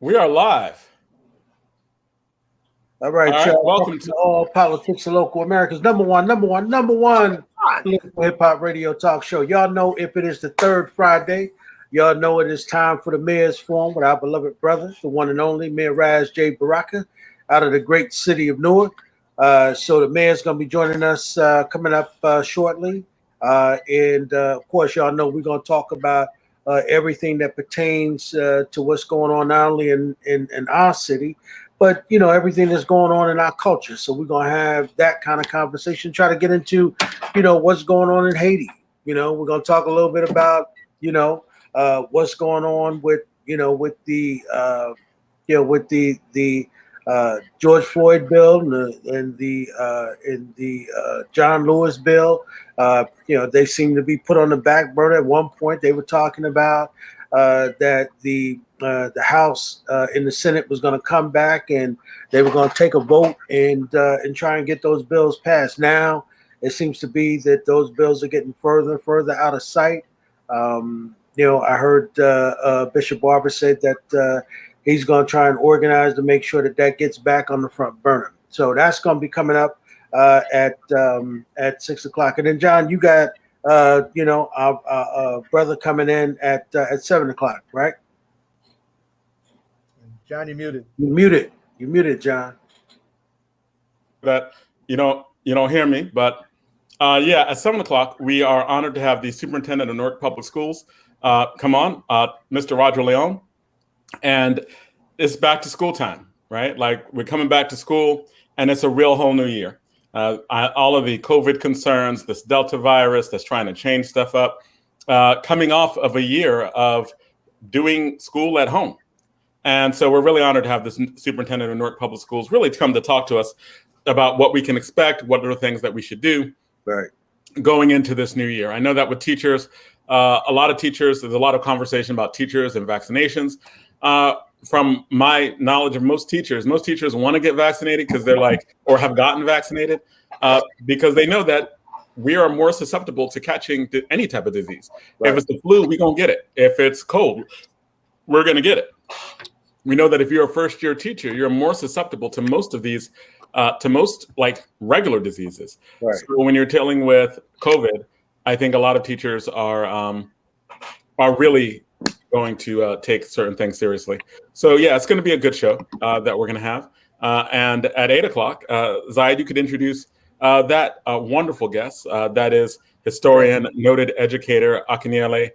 We are live. All right, All right, y'all. welcome to All Politics of Local America's number one hip hop radio talk show. Y'all know if it is the third Friday, y'all know it is time for the Mayor's Forum with our beloved brother, the one and only Mayor Raz J. Baraka, out of the great city of Newark. So the mayor's going to be joining us coming up shortly. And of course, y'all know we're going to talk about everything that pertains to what's going on not only in our city, but everything that's going on in our culture. So we're gonna have that kind of conversation. Try to get into, what's going on in Haiti. We're gonna talk a little bit about, what's going on with, with the George Floyd bill and the John Lewis bill. They seem to be put on the back burner. At one point, they were talking about that the House and the Senate was going to come back and they were going to take a vote and try and get those bills passed. Now it seems to be that those bills are getting further and further out of sight. I heard Bishop Barber said that he's going to try and organize to make sure that gets back on the front burner. So that's going to be coming up at 6 o'clock. And then John, you got our brother coming in at 7 o'clock, right? John, you're muted. You're muted, John. That you don't hear me, but at 7 o'clock we are honored to have the Superintendent of Newark Public Schools come on, Mr. Roger León, and it's back to school time, right? Like we're coming back to school, and it's a real whole new year. All of the COVID concerns, this Delta virus that's trying to change stuff up, coming off of a year of doing school at home. And so we're really honored to have this Superintendent of Newark Public Schools really come to talk to us about what we can expect, what are the things that we should do going into this new year. I know that with teachers, a lot of teachers, there's a lot of conversation about teachers and vaccinations. From my knowledge of most teachers want to get vaccinated because they're like, or have gotten vaccinated because they know that we are more susceptible to catching any type of disease. Right. If it's the flu, we're going to get it. If it's cold, we're going to get it. We know that if you're a first-year teacher, you're more susceptible to most of these, to most like regular diseases. Right. So when you're dealing with COVID, I think a lot of teachers are really going to take certain things seriously. So yeah, it's going to be a good show that we're going to have. And at 8 o'clock, Zaid, you could introduce that wonderful guest. That is historian, noted educator, Akinyele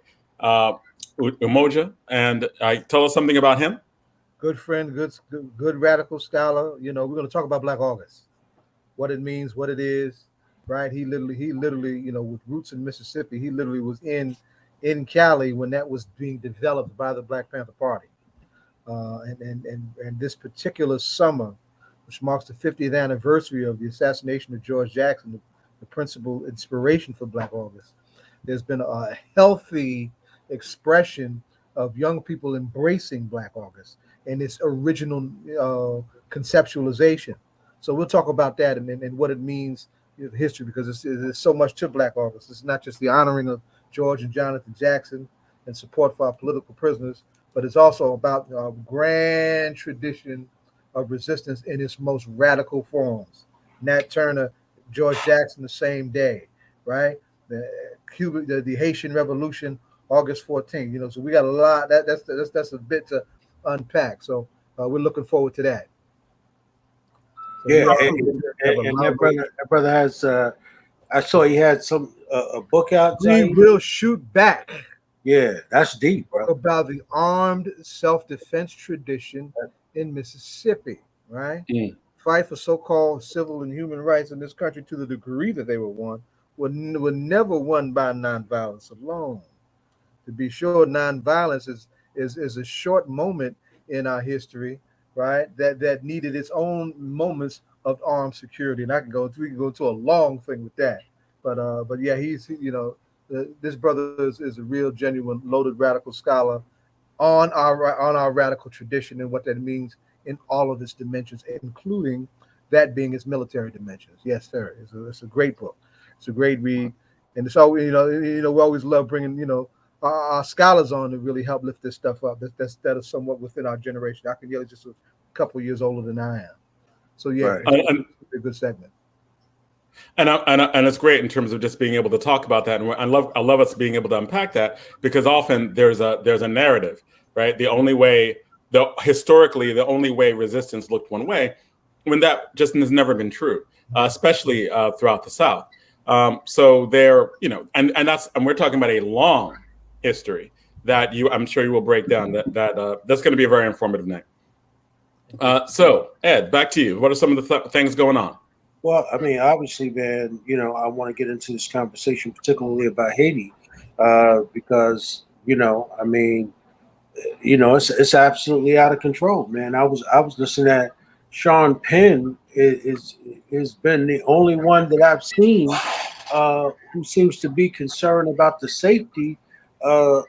Umoja. And tell us something about him. Good friend, good radical scholar. We're going to talk about Black August, what it means, what it is, right? He literally, with roots in Mississippi, he literally was in Cali when that was being developed by the Black Panther Party. And this particular summer, which marks the 50th anniversary of the assassination of George Jackson, the principal inspiration for Black August, there's been a healthy expression of young people embracing Black August and its original conceptualization. So we'll talk about that and what it means in history, because there's so much to Black August. It's not just the honoring of George and Jonathan Jackson and support for our political prisoners, but it's also about a grand tradition of resistance in its most radical forms. Nat Turner, George Jackson, the same day, right? The Haitian Revolution, August 14th. So we got a lot. That's a bit to unpack. So we're looking forward to that. So and that brother has. I saw he had a book out. We will shoot back. Yeah, that's deep, bro. About the armed self-defense tradition in Mississippi, right? Fight for so-called civil and human rights in this country to the degree that they were won were never won by nonviolence alone. To be sure, nonviolence is a short moment in our history, right? That needed its own moments of armed security, and we can go into a long thing with that. But yeah, this brother is a real, genuine, loaded radical scholar on our radical tradition and what that means in all of its dimensions, including that being its military dimensions. Yes, sir. It's a great book. It's a great read, and it's always we always love bringing scholars on to really help lift this stuff up. That is somewhat within our generation. Akinyele is just a couple years older than I am. So yeah, Right. it's a good segment. And it's great in terms of just being able to talk about that, and I love us being able to unpack that, because often there's a narrative, right? Historically the only way resistance looked one way, when that just has never been true, especially throughout the South. So there, and we're talking about a long history that I'm sure you will break down. That's going to be a very informative night. So Ed, back to you. What are some of the things going on? Well, I mean, obviously, man, I want to get into this conversation, particularly about Haiti, because, I mean, it's absolutely out of control, man. I was listening at Sean Penn is been the only one that I've seen who seems to be concerned about the safety, of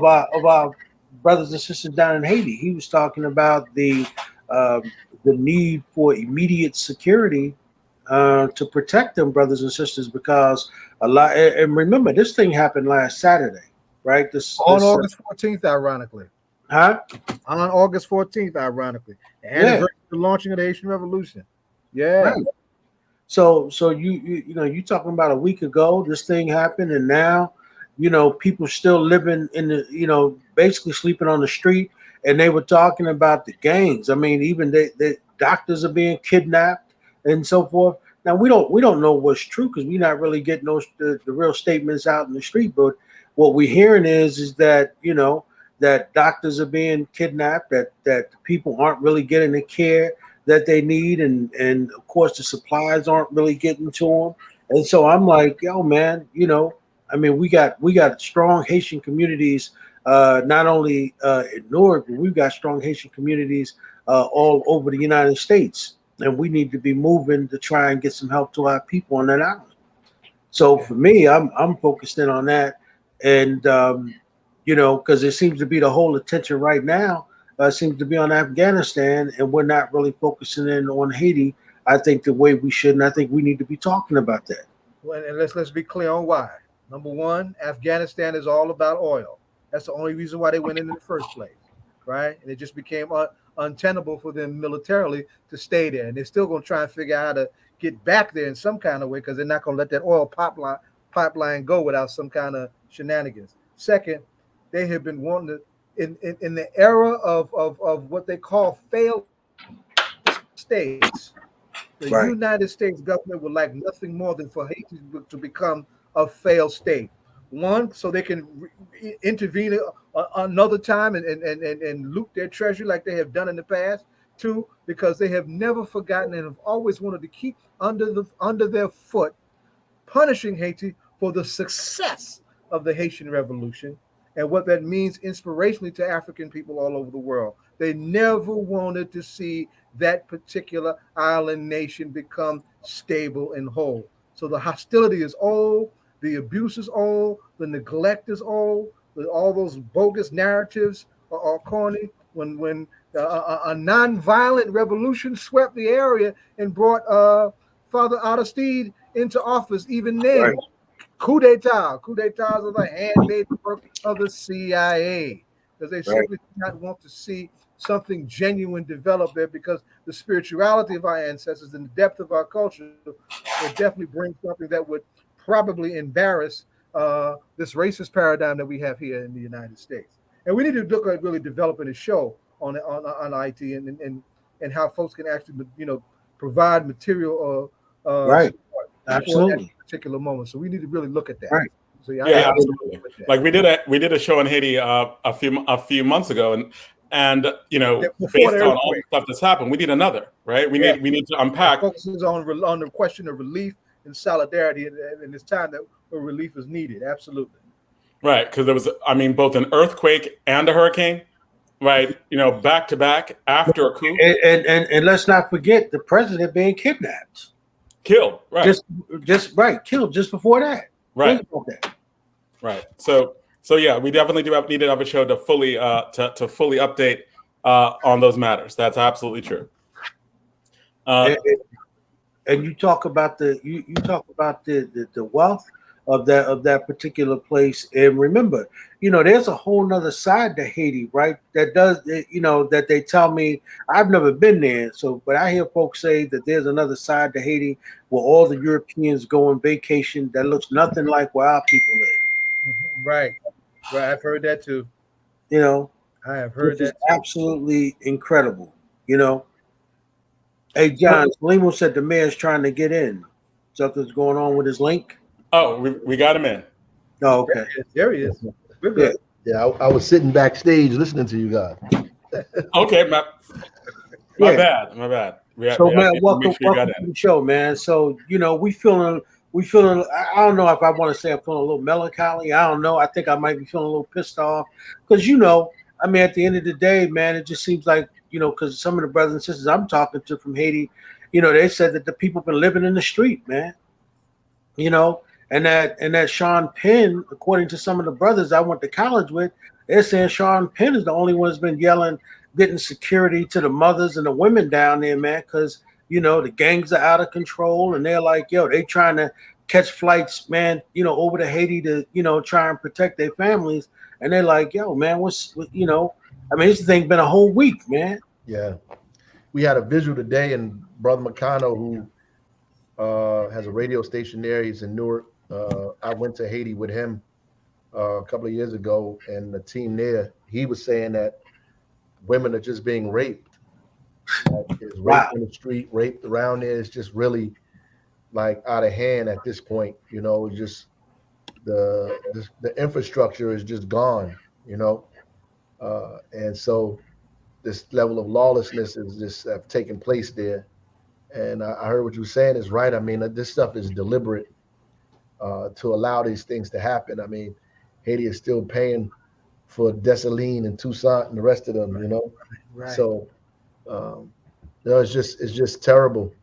our brothers and sisters down in Haiti. He was talking about the need for immediate security to protect them brothers and sisters, because a lot. And remember, this thing happened last Saturday, right? On August 14th, ironically. Huh? On August 14th, ironically, the anniversary of the launching of the Haitian Revolution. Yeah. Right. So you talking about a week ago, this thing happened, and now, people still living in the, basically sleeping on the street, and they were talking about the gangs. I mean, even the doctors are being kidnapped and so forth. Now we don't know what's true, because we're not really getting the real statements out in the street. But what we're hearing is that that doctors are being kidnapped, that people aren't really getting the care that they need, and of course the supplies aren't really getting to them. And so I'm like, yo, man, I mean, we got strong Haitian communities, not only in Newark, but we've got strong Haitian communities all over the United States. And we need to be moving to try and get some help to our people on that island. So for me, I'm focused in on that. And, because it seems to be the whole attention right now seems to be on Afghanistan, and we're not really focusing in on Haiti, I think, the way we should. And I think we need to be talking about that. Well, and let's be clear on why. Number one, Afghanistan is all about oil. That's the only reason why they went in the first place, right? And it just became untenable for them militarily to stay there. And they're still going to try and figure out how to get back there in some kind of way, because they're not going to let that oil pipeline go without some kind of shenanigans. Second, they have been wanting to, in the era of what they call failed states, the Right. United States government would like nothing more than for Haiti to become a failed state. One, so they can intervene another time and loot their treasury like they have done in the past. Two, because they have never forgotten and have always wanted to keep under their foot, punishing Haiti for the success of the Haitian Revolution and what that means inspirationally to African people all over the world. They never wanted to see that particular island nation become stable and whole. So the hostility is old, the abuse is old, the neglect is old, all those bogus narratives are corny. When a nonviolent revolution swept the area and brought Father Aristide into office, even then, Right. coup d'etats are the handmade work of the CIA, because they simply do not want to see something genuine develop there, because the spirituality of our ancestors and the depth of our culture will definitely bring something that would probably embarrass this racist paradigm that we have here in the United States. And we need to look at really developing a show on IT and how folks can actually provide material Right. support Absolutely. for that particular moment. So we need to really look at that. Right. So Yeah, absolutely. Like we did a show in Haiti a few months ago, and based on all the stuff that's happened, we need another, right? We need to unpack. It focuses on the question of relief and solidarity, and it's time that relief is needed. Absolutely. Right, because there was, both an earthquake and a hurricane, right? Back to back after a coup, and let's not forget the president being kidnapped, killed, right? Killed just before that. Right. Think about that. Right. So yeah, we definitely need to have a show to fully to fully update on those matters. That's absolutely true. And you talk about the wealth of that particular place. And remember, there's a whole nother side to Haiti, right? That does, that they tell me. I've never been there, but I hear folks say that there's another side to Haiti where all the Europeans go on vacation that looks nothing like where our people live. Right. I've heard that too. I have heard Which that is too. absolutely incredible. Hey, John, Limo said the mayor's trying to get in. Something's going on with his link. Oh, we got him in. Oh, okay. There he is. We're good. Yeah, I was sitting backstage listening to you guys. Okay, my bad. So, man, welcome to the show, man. So, we feeling. I don't know if I want to say I'm feeling a little melancholy. I don't know. I think I might be feeling a little pissed off because, at the end of the day, man, it just seems like, because some of the brothers and sisters I'm talking to from Haiti, they said that the people been living in the street, man. And that Sean Penn, according to some of the brothers I went to college with, they're saying Sean Penn is the only one who's been yelling, getting security to the mothers and the women down there, man, because the gangs are out of control, and they're like, yo, they trying to catch flights, man, over to Haiti to, try and protect their families. And they're like, yo, man, this thing been a whole week, man. Yeah. We had a visual today, and Brother McConnell, who has a radio station there, he's in Newark. I went to Haiti with him a couple of years ago, and the team there, he was saying that women are just being raped. It's rape in the street, rape around there. It's just really like out of hand at this point. Just the infrastructure is just gone. And so this level of lawlessness is just taking place there. And I heard what you were saying is right. I mean, this stuff is deliberate to allow these things to happen. I mean, Haiti is still paying for Dessalines and Toussaint and the rest of them. Right. So. It's just terrible.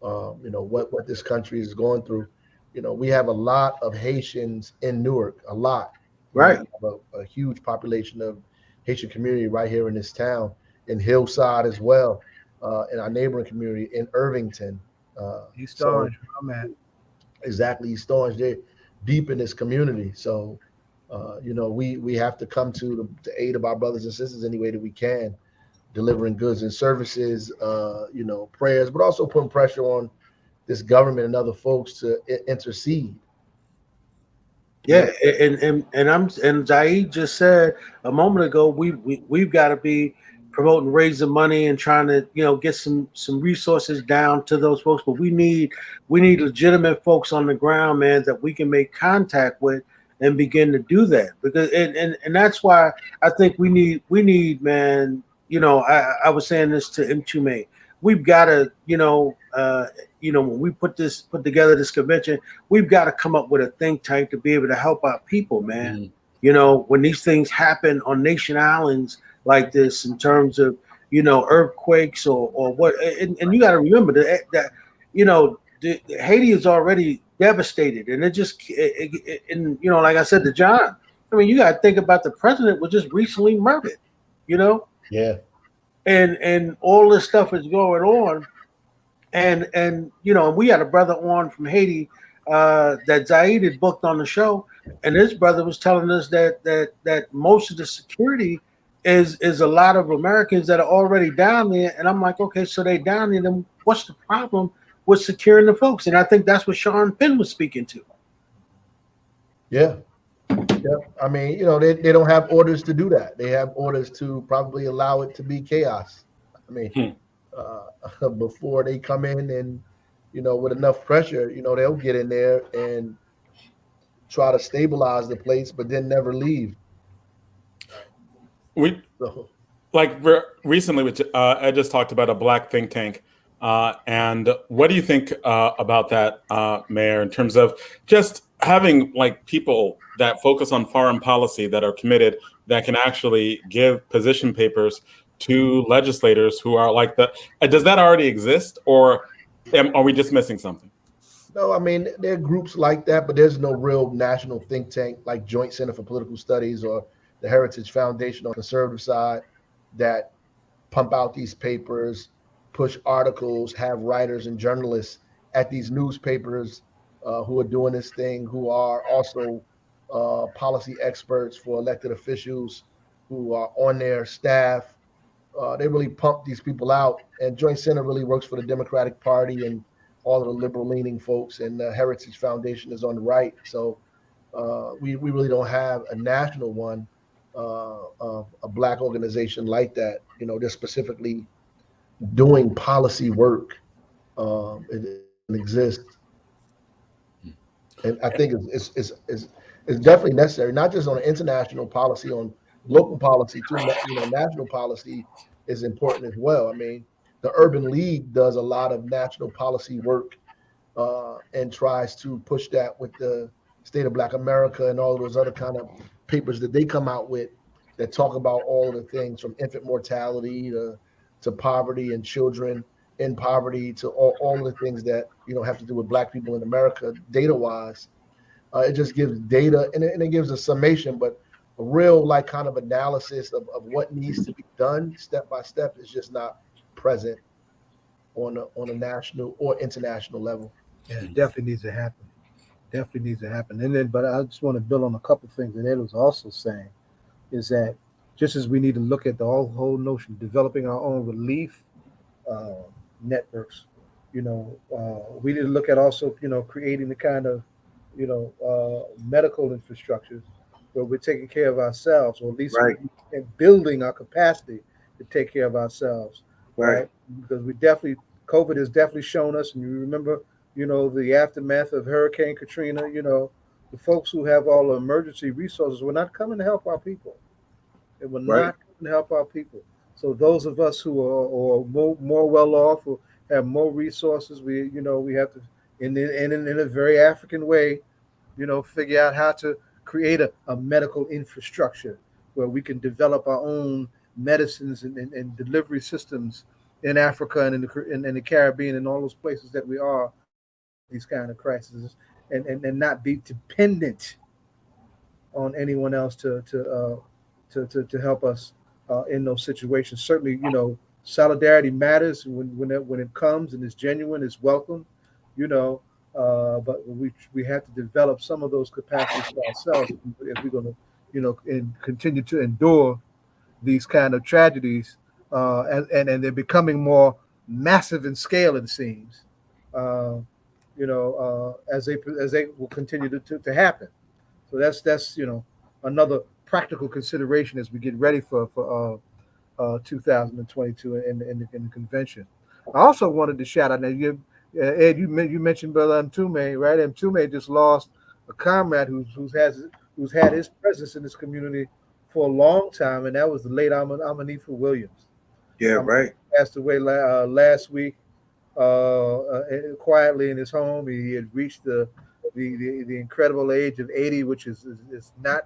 What this country is going through. We have a lot of Haitians in Newark, a lot. Right. We have a huge population of Haitian community right here in this town, in Hillside as well, in our neighboring community in Irvington. East Orange, I'm at. Exactly, East Orange. They're deep in this community. So, we have to come to the aid of our brothers and sisters any way that we can. Delivering goods and services, prayers, but also putting pressure on this government and other folks to intercede. Yeah, and Zaid just said a moment ago, we've got to be promoting, raising money, and trying to get some resources down to those folks. But we need legitimate folks on the ground, man, that we can make contact with and begin to do that. Because and that's why I think we need man. I was saying this to M2May. We've got to, when we put together this convention, we've got to come up with a think tank to be able to help our people, man. When these things happen on nation islands like this, in terms of, earthquakes or what, and you got to remember that Haiti is already devastated, and like I said to John, I mean, you got to think about the president was just recently murdered, Yeah. And all this stuff is going on. And we had a brother on from Haiti that Zaid had booked on the show. And his brother was telling us that most of the security is a lot of Americans that are already down there. And I'm like, okay, so they down there, then what's the problem with securing the folks? And I think that's what Sean Penn was speaking to. Yeah. Yeah, I mean, they don't have orders to do that. They have orders to probably allow it to be chaos. I mean, before they come in and, with enough pressure, they'll get in there and try to stabilize the place, but then never leave. Recently, I just talked about a black think tank. And what do you think about that, Mayor, in terms of just having people that focus on foreign policy, that are committed, that can actually give position papers to legislators who are like that? Does that already exist, or are we just missing something? No, I mean, there are groups like that, but there's no real national think tank like Joint Center for Political Studies or the Heritage Foundation on the conservative side that pump out these papers, push articles, have writers and journalists at these newspapers who are doing this thing, who are also policy experts for elected officials who are on their staff. They really pump these people out. And Joint Center really works for the Democratic Party and all of the liberal-leaning folks. And the Heritage Foundation is on the right. So we really don't have a national one, a Black organization like that. You know, they're specifically doing policy work. It exists. And I think it's definitely necessary, not just on an international policy, on local policy too. You know, national policy is important as well. I mean, the Urban League does a lot of national policy work and tries to push that with the State of Black America and all those other kind of papers that they come out with that talk about all of the things from infant mortality to poverty and children in poverty to all of the things that, you know, have to do with Black people in America data wise. It just gives data and it gives a summation, but a real like kind of analysis of what needs to be done step by step is just not present on a national or international level. Yeah, it definitely needs to happen. Definitely needs to happen. And then, but I just want to build on a couple of things that Ed was also saying, is that just as we need to look at the whole notion of developing our own relief networks, you know, we need to look at also, you know, creating the kind of, you know, medical infrastructures where we're taking care of ourselves, or at least and building our capacity to take care of ourselves. Right. Because COVID has definitely shown us, and you remember, you know, the aftermath of Hurricane Katrina, you know, the folks who have all the emergency resources were not coming to help our people. They were not coming to help our people. So those of us who are more well off or have more resources, we have to, in a very African way, you know, figure out how to create a medical infrastructure where we can develop our own medicines and delivery systems in Africa and in the Caribbean and all those places that we are these kind of crises, and not be dependent on anyone else to help us in those situations. Certainly, you know, solidarity matters when it comes and it's genuine, it's welcome, you know. But we have to develop some of those capacities for ourselves if we're going to, you know, and continue to endure these kind of tragedies, and they're becoming more massive in scale, it seems. You know, as they will continue to happen. So that's you know, another practical consideration as we get ready for 2022 in the convention. I also wanted to shout out, now Ed, you mentioned Brother Mtume, right? Mtume just lost a comrade who's had his presence in this community for a long time, and that was the late Amanifa Williams. Yeah, right. Passed away last week. Quietly in his home. He had reached the incredible age of 80, which is not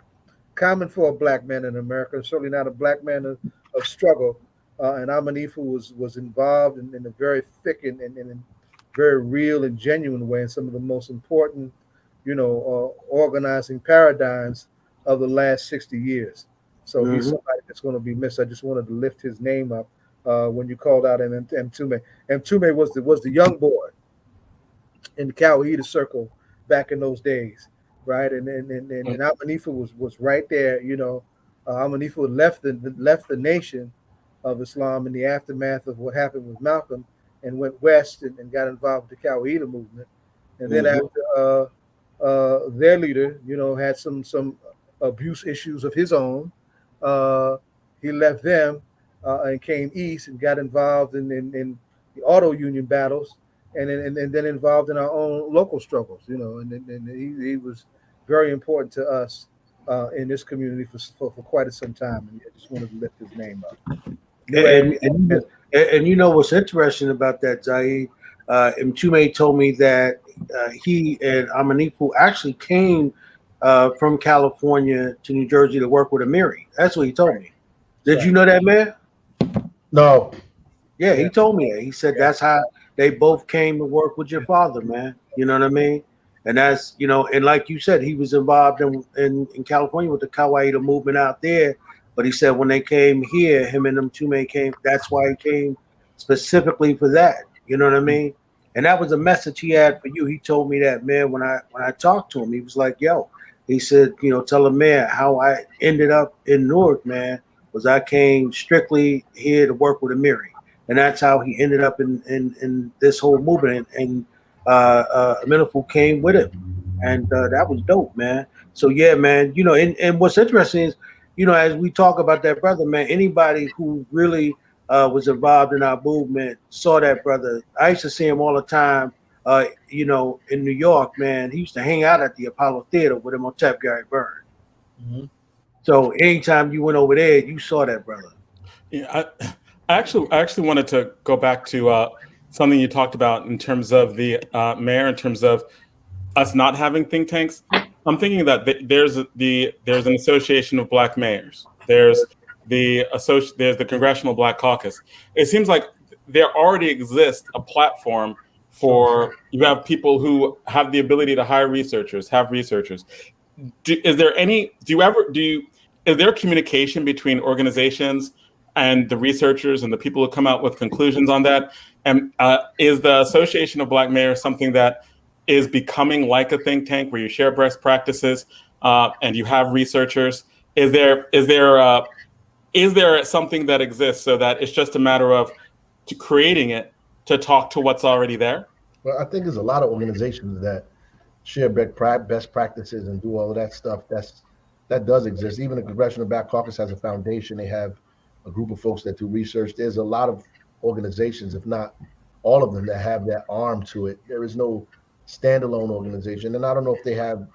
common for a Black man in America. Certainly not a Black man of struggle. And Amanifa was involved in a very thick and very real and genuine way in some of the most important, you know, organizing paradigms of the last 60 years. So he's somebody that's going to be missed. I just wanted to lift his name up. When you called out Mtume. Mtume was the young boy in the Cowahita circle back in those days, right? And Amanifa was right there, you know. Amanifa left the nation of Islam in the aftermath of what happened with Malcolm and went west and got involved with the Cowahita movement. And then after their leader, you know, had some abuse issues of his own, he left them. And came east and got involved in the auto union battles, and then involved in our own local struggles, you know. And he was very important to us in this community for quite some time. And I just wanted to lift his name up. And you know what's interesting about that, Zaid? Mtume told me that he and Amanifu actually came from California to New Jersey to work with Amiri. That's what he told me. Did you know that, man? No. Yeah, he told me that. He said that's how they both came to work with your father, man. You know what I mean? And that's, you know, and like you said, he was involved in California with the Kawaii movement out there. But he said when they came here, him and Mtume came, that's why he came specifically for that. You know what I mean? And that was a message he had for you. He told me that, man, when I talked to him, he was like, yo, he said, tell him, man, how I ended up in Newark, man, was I came strictly here to work with Amiri. And that's how he ended up in this whole movement. And Ameniful came with it. And that was dope, man. So, yeah, man, and what's interesting is, as we talk about that brother, man, anybody who really was involved in our movement saw that brother. I used to see him all the time, in New York, man. He used to hang out at the Apollo Theater with him on Tap Gary Byrne. Mm-hmm. So anytime you went over there, you saw that brother. Yeah, I actually wanted to go back to something you talked about in terms of the mayor, in terms of us not having think tanks. I'm thinking that there's an association of Black mayors. There's the Congressional Black Caucus. It seems like there already exists a platform for, you have people who have the ability to hire researchers, have researchers. Is there communication between organizations and the researchers and the people who come out with conclusions on that? And is the Association of Black Mayors something that is becoming like a think tank where you share best practices and you have researchers? Is there something that exists so that it's just a matter of creating it to talk to what's already there? Well, I think there's a lot of organizations that share best practices and do all of that stuff. That does exist. Even the Congressional Black Caucus has a foundation. They have a group of folks that do research. There's a lot of organizations, if not all of them, that have that arm to it. There is no standalone organization, and I don't know if they have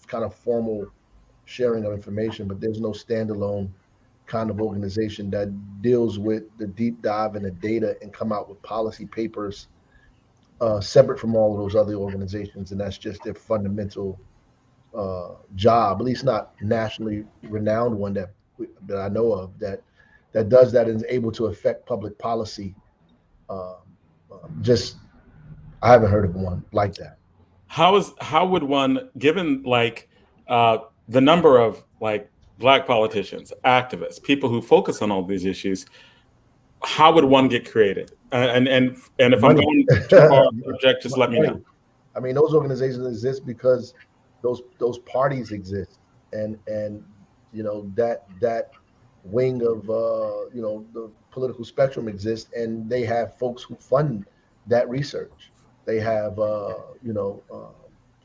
kind of formal sharing of information, but there's no standalone kind of organization that deals with the deep dive and the data and come out with policy papers separate from all of those other organizations, and that's just their fundamental job, at least not nationally renowned one that I know of that does that and is able to affect public policy. I haven't heard of one like that. How would one, given like the number of like Black politicians, activists, people who focus on all these issues, how would one get created? And if I'm going too far off subject, just let me know. I mean, those organizations exist because those parties exist, and that wing of the political spectrum exists, and they have folks who fund that research. They have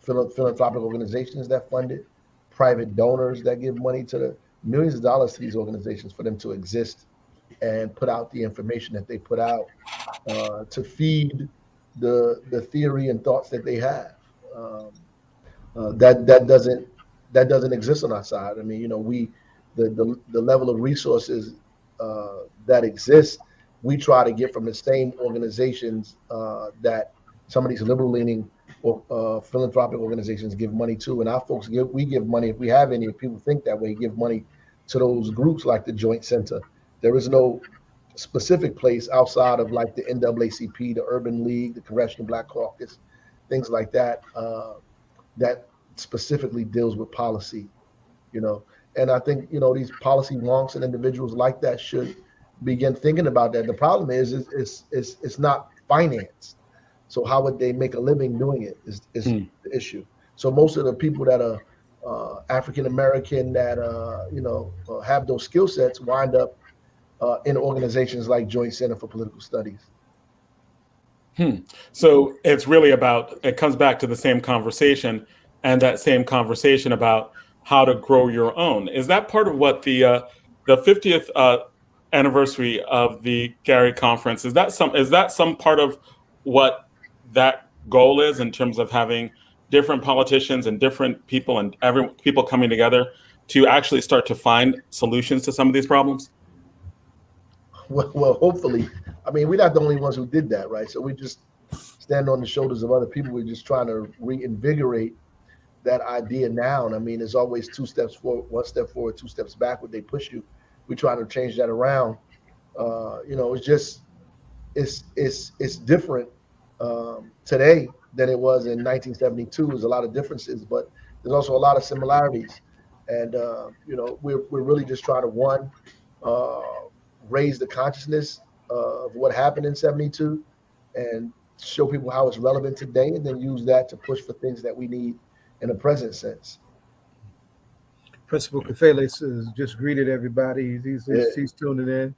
philanthropic organizations that fund it, private donors that give money to the millions of dollars to these organizations for them to exist and put out the information that they put out to feed the theory and thoughts that they have. That doesn't exist on our side. I mean, the level of resources that exist, we try to get from the same organizations that some of these liberal-leaning or philanthropic organizations give money to, and our folks we give money, if we have any, if people think that way, give money to those groups like the Joint Center. There is no specific place outside of like the NAACP, the Urban League, the Congressional Black Caucus, things like that, that specifically deals with policy, And I think, these policy wonks and individuals like that should begin thinking about that. The problem is it's not financed. So how would they make a living doing it is the issue. So most of the people that are African American that have those skill sets wind up in organizations like Joint Center for Political Studies. So it's really it comes back to the same conversation, and that same conversation about how to grow your own. Is that part of what the 50th anniversary of the Gary Conference, is that some part of what that goal is, in terms of having different politicians and different people and people coming together to actually start to find solutions to some of these problems? Well, hopefully. I mean, we're not the only ones who did that, right? So we just stand on the shoulders of other people. We're just trying to reinvigorate that idea now. And I mean, there's always 2 steps forward, 1 step forward, 2 steps backward. They push you. We try to change that around. It's different today than it was in 1972. There's a lot of differences, but there's also a lot of similarities. And we're really just trying to raise the consciousness of what happened in 72, and show people how it's relevant today, and then use that to push for things that we need in the present sense. Principal Kafele has just greeted everybody. Yeah. He's tuning in.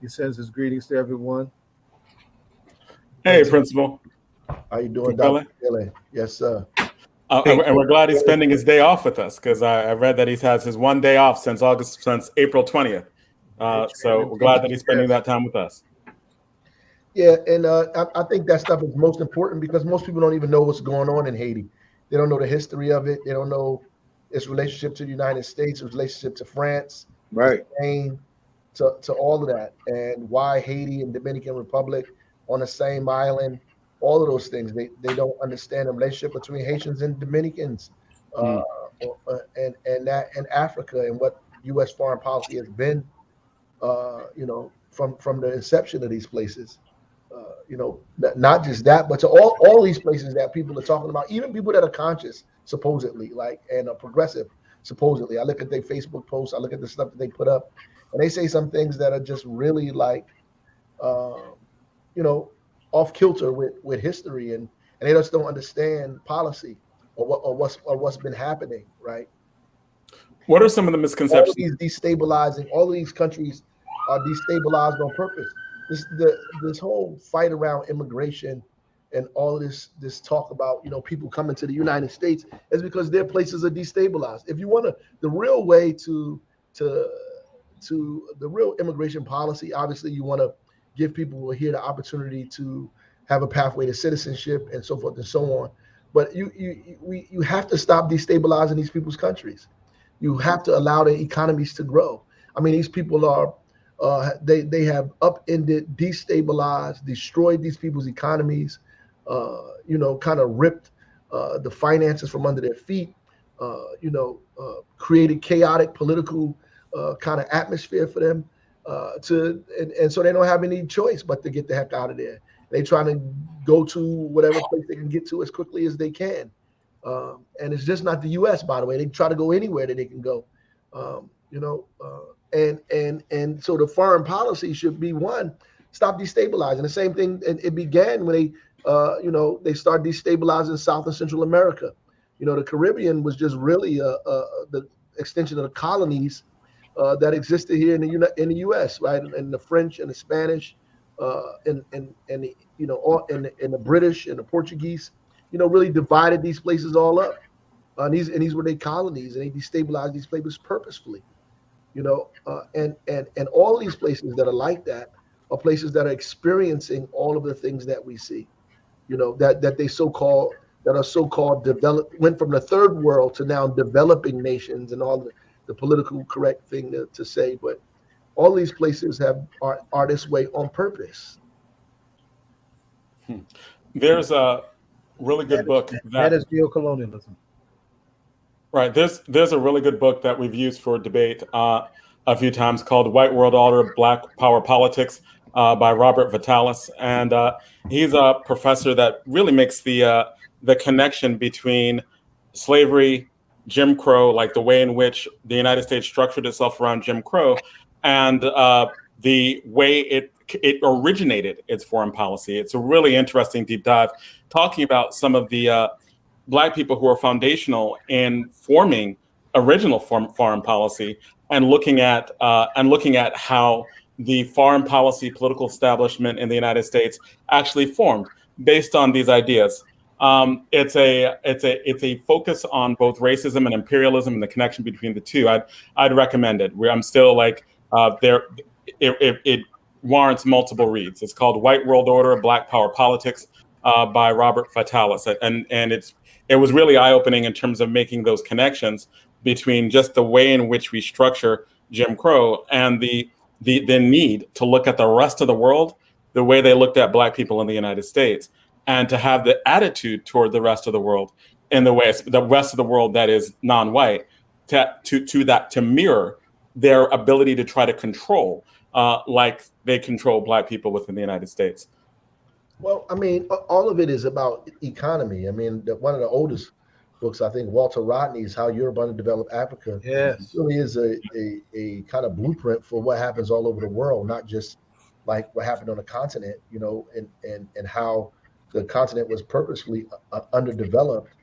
He sends his greetings to everyone. Hey, Principal. How you doing, Kafele? Dr. Kafele? Yes, sir. And we're glad he's spending his day off with us, because I read that he's had his one day off since April 20th. So we're glad that he's spending that time with us. Yeah, and I think that stuff is most important because most people don't even know what's going on in Haiti. They don't know the history of it. They don't know its relationship to the United States, its relationship to France, Right. to Spain, to all of that, and why Haiti and Dominican Republic on the same island, all of those things. They don't understand the relationship between Haitians and Dominicans, and Africa, and what U.S. foreign policy has been, from the inception of these places. Not just that, but to all these places that people are talking about, even people that are conscious, supposedly, and are progressive, supposedly. I look at their Facebook posts, I look at the stuff that they put up, and they say some things that are just really off kilter with history, and they just don't understand policy or what's been happening, right? What are some of the misconceptions? All of these countries are destabilized on purpose. This whole fight around immigration and all of this talk about people coming to the United States is because their places are destabilized. If you want the real way to the real immigration policy, obviously you want to give people who are here the opportunity to have a pathway to citizenship and so forth and so on. But you have to stop destabilizing these people's countries. You have to allow their economies to grow. I mean, these people are they have upended, destabilized, destroyed these people's economies, kind of ripped the finances from under their feet, created chaotic political kind of atmosphere for them, and so they don't have any choice but to get the heck out of there. They trying to go to whatever place they can get to as quickly as they can. And it's just not the U.S., by the way. They try to go anywhere that they can go, and so the foreign policy should be one, stop destabilizing. The same thing, it began when they started destabilizing South and Central America. The Caribbean was just really the extension of the colonies that existed here in the U.S., right? And the French and the Spanish, and the British and the Portuguese, really divided these places all up. And these were their colonies, and they destabilized these places purposefully. And all these places that are like that are places that are experiencing all of the things that we see, that are so-called developed, went from the third world to now developing nations, and all the political correct thing to say. But all these places are this way on purpose. There's a really good book that is neocolonialism. Right. There's a really good book that we've used for debate a few times called White World Order, Black Power Politics by Robert Vitalis. And he's a professor that really makes the connection between slavery, Jim Crow, like the way in which the United States structured itself around Jim Crow, and the way it originated its foreign policy. It's a really interesting deep dive, talking about some of the Black people who are foundational in forming original foreign policy, and looking at how the foreign policy political establishment in the United States actually formed based on these ideas. It's a focus on both racism and imperialism and the connection between the two. I'd recommend it. I'm still it warrants multiple reads. It's called White World Order, Black Power Politics by Robert Vitalis, and it was really eye-opening in terms of making those connections between just the way in which we structure Jim Crow and the need to look at the rest of the world the way they looked at Black people in the United States, and to have the attitude toward the rest of the world in the way the rest of the world that is non-white to mirror their ability to try to control like they control Black people within the United States. Well, I mean, all of it is about economy. I mean, one of the oldest books, I think, Walter Rodney's How Europe Underdeveloped Africa, yes, really is a kind of blueprint for what happens all over the world, not just like what happened on the continent, and how the continent was purposely underdeveloped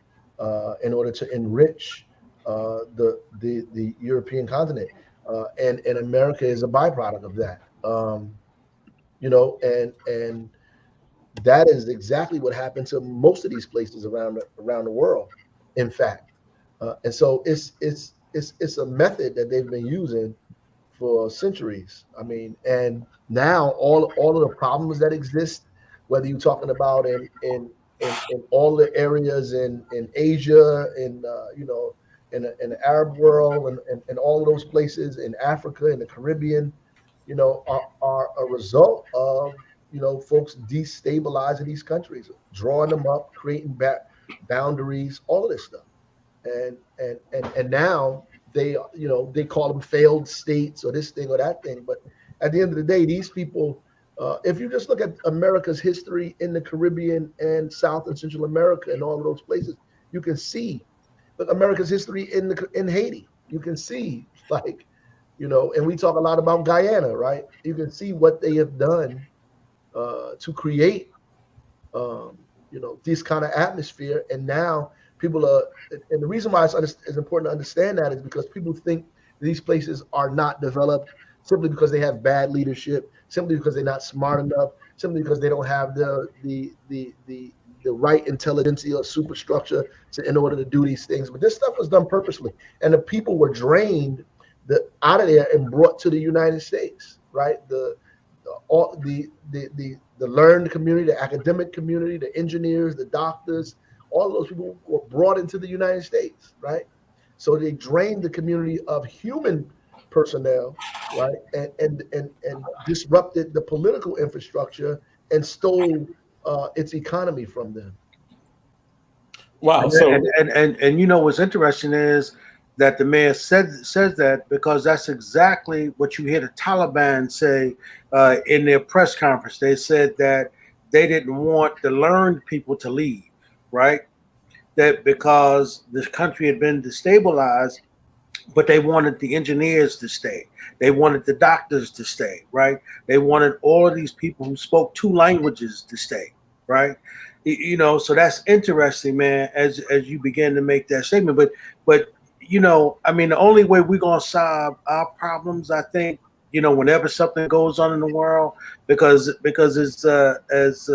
in order to enrich the European continent, and America is a byproduct of that. And that is exactly what happened to most of these places around the world, in fact. And so it's a method that they've been using for centuries. I mean, and now all of the problems that exist, whether you're talking about in all the areas in Asia, in the Arab world, and all of those places in Africa, in the Caribbean, are a result of folks destabilizing these countries, drawing them up, creating boundaries, all of this stuff, and now they call them failed states or this thing or that thing. But at the end of the day, these people, if you just look at America's history in the Caribbean and South and Central America and all of those places, you can see America's history in Haiti. You can see, and we talk a lot about Guyana, right? You can see what they have done to create, this kind of atmosphere. And now people are, and the reason why it's important to understand that is because people think these places are not developed simply because they have bad leadership, simply because they're not smart enough, simply because they don't have the right intelligentsia or superstructure in order to do these things. But this stuff was done purposely, and the people were drained out of there and brought to the United States, right? The learned community, the academic community, the engineers, the doctors, all of those people were brought into the United States, right? So they drained the community of human personnel, right, and disrupted the political infrastructure and stole its economy from them. Wow. And what's interesting is that the mayor says that because that's exactly what you hear the Taliban say in their press conference. They said that they didn't want the learned people to leave, right? That because this country had been destabilized, but they wanted the engineers to stay. They wanted the doctors to stay, right? They wanted all of these people who spoke 2 languages to stay, right? So that's interesting, man, as you begin to make that statement. But I mean, the only way we're gonna solve our problems, I think, whenever something goes on in the world, because it's as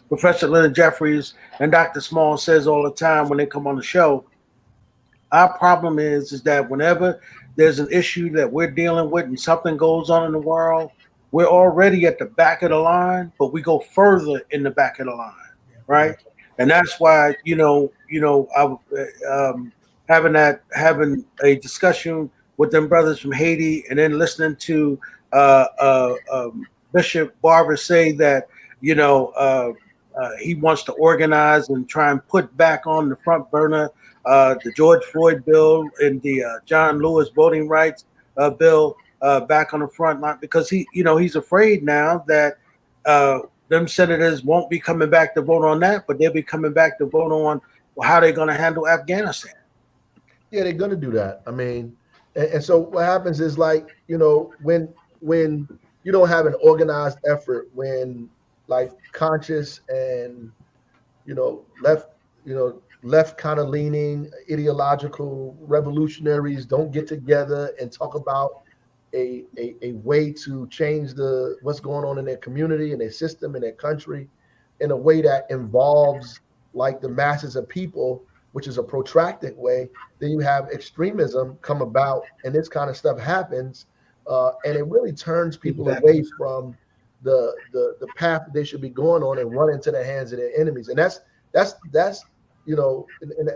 Professor Leonard Jeffries and Dr. Small says all the time when they come on the show, our problem is that whenever there's an issue that we're dealing with and something goes on in the world, we're already at the back of the line, but we go further in the back of the line, right? And that's why, having a discussion with them brothers from Haiti, and then listening to Bishop Barber say that, he wants to organize and try and put back on the front burner the George Floyd bill and the John Lewis voting rights bill back on the front line, because he's afraid now that them senators won't be coming back to vote on that, but they'll be coming back to vote on how they're going to handle Afghanistan. Yeah, they're going to do that. I mean, and so what happens is when you don't have an organized effort, when conscious and left kind of leaning ideological revolutionaries don't get together and talk about a way to change what's going on in their community and their system and their country in a way that involves the masses of people, which is a protracted way, then you have extremism come about, and this kind of stuff happens, and it really turns people away from the path that they should be going on and run into the hands of their enemies. And that's and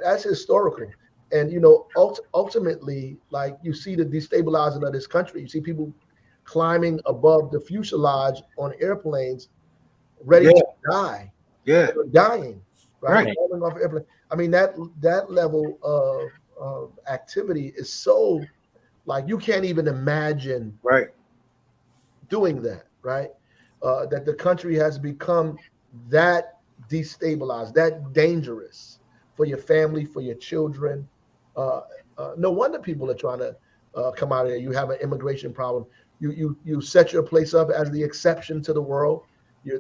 that's historical. And ultimately, you see the destabilizing of this country. You see people climbing above the fuselage on airplanes, ready to die. Yeah, dying, right? Right. Falling off airplane. I mean, that level of activity is so you can't even imagine doing that, right? That the country has become that destabilized, that dangerous for your family, for your children. No wonder people are trying to come out of there. You have an immigration problem. You set your place up as the exception to the world.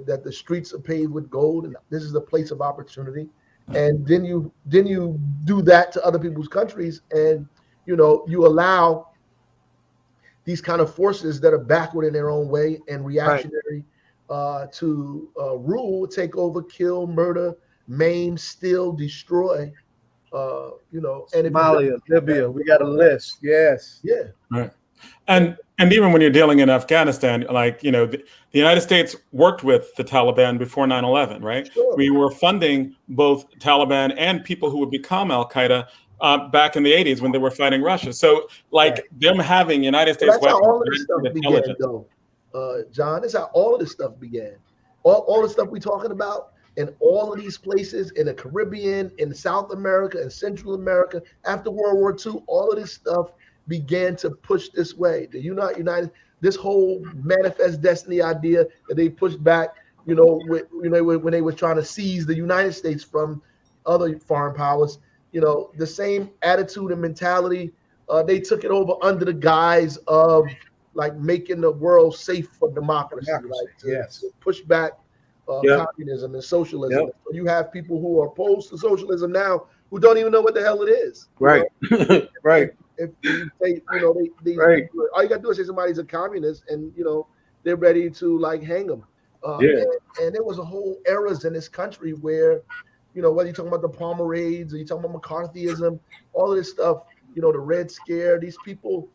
that the streets are paved with gold, and this is a place of opportunity. And then you do that to other people's countries, and you allow these kind of forces that are backward in their own way and reactionary to rule, take over, kill, murder, maim, steal, destroy. And Somalia, Libya, we got a list. Yes. Yeah. Right. And even when you're dealing in Afghanistan, like, the United States worked with the Taliban before 9/11, right? Sure. We were funding both Taliban and people who would become Al-Qaeda back in the 80s when they were fighting Russia. So, them having United States That's how weapons, all of this stuff began, though, John. That's how all of this stuff began. All the stuff we're talking about in all of these places in the Caribbean, in South America, and Central America, after World War II, all of this stuff began to push this way. The United, this whole manifest destiny idea that they pushed back, when they were trying to seize the United States from other foreign powers, the same attitude and mentality, they took it over under the guise of like making the world safe for democracy, to push back communism and socialism. Yep. So you have people who are opposed to socialism now who don't even know what the hell it is. Right. Right. If you say, Right. all you got to do is say somebody's a communist, and they're ready to like hang them. And there was a whole eras in this country where, whether you're talking about the Palmer raids or you're talking about McCarthyism, all of this stuff, the Red Scare, these people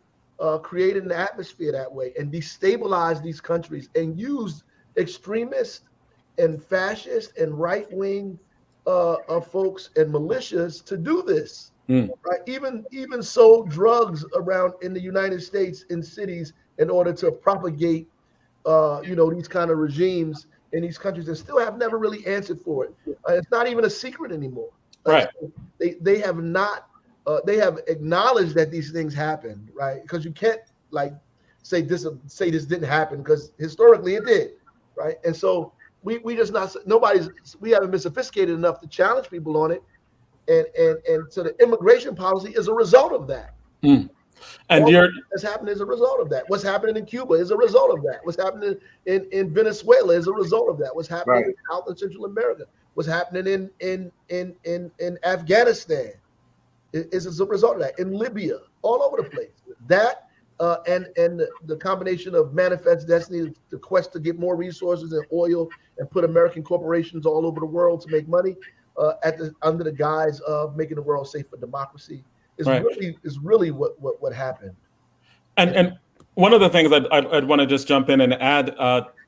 created an atmosphere that way and destabilized these countries and used extremists and fascist and right-wing folks and militias to do this. Right? Even sold drugs around in the United States in cities in order to propagate, these kind of regimes in these countries, and still have never really answered for it. It's not even a secret anymore. Right. They have not. They have acknowledged that these things happened, right? Because you can't say this didn't happen, because historically it did, right? And so we haven't been sophisticated enough to challenge people on it. And so the immigration policy is a result of that. And what's happening is a result of that. What's happening in Cuba is a result of that. What's happening in Venezuela is a result of that. What's happening in South and Central America, what's happening in Afghanistan is as a result of that. In Libya, all over the place. That and the combination of manifest destiny, the quest to get more resources and oil and put American corporations all over the world to make money. Under the guise of making the world safe for democracy is really what happened. And one of the things I'd want to just jump in and add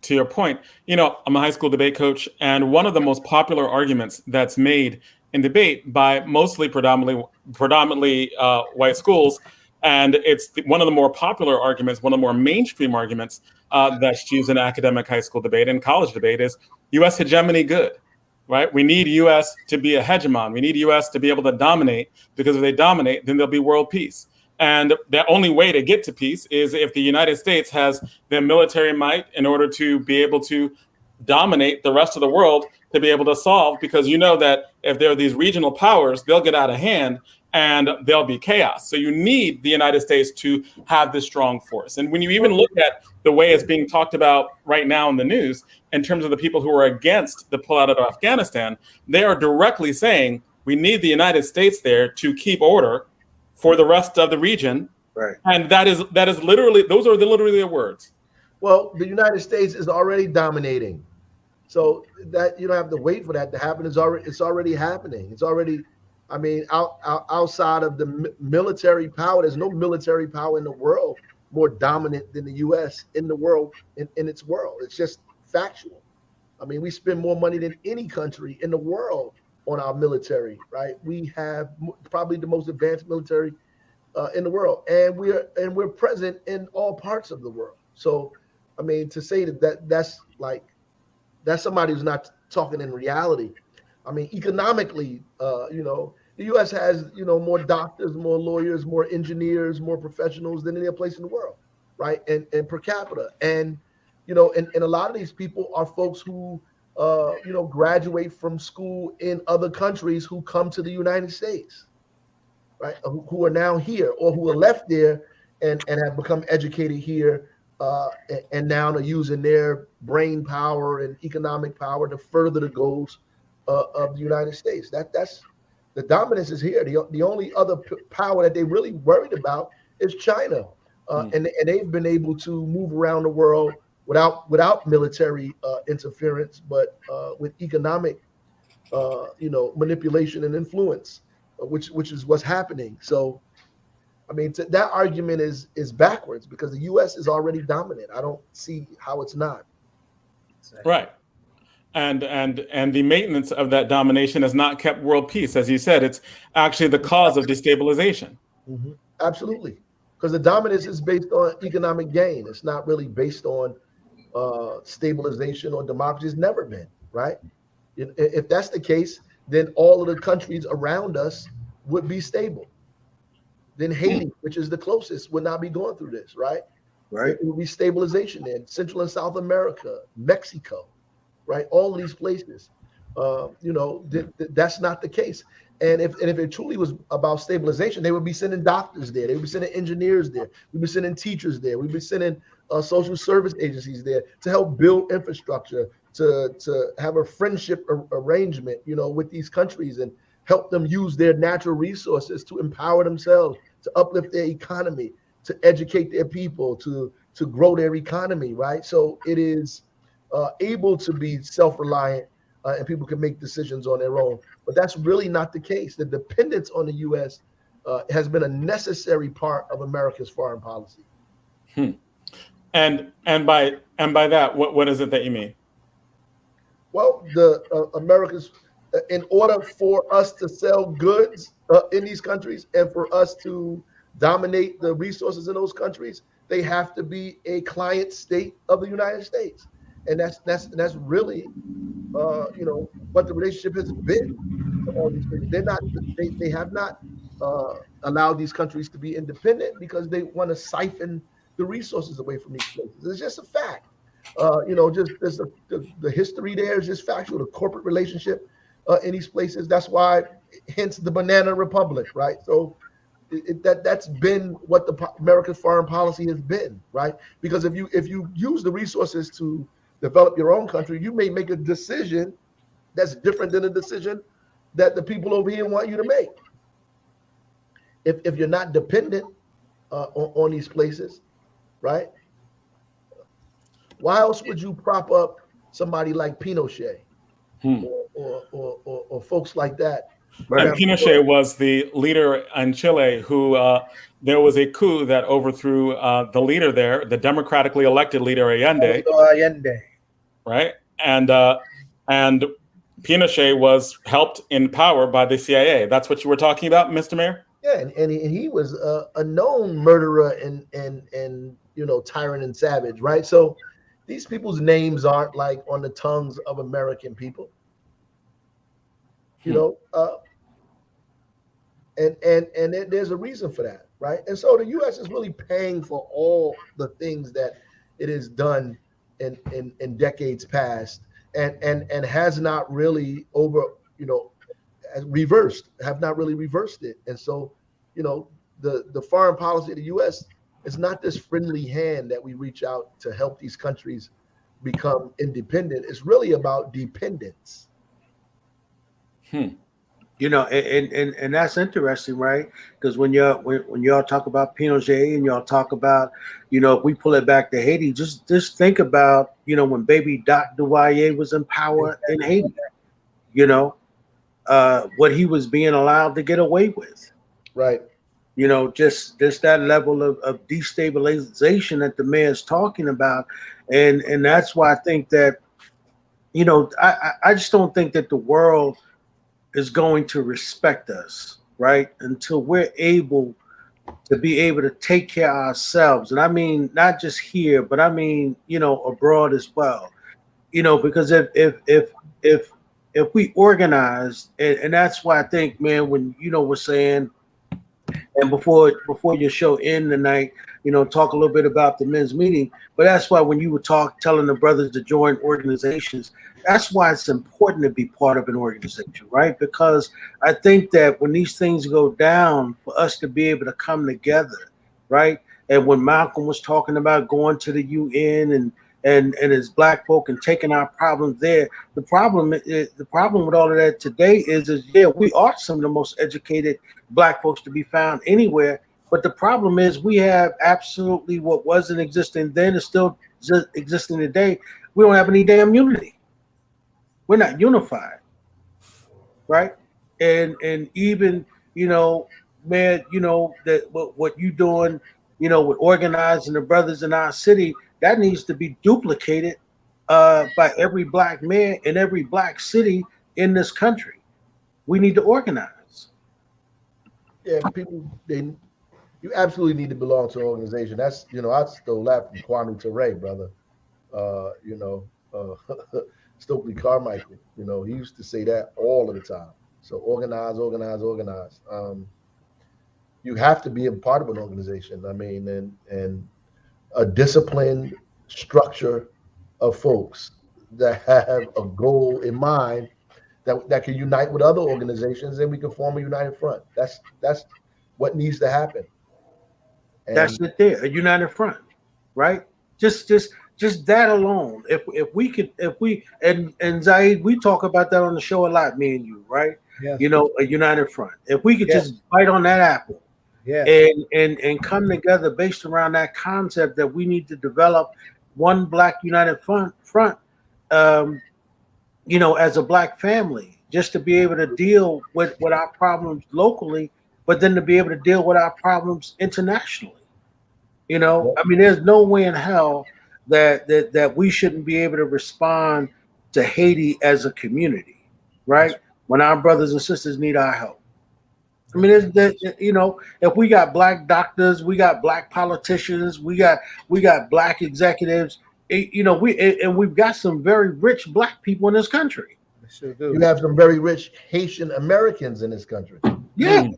to your point, I'm a high school debate coach, and one of the most popular arguments that's made in debate by mostly predominantly white schools, and it's one of the more popular arguments, one of the more mainstream arguments that's used in academic high school debate and college debate is U.S. hegemony good. Right? We need U.S. to be a hegemon. We need U.S. to be able to dominate, because if they dominate, then there'll be world peace. And the only way to get to peace is if the United States has the military might in order to be able to dominate the rest of the world, to be able to solve, because that if there are these regional powers, they'll get out of hand and there'll be chaos. So you need the United States to have this strong force. And when you even look at the way it's being talked about right now in the news, in terms of the people who are against the pullout of Afghanistan, they are directly saying we need the United States there to keep order for the rest of the region. Right. And that is literally, those are literally their words. Well, the United States is already dominating. So that you don't have to wait for that to happen. It's already happening. It's already, outside of the military power, there's no military power in the world more dominant than the U.S. in the world, in its world. It's just factual. We spend more money than any country in the world on our military, right? We have probably the most advanced military in the world, and we're present in all parts of the world. So, to say that's somebody who's not talking in reality. Economically, the U.S. has, more doctors, more lawyers, more engineers, more professionals than any other place in the world, right? And per capita. And, and a lot of these people are folks who, graduate from school in other countries who come to the United States, right? Who are now here, or who are left there and have become educated here and now they're using their brain power and economic power to further the goals of the United States. That's the dominance is here. The only other power that they really worried about is China, and they've been able to move around the world without military interference, but with economic manipulation and influence, which is what's happening. So, I mean, that argument is backwards because the U.S. is already dominant. I don't see how it's not. Right. And the maintenance of that domination has not kept world peace. As you said, it's actually the cause of destabilization. Mm-hmm. Absolutely. Because the dominance is based on economic gain. It's not really based on stabilization or democracy. It's never been, right? If that's the case, then all of the countries around us would be stable. Then Haiti, which is the closest, would not be going through this, right? Right. It would be stabilization in Central and South America, Mexico, right? All of these places. That's not the case. And if it truly was about stabilization, they would be sending doctors there. They would be sending engineers there. We'd be sending teachers there. We'd be sending social service agencies there to help build infrastructure, to have a friendship arrangement, with these countries and help them use their natural resources to empower themselves, to uplift their economy, to educate their people, to grow their economy, right? So it is able to be self-reliant and people can make decisions on their own. But that's really not the case. The dependence on the U.S. Has been a necessary part of America's foreign policy. And by that, what is it that you mean? Well, America's in order for us to sell goods in these countries and for us to dominate the resources in those countries, they have to be a client state of the United States, and that's really what the relationship has been. All these things. They have not allowed these countries to be independent because they want to siphon the resources away from these places. It's just a fact. Just the history there is just factual. The corporate relationship in these places. That's why, hence the banana republic, right? So that's been what America's foreign policy has been, right? Because if you use the resources to develop your own country, you may make a decision that's different than a decision that the people over here want you to make. If you're not dependent on these places, right? Why else would you prop up somebody like Pinochet or folks like that? Right. And Pinochet was the leader in Chile who there was a coup that overthrew the leader there, the democratically elected leader Allende. Right. And Pinochet was helped in power by the CIA. That's what you were talking about, Mr. Mayor? Yeah, and he was a known murderer and tyrant and savage, right? So these people's names aren't like on the tongues of American people, and there's a reason for that, right? And so the U.S. is really paying for all the things that it has done in decades past, and has not really have not really reversed it. And so, the foreign policy of the U.S. is not this friendly hand that we reach out to help these countries become independent. It's really about dependence. And that's interesting, right? Because when y'all talk about Pinochet and y'all talk about, if we pull it back to Haiti, just think about, when baby Doc Duvalier was in power in Haiti, what he was being allowed to get away with. Right. Just that level of destabilization that the mayor's talking about. And that's why I think that, I just don't think that the world is going to respect us, right? Until we're able to take care of ourselves. And I mean, not just here, but I mean, abroad as well. Because if we organize, and that's why I think, man, when we're saying, and before your show end tonight, talk a little bit about the men's meeting. But that's why when you were telling the brothers to join organizations, that's why it's important to be part of an organization, right? Because I think that when these things go down, for us to be able to come together, right? And when Malcolm was talking about going to the UN and as black folk and taking our problems there, the problem with all of that today is yeah, we are some of the most educated black folks to be found anywhere. But the problem is we have absolutely what wasn't existing then is still existing today. We don't have any damn unity. We're not unified, right? And even man, that what you doing, with organizing the brothers in our city, that needs to be duplicated by every black man in every black city in this country. We need to organize. Yeah, people, you absolutely need to belong to an organization. That's, I stole that from Kwame Ture, brother. Stokely Carmichael, he used to say that all of the time. So organize, organize, organize. You have to be a part of an organization. I mean, and a disciplined structure of folks that have a goal in mind that can unite with other organizations, and we can form a united front. That's what needs to happen. And that's it there, a united front, right? Just that alone. If we and Zaid, we talk about that on the show a lot, me and you, right? Yes. A united front. If we could just bite on that apple, and come together based around that concept that we need to develop one black united front, as a black family, just to be able to deal with our problems locally, but then to be able to deal with our problems internationally. I mean, there's no way in hell that we shouldn't be able to respond to Haiti as a community, right? When our brothers and sisters need our help. I mean, if we got black doctors, we got black politicians, we got black executives, we've got some very rich black people in this country. Sure do. You have some very rich Haitian Americans in this country. Yeah,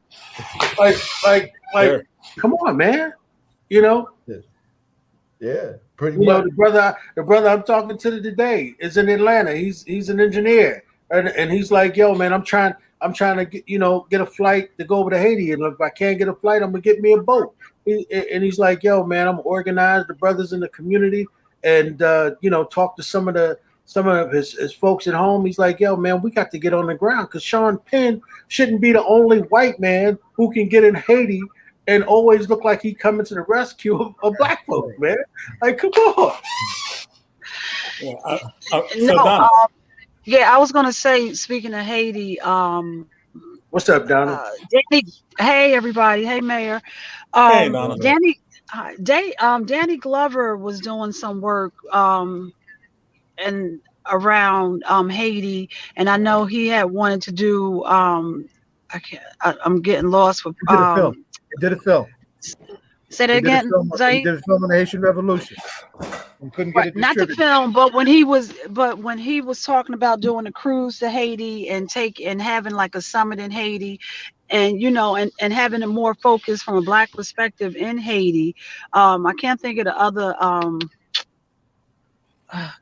like, come on, man. Yeah, pretty much. The brother I'm talking to today is in Atlanta. He's an engineer, and he's like, yo, man, I'm trying to get a flight to go over to Haiti, and if I can't get a flight, I'm gonna get me a boat. And he's like, yo, man, I'm organized the brothers in the community, and talk to some of his folks at home. He's like, yo, man, we got to get on the ground because Sean Penn shouldn't be the only white man who can get in Haiti and always look like he coming to the rescue of black folks, man. Like, come on. Yeah, I was gonna say, speaking of Haiti, What's up, Donna? Hey everybody, hey Mayor. Hey, Donna. Danny Glover was doing some work and around Haiti, and I know he had wanted to do I'm getting lost with He did a film. Say that again. He did a film on the Haitian Revolution. And couldn't get it not the film, but when he was talking about doing a cruise to Haiti and having like a summit in Haiti, and and having it more focused from a black perspective in Haiti. I can't think of the other oh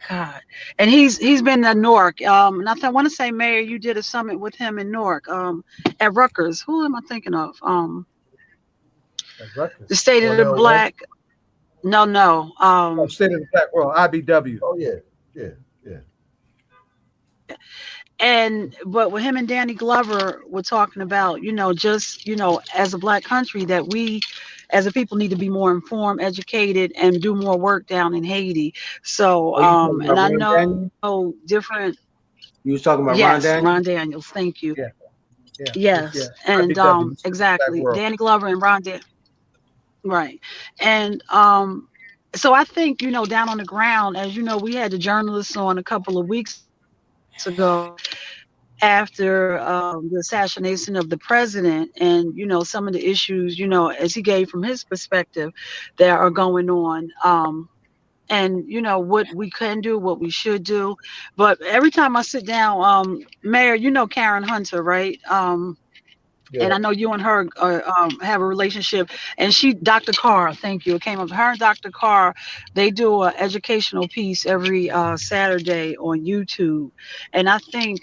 God. And he's been to Newark. And I want to say, Mayor, you did a summit with him in Newark, at Rutgers. Who am I thinking of? The State of the Black. No. State of the Black World, IBW. Oh yeah. But with him and Danny Glover were talking about, just as a black country, that we as a people need to be more informed, educated, and do more work down in Haiti. So and I know different. You was talking about Ron Daniels? Ron Daniels, thank you. Yeah. Yes. And exactly. Danny Glover and Ron Daniels. Right. And so I think, down on the ground, as we had the journalists on a couple of weeks ago after the assassination of the president, and some of the issues, as he gave from his perspective, that are going on, and what we can do, what we should do. But every time I sit down, Mayor, Karen Hunter, right? And I know you and her have a relationship, and Dr. Carr, thank you. It came up. Her and Dr. Carr, they do an educational piece every Saturday on YouTube, and I think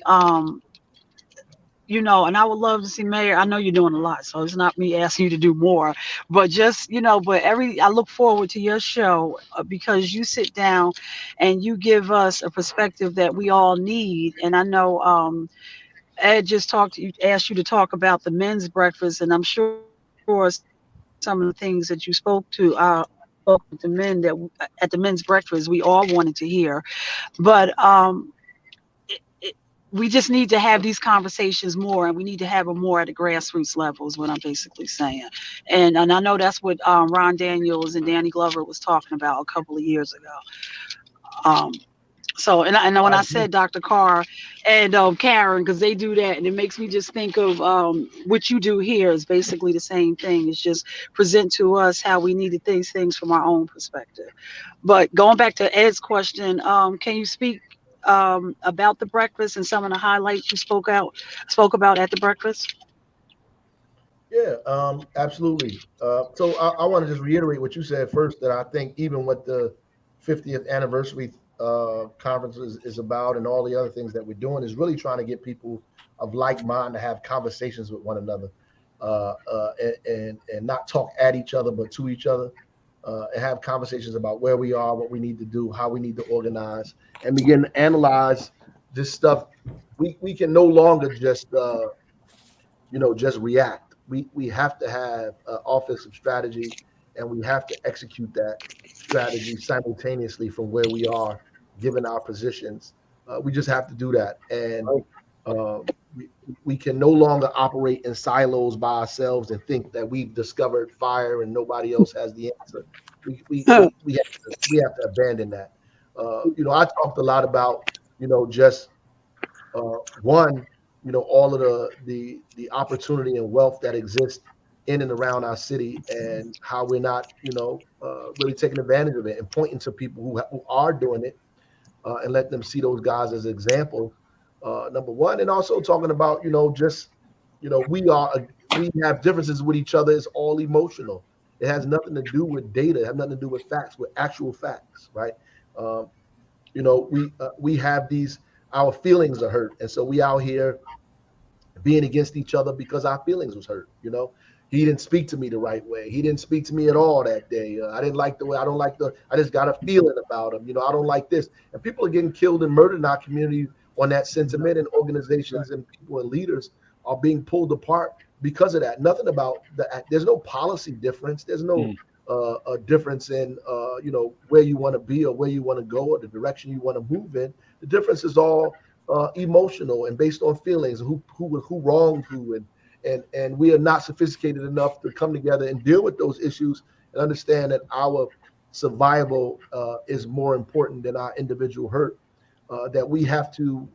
you know, and I would love to see Mayor. I know you're doing a lot, so it's not me asking you to do more, but just, you know, but I look forward to your show because you sit down and you give us a perspective that we all need. And I know Ed just asked you to talk about the men's breakfast, and I'm sure some of the things that you spoke to men at the men's breakfast we all wanted to hear, but we just need to have these conversations more, and we need to have them more at the grassroots level is what I'm basically saying. And I know that's what Ron Daniels and Danny Glover was talking about a couple of years ago. So, and when I said Dr. Carr and Karen, because they do that, and it makes me just think of what you do here is basically the same thing. It's just present to us how we need to think things from our own perspective. But going back to Ed's question, can you speak about the breakfast and some of the highlights you spoke about at the breakfast? Yeah, absolutely. So I want to just reiterate what you said first, that I think even what the 50th anniversary conference is about, and all the other things that we're doing, is really trying to get people of like mind to have conversations with one another, and not talk at each other, but to each other, and have conversations about where we are, what we need to do, how we need to organize, and begin to analyze this stuff. We can no longer just just react. We have to have an offensive strategy, and we have to execute that strategy simultaneously from where we are, given our positions. We just have to do that, and we can no longer operate in silos by ourselves and think that we've discovered fire and nobody else has the answer. We have to abandon that. I talked a lot about just one. All of the opportunity and wealth that exists in and around our city, and how we're not, really taking advantage of it, and pointing to people who are doing it, and let them see those guys as examples. Number one, and also talking about, we have differences with each other. It's all emotional. It has nothing to do with data. It has nothing to do with facts, with actual facts, right? We have these. Our feelings are hurt, and so we out here being against each other because our feelings was hurt. He didn't speak to me the right way. He didn't speak to me at all that day. I didn't like the way. I just got a feeling about him. I don't like this. And people are getting killed and murdered in our community on that sentiment, and organizations and people and leaders are being pulled apart because of that. Nothing about that. There's no policy difference. There's no a difference in where you want to be or where you want to go or the direction you want to move in. The difference is all emotional and based on feelings, who wronged who, and we are not sophisticated enough to come together and deal with those issues and understand that our survival is more important than our individual hurt. That we have to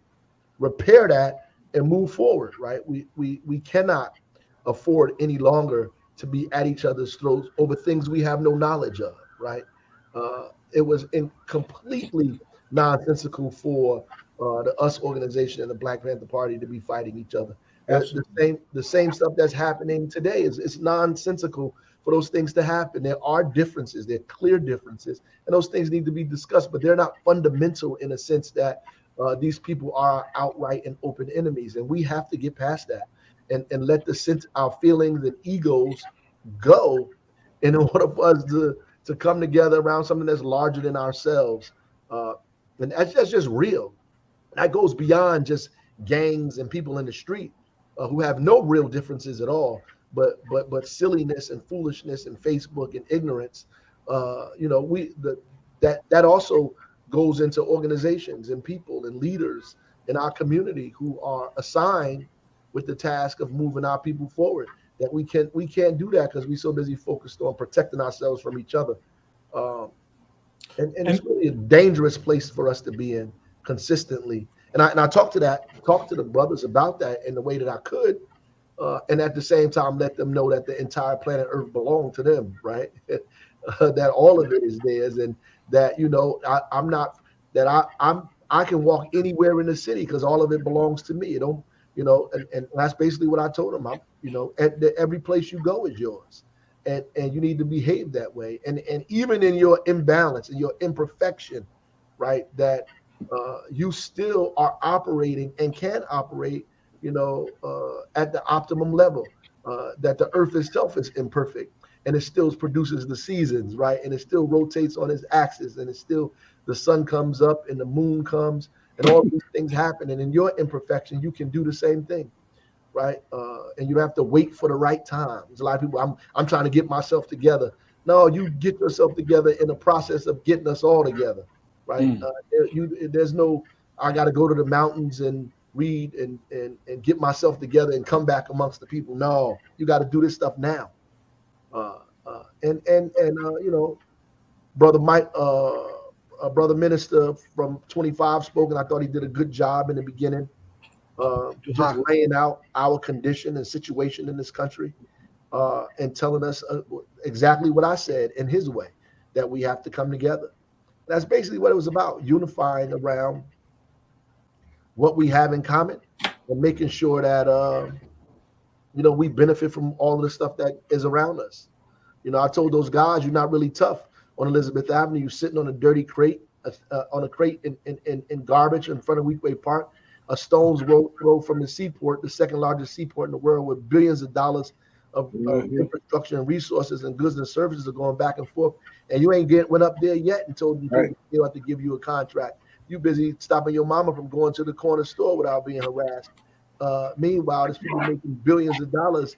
repair that and move forward. Right? We cannot afford any longer to be at each other's throats over things we have no knowledge of. Right? It was completely nonsensical for the US organization and the Black Panther Party to be fighting each other. The same stuff that's happening today it's nonsensical for those things to happen. There are differences, there are clear differences, and those things need to be discussed, but they're not fundamental in a sense that these people are outright and open enemies, and we have to get past that and let our feelings and egos go in order for us to come together around something that's larger than ourselves. And that's just real. That goes beyond just gangs and people in the street who have no real differences at all, but silliness and foolishness and Facebook and ignorance. That also goes into organizations and people and leaders in our community who are assigned with the task of moving our people forward. That we can't do that because we're so busy focused on protecting ourselves from each other. And it's really a dangerous place for us to be in consistently. And I talked to the brothers about that in the way that I could, and at the same time let them know that the entire planet Earth belonged to them, right? That all of it is theirs, and that I can walk anywhere in the city because all of it belongs to me. And that's basically what I told them. Every place you go is yours. And you need to behave that way. And even in your imbalance and your imperfection, right, that you still are operating and can operate, at the optimum level, that the earth itself is imperfect and it still produces the seasons, right? And it still rotates on its axis, and it's still, the sun comes up and the moon comes and all these things happen. And in your imperfection, you can do the same thing, right? And you don't have to wait for the right time. There's a lot of people, I'm trying to get myself together. No, you get yourself together in the process of getting us all together, right? There's no, I got to go to the mountains and read and get myself together and come back amongst the people. No, you got to do this stuff now. Brother Mike, brother minister from 25 spoke, and I thought he did a good job in the beginning, just laying out our condition and situation in this country, and telling us exactly what I said in his way, that we have to come together. That's basically what it was about, unifying around what we have in common and making sure that we benefit from all of the stuff that is around us. I told those guys, you're not really tough on Elizabeth Avenue. You're sitting on a dirty crate, on a crate in garbage in front of Weekway Park. A stone's throw from the seaport, the second largest seaport in the world, with billions of dollars of infrastructure and resources and goods and services are going back and forth. And you ain't went up there yet and told them they have to give you a contract. You busy stopping your mama from going to the corner store without being harassed. Meanwhile, there's people making billions of dollars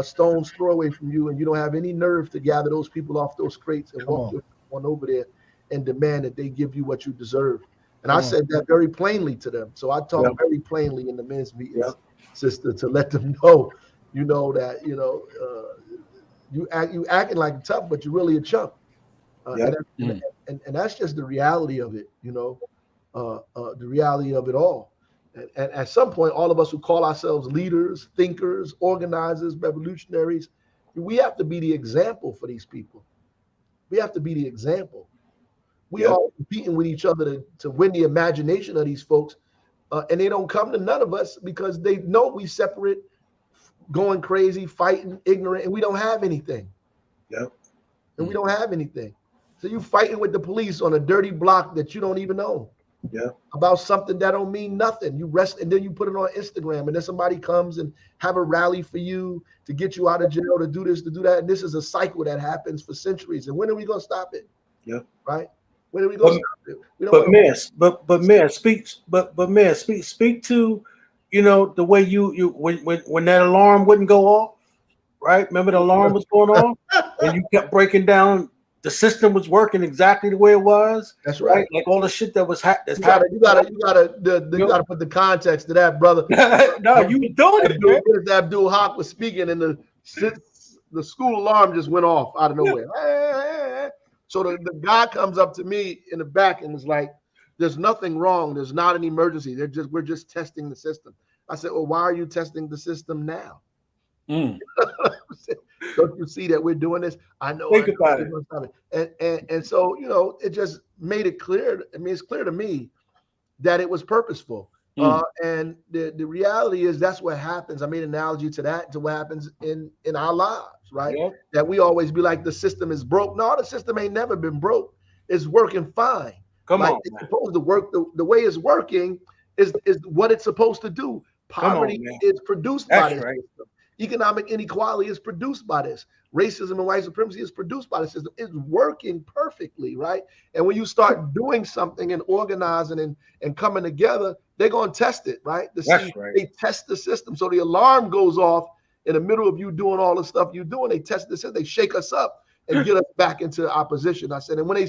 stone's throw away from you, and you don't have any nerve to gather those people off those crates and walk on over there and demand that they give you what you deserve. And I said that very plainly to them. So I talked very plainly in the men's meetings, sister, to let them know, that you acting like tough, but you're really a chump. And that's just the reality of it, the reality of it all. And at some point, all of us who call ourselves leaders, thinkers, organizers, revolutionaries, we have to be the example for these people. We have to be the example. We are competing with each other to win the imagination of these folks, and they don't come to none of us because they know we separate, going crazy, fighting, ignorant, and we don't have anything. And we don't have anything. So you fighting with the police on a dirty block that you don't even know. About something that don't mean nothing. You rest, and then you put it on Instagram, and then somebody comes and have a rally for you to get you out of jail, to do this, to do that. And this is a cycle that happens for centuries. And when are we gonna stop it? Right? When are we gonna stop it? We don't speak to, the way you when that alarm wouldn't go off, right? Remember the alarm was going off, and you kept breaking down. The system was working exactly the way it was. That's right. Like all the shit that was happening. You gotta put the context to that, brother. No, you were doing it, man. Abdul Haq was speaking, and the school alarm just went off out of nowhere. So the guy comes up to me in the back and was like, "There's nothing wrong. There's not an emergency. We're just testing the system." I said, "Well, why are you testing the system now?" Don't you see that we're doing this? I know. Think about it. And so, it just made it clear. I mean, it's clear to me that it was purposeful. And the reality is that's what happens. I made an analogy to that, to what happens in our lives, right? That we always be like, the system is broke. No, the system ain't never been broke. It's working fine. Come on. It's supposed to work. The way it's working is what it's supposed to do. Poverty is produced by this system. Economic inequality is produced by this. Racism and white supremacy is produced by the system. It's working perfectly, right? And when you start doing something and organizing and coming together, they're going to test it, right? They test the system. So the alarm goes off in the middle of you doing all the stuff you're doing. They test the system. They shake us up and get us back into opposition. I said, and when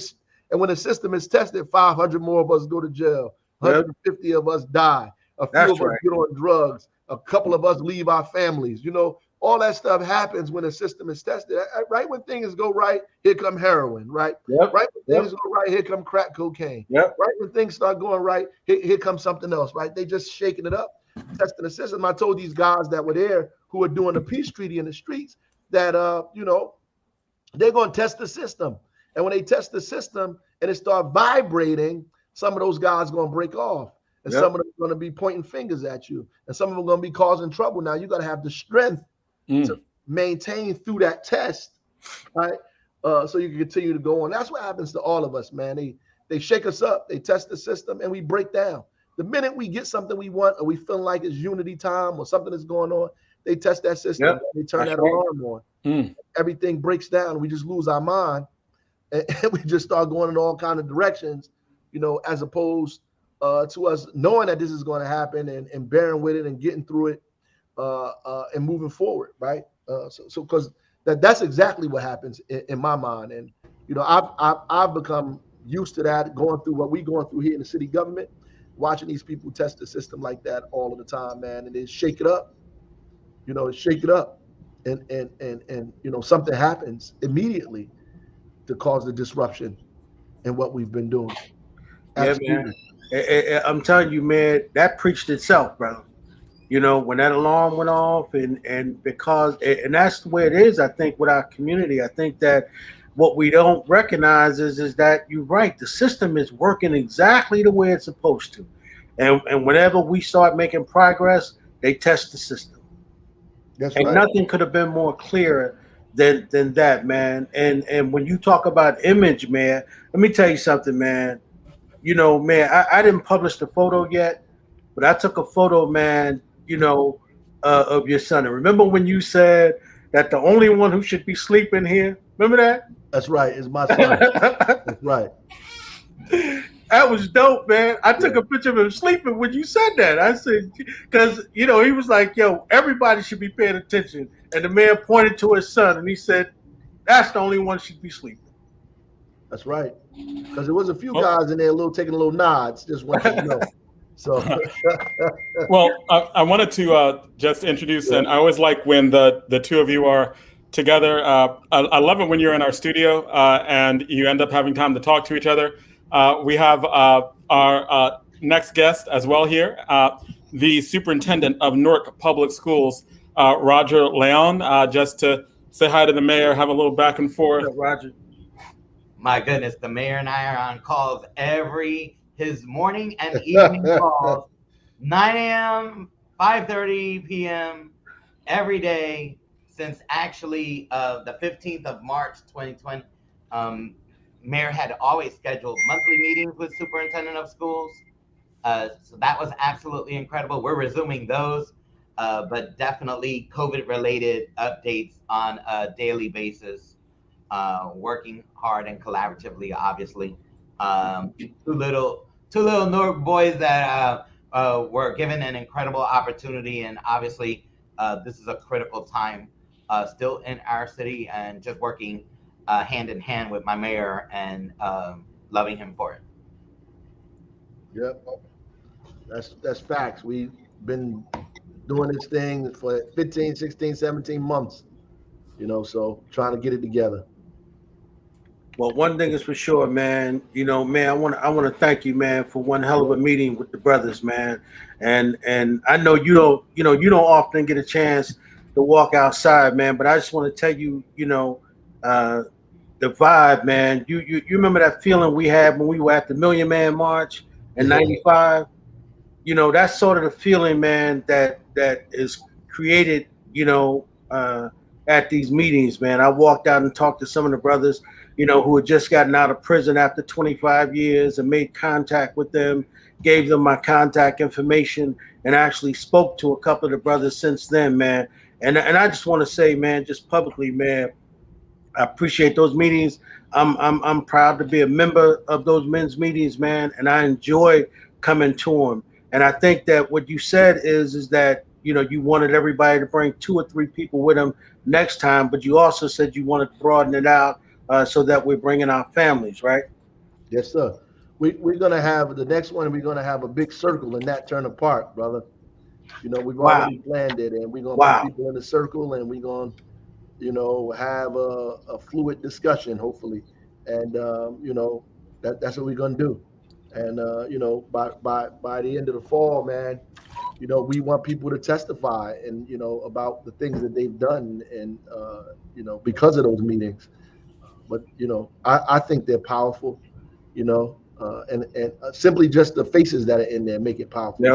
the system is tested, 500 more of us go to jail. 150 of us die. A few of us get on drugs. A couple of us leave our families. All that stuff happens when a system is tested. Right when things go right, here come heroin, right? Right when things go right, here come crack cocaine. Right when things start going right, here comes something else, right? They just shaking it up, testing the system. I told these guys that were there who are doing the peace treaty in the streets that, they're going to test the system. And when they test the system and it start vibrating, some of those guys going to break off. And some of them are going to be pointing fingers at you. And some of them are going to be causing trouble. Now, you got to have the strength to maintain through that test, right? So you can continue to go on. That's what happens to all of us, man. They shake us up. They test the system, and we break down. The minute we get something we want, or we feel like it's unity time, or something is going on, they test that system. Yep. They turn That's that alarm on. Everything breaks down. We just lose our mind, and we just start going in all kind of directions, as opposed to us knowing that this is going to happen and bearing with it and getting through it and moving forward, right? So because that's exactly what happens in my mind, and I've become used to that, going through what we're going through here in the city government, watching these people test the system like that all of the time, man, and then shake it up, and something happens immediately to cause the disruption in what we've been doing. Absolutely. Yeah, man. I'm telling you, man, that preached itself, brother. When that alarm went off, and that's the way it is, I think, with our community. I think that what we don't recognize is that you're right. The system is working exactly the way it's supposed to. And whenever we start making progress, they test the system. That's and right. Nothing could have been more clear than that, man. And when you talk about image, man, let me tell you something, man. Man, I didn't publish the photo yet, but I took a photo, man, of your son. And remember when you said that the only one who should be sleeping here? Remember that? That's right. It's my son. That's right. That was dope, man. I took a picture of him sleeping when you said that. I said, because, he was like, yo, everybody should be paying attention. And the man pointed to his son, and he said, that's the only one should be sleeping. That's right. Because there was a few guys in there taking a little nods, just want you to know. So, well, I wanted to just introduce, and I always like when the two of you are together. I love it when you're in our studio and you end up having time to talk to each other. We have our next guest as well here, the Superintendent of Newark Public Schools, Roger León, just to say hi to the mayor, have a little back and forth. Roger. My goodness, the mayor and I are on calls his morning and evening calls, 9 a.m., 5:30 p.m. every day since actually the 15th of March, 2020. Mayor had always scheduled monthly meetings with Superintendent of Schools. So that was absolutely incredible. We're resuming those, but definitely COVID-related updates on a daily basis. Working hard and collaboratively, obviously. Two little Newark boys that were given an incredible opportunity, and obviously this is a critical time still in our city, and just working hand in hand with my mayor and loving him for it. Yep, that's facts. We've been doing this thing for 15, 16, 17 months, so trying to get it together. Well, one thing is for sure, man. Man, I want to thank you, man, for one hell of a meeting with the brothers, man. And I know you don't often get a chance to walk outside, man. But I just want to tell you, the vibe, man. You remember that feeling we had when we were at the Million Man March in '95? That's sort of the feeling, man, that is created, at these meetings, man. I walked out and talked to some of the brothers, who had just gotten out of prison after 25 years, and made contact with them, gave them my contact information, and actually spoke to a couple of the brothers since then, man. And I just want to say, man, just publicly, man, I appreciate those meetings. I'm proud to be a member of those men's meetings, man, and I enjoy coming to them. And I think that what you said is that, you wanted everybody to bring 2 or 3 people with them next time, but you also said you wanted to broaden it out so that we're bringing our families, right? Yes, sir. We're going to have the next one. We're going to have a big circle in that Turner Park, brother. We've already planned it, and we're going to put people in the circle, and we're going to, have a fluid discussion, hopefully. And, that's what we're going to do. And, by the end of the fall, man, we want people to testify and, about the things that they've done and, because of those meetings. But, I think they're powerful, and simply just the faces that are in there make it powerful.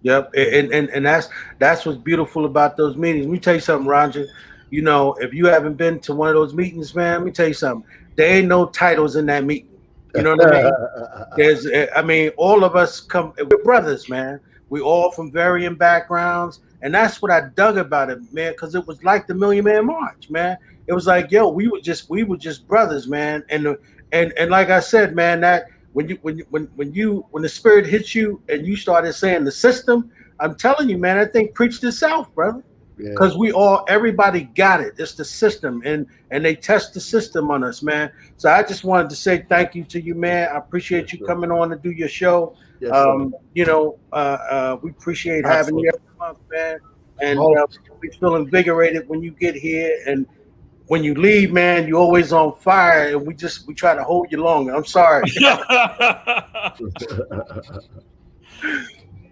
Yep. And that's what's beautiful about those meetings. Let me tell you something, Roger. If you haven't been to one of those meetings, man, let me tell you something. There ain't no titles in that meeting. You know what I mean? All of us we're brothers, man. We all from varying backgrounds. And that's what I dug about it, man, because it was like the Million Man March, man. It was like, yo, we were just brothers, man. And like I said, man, that when the spirit hits you and you started saying the system, I'm telling you, man, that thing preached itself, brother. Because everybody got it. It's the system, and they test the system on us, man. So I just wanted to say thank you to you, man. I appreciate you coming on to do your show. We appreciate having you every month, man. And we feel invigorated when you get here, and when you leave, man, you're always on fire, and we try to hold you longer. I'm sorry.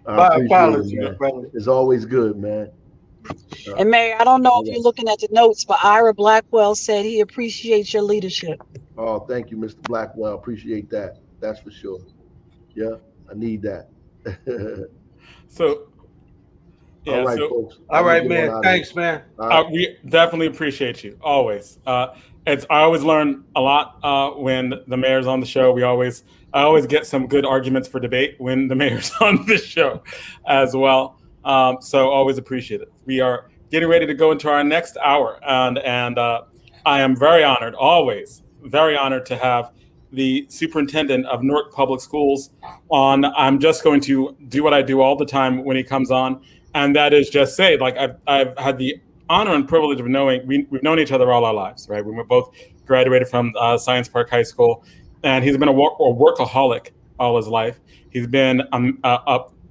My apologies, brother. It's always good, man. And Mayor, I don't know if you're looking at the notes, but Ira Blackwell said he appreciates your leadership. Oh, thank you, Mr. Blackwell. Appreciate that. That's for sure. Yeah, I need that. All right, folks. All right, man. Thanks, man. We definitely appreciate you always. I always learn a lot when the mayor's on the show. I always get some good arguments for debate when the mayor's on the show as well. So always appreciate it. We are getting ready to go into our next hour, and I am very honored, always very honored to have the superintendent of Newark Public Schools on. I'm just going to do what I do all the time when he comes on, and that is just say, like, I've had the honor and privilege of knowing, we've known each other all our lives, right? We were both graduated from Science Park High School, and he's been a workaholic all his life. He's been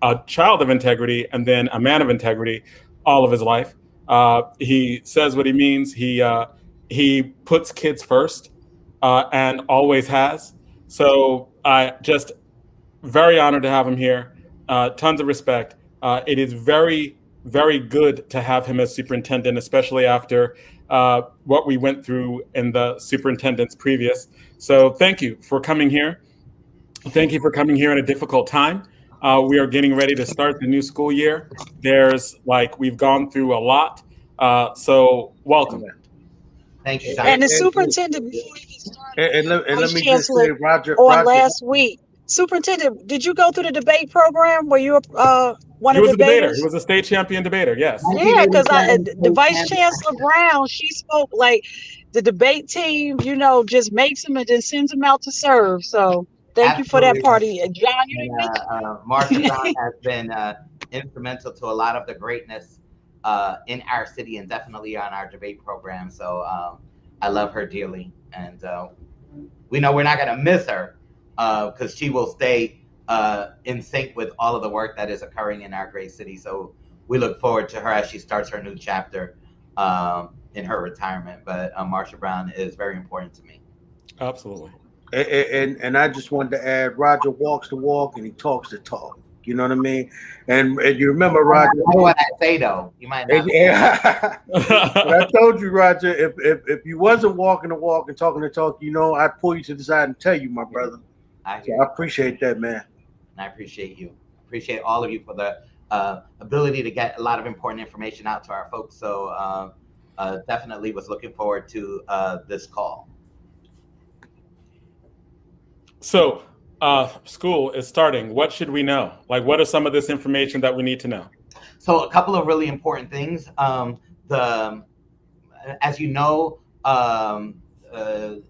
a child of integrity and then a man of integrity all of his life. He says what he means. He puts kids first and always has. So I just very honored to have him here. Tons of respect. It is very, very good to have him as superintendent, especially after what we went through in the superintendent's previous. So thank you for coming here. Thank you for coming here in a difficult time. We are getting ready to start the new school year. We've gone through a lot. So welcome. Thank you. And the superintendent, before he gets started, let me just say, Roger, last week, superintendent, did you go through the debate program where you were one of the debaters? He was a state champion debater, yes. Yeah, because the Vice Chancellor Brown, she spoke like the debate team, just makes them and then sends them out to serve. So thank you for that party. John, you didn't make it. Marsha Brown has been instrumental to a lot of the greatness in our city and definitely on our debate program. So I love her dearly. And we know we're not going to miss her because she will stay in sync with all of the work that is occurring in our great city. So we look forward to her as she starts her new chapter in her retirement. But Marsha Brown is very important to me. Absolutely. And I just wanted to add, Roger walks the walk and he talks the talk. You know what I mean? And you remember, Roger. I know what I say though. You might not. But I told you, Roger, if you wasn't walking the walk and talking the talk, I'd pull you to the side and tell you, my brother. I appreciate that, man. And I appreciate you. Appreciate all of you for the ability to get a lot of important information out to our folks. So definitely was looking forward to this call. So school is starting. What should we know? What are some of this information that we need to know? So a couple of really important things. As you know,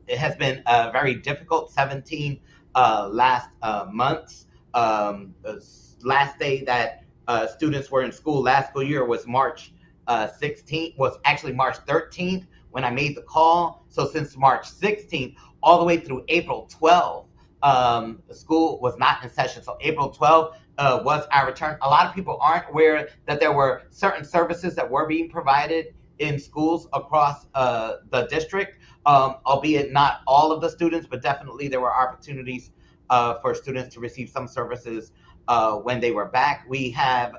it has been a very difficult 17 last months. Last day that students were in school last school year was March 16th, was actually March 13th when I made the call. So since March 16th all the way through April 12th, the school was not in session. So April 12th was our return. A lot of people aren't aware that there were certain services that were being provided in schools across the district, albeit not all of the students, but definitely there were opportunities for students to receive some services when they were back. We have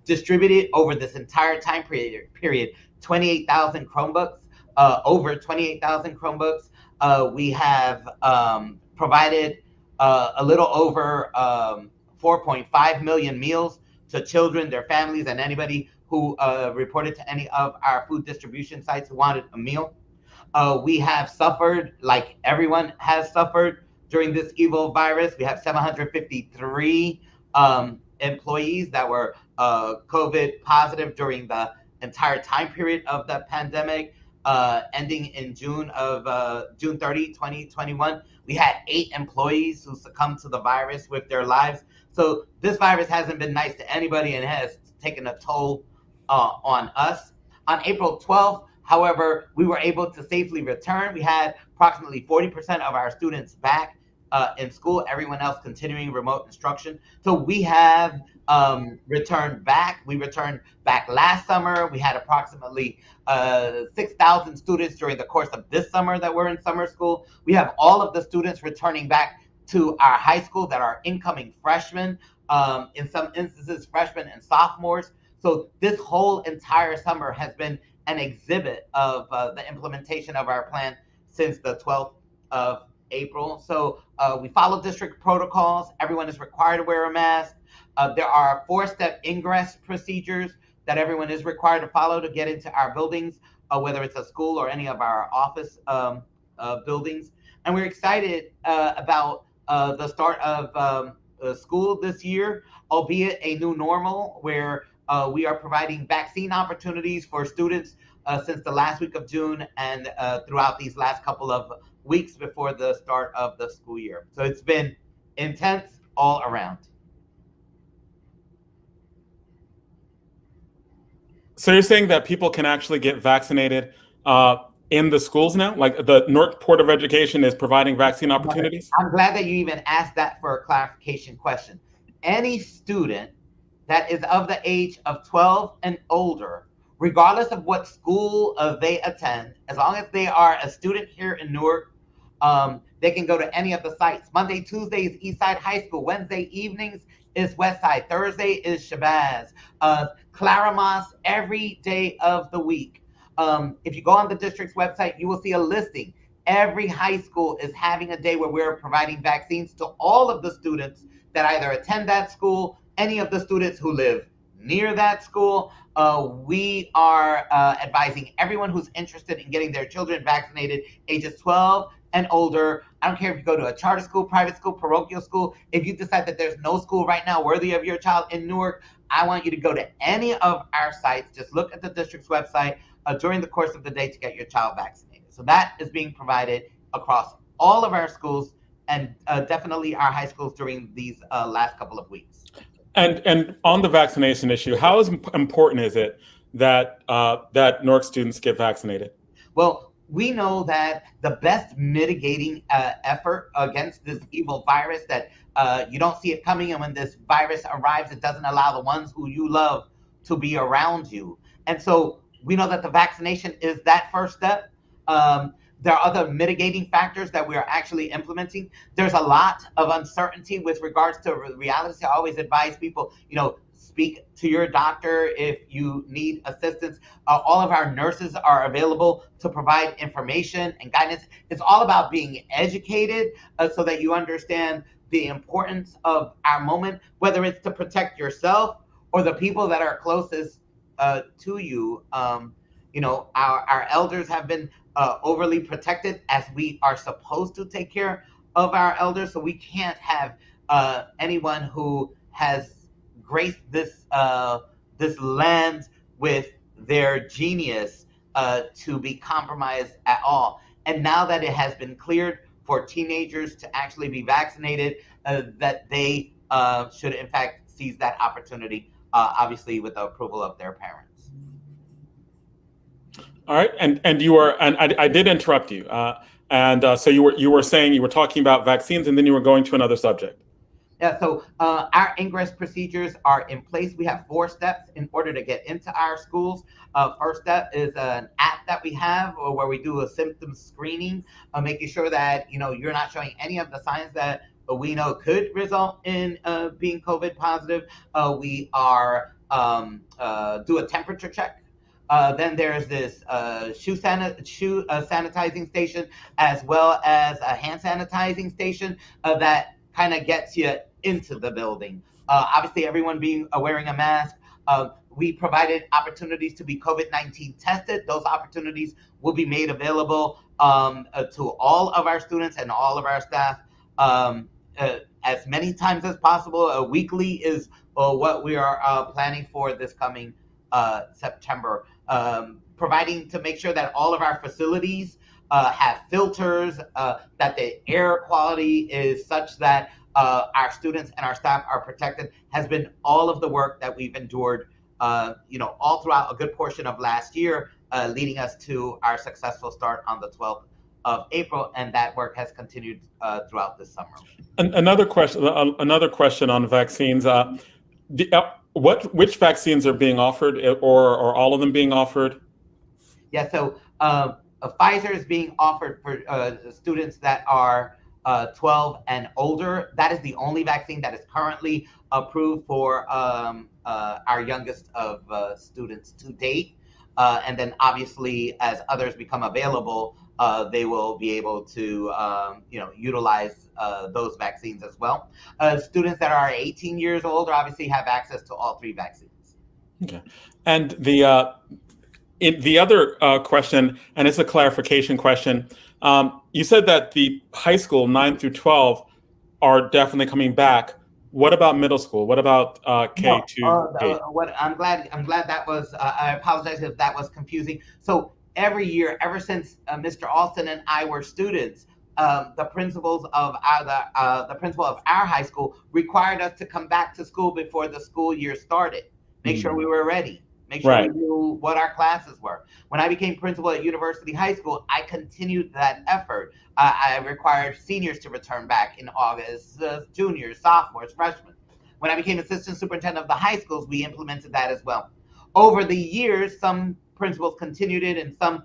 distributed over this entire time period 28,000 Chromebooks, over 28,000 Chromebooks. We have provided a little over 4.5 million meals to children, their families, and anybody who reported to any of our food distribution sites who wanted a meal. We have suffered, like everyone has suffered, during this evil virus. We have 753 employees that were COVID positive during the entire time period of the pandemic, ending in June 30, 2021. We had 8 employees who succumbed to the virus with their lives. So this virus hasn't been nice to anybody and has taken a toll on us. On April 12th, however, we were able to safely return. We had approximately 40% of our students back in school, everyone else continuing remote instruction. So we have returned back. We returned back last summer. We had approximately 6,000 students during the course of this summer that were in summer school. We have all of the students returning back to our high school that are incoming freshmen, in some instances, freshmen and sophomores. So this whole entire summer has been an exhibit of the implementation of our plan since the 12th of April. So we follow district protocols. Everyone is required to wear a mask. There are 4-step ingress procedures that everyone is required to follow to get into our buildings, whether it's a school or any of our office buildings. And we're excited about the start of school this year, albeit a new normal where we are providing vaccine opportunities for students since the last week of June and throughout these last couple of weeks before the start of the school year. So it's been intense all around. So you're saying that people can actually get vaccinated in the schools now? Like the Newark Board of Education is providing vaccine opportunities? I'm glad that you even asked that for a clarification question. Any student that is of the age of 12 and older, regardless of what school they attend, as long as they are a student here in Newark, they can go to any of the sites. Monday, Tuesday is Eastside High School. Wednesday evenings is Westside. Thursday is Shabazz. Claramas every day of the week. If you go on the district's website, you will see a listing. Every high school is having a day where we're providing vaccines to all of the students that either attend that school, any of the students who live near that school. We are advising everyone who's interested in getting their children vaccinated, ages 12 and older. I don't care if you go to a charter school, private school, parochial school. If you decide that there's no school right now worthy of your child in Newark, I want you to go to any of our sites. Just look at the district's website during the course of the day to get your child vaccinated. So that is being provided across all of our schools and definitely our high schools during these last couple of weeks. And on the vaccination issue, how important is it that that Newark students get vaccinated? Well, we know that the best mitigating effort against this evil virus, that you don't see it coming, and when this virus arrives, it doesn't allow the ones who you love to be around you. And so we know that the vaccination is that first step. There are other mitigating factors that we are actually implementing. There's a lot of uncertainty with regards to reality. I always advise people, speak to your doctor if you need assistance. All of our nurses are available to provide information and guidance. It's all about being educated so that you understand the importance of our moment, whether it's to protect yourself or the people that are closest to you. Our elders have been overly protected, as we are supposed to take care of our elders. So we can't have anyone who has graced this land with their genius to be compromised at all. And now that it has been cleared for teenagers to actually be vaccinated, that they should in fact seize that opportunity, obviously with the approval of their parents. All right, and you were, and I did interrupt you, so you were saying, you were talking about vaccines, and then you were going to another subject. Yeah, so our ingress procedures are in place. We have 4 steps in order to get into our schools. First step is an app that we have where we do a symptom screening, making sure that you're not showing any of the signs that we know could result in being COVID positive. We are do a temperature check. Then there's this shoe sanitizing station, as well as a hand sanitizing station that kind of gets you into the building. Obviously, everyone wearing a mask. We provided opportunities to be COVID-19 tested. Those opportunities will be made available to all of our students and all of our staff as many times as possible. Weekly is what we are planning for this coming September. Providing to make sure that all of our facilities have filters, that the air quality is such that our students and our staff are protected, has been all of the work that we've endured, all throughout a good portion of last year, leading us to our successful start on the 12th of April, and that work has continued throughout this summer. Another question on vaccines. Which vaccines are being offered, or all of them being offered? Yeah, so Pfizer is being offered for students that are 12 and older. That is the only vaccine that is currently approved for our youngest of students to date. And then obviously, as others become available, they will be able to utilize those vaccines as well. Students that are 18 years old obviously have access to all 3 vaccines. Okay. And the other question, and it's a clarification question, you said that the high school 9 through 12 are definitely coming back. What about middle school? What about K to 8? I'm glad that was. I apologize if that was confusing. So every year, ever since Mr. Alston and I were students, the principal of our high school required us to come back to school before the school year started. Make sure we were ready. Make sure we knew what our classes were. When I became principal at University High School, I continued that effort. I required seniors to return back in August, juniors, sophomores, freshmen. When I became assistant superintendent of the high schools, we implemented that as well. Over the years, some principals continued it, and some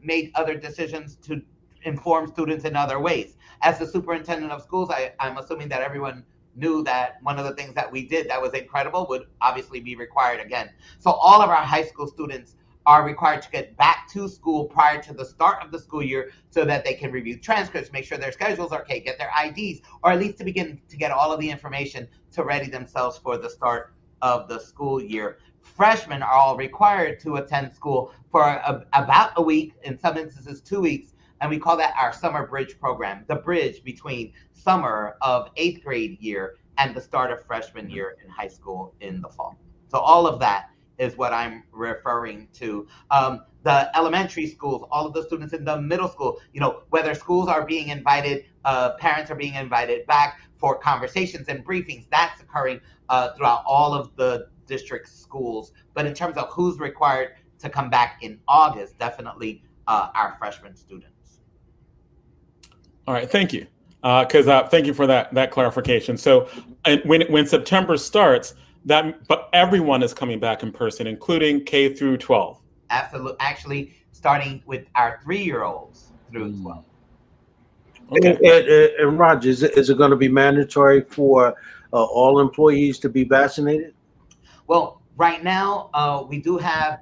made other decisions to inform students in other ways. As the superintendent of schools, I'm assuming that everyone knew that one of the things that we did that was incredible would obviously be required again. So all of our high school students are required to get back to school prior to the start of the school year so that they can review transcripts, make sure their schedules are okay, get their IDs, or at least to begin to get all of the information to ready themselves for the start of the school year. Freshmen are all required to attend school for about a week, in some instances 2 weeks, and we call that our summer bridge program, the bridge between summer of 8th grade year and the start of freshman year in high school in the fall. So all of that is what I'm referring to. The elementary schools, all of the students in the middle school, whether schools are being invited, parents are being invited back for conversations and briefings, that's occurring throughout all of the district schools. But in terms of who's required to come back in August, definitely our freshman students. All right, thank you. Thank you for that clarification. So, and when September starts, but everyone is coming back in person, including K through 12. Absolutely. Actually, starting with our 3-year-olds through 12. Okay. And Roger, is it going to be mandatory for all employees to be vaccinated? Well, right now, we do have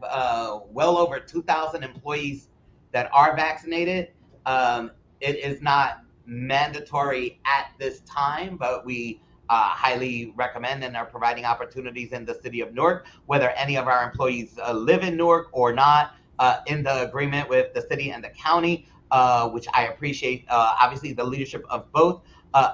well over 2,000 employees that are vaccinated. It is not mandatory at this time, but we highly recommend and are providing opportunities in the city of Newark, whether any of our employees live in Newark or not, in the agreement with the city and the county, which I appreciate, obviously the leadership of both.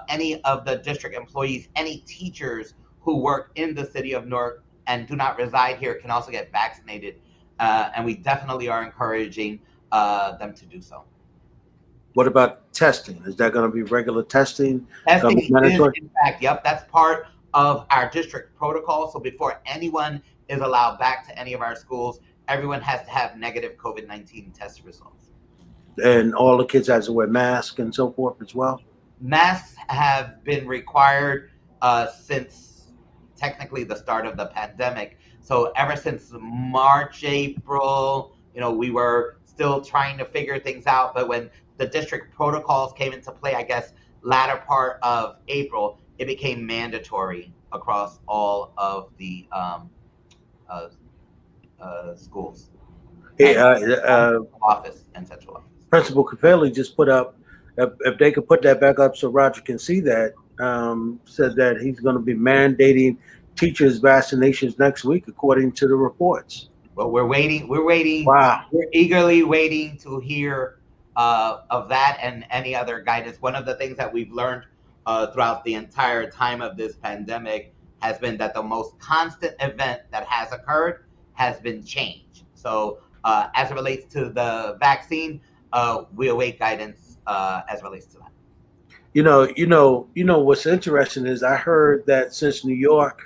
Any of the district employees, any teachers who work in the city of Newark and do not reside here can also get vaccinated. And we definitely are encouraging them to do so. What about testing? Is that going to be regular testing? Testing is, in fact, yep, that's part of our district protocol. So before anyone is allowed back to any of our schools, everyone has to have negative COVID-19 test results. And all the kids have to wear masks and so forth as well? Masks have been required since technically the start of the pandemic. So ever since March, April, we were still trying to figure things out. But when the district protocols came into play, I guess, latter part of April, it became mandatory across all of the schools. Office and central office. Principal Cavelli just put up, if they could put that back up so Roger can see that, said that he's going to be mandating teachers' vaccinations next week, according to the reports. Well, we're waiting. Wow. We're eagerly waiting to hear of that and any other guidance. One of the things that we've learned throughout the entire time of this pandemic has been that the most constant event that has occurred has been change. So as it relates to the vaccine, we await guidance as it relates to that. What's interesting is I heard that since New York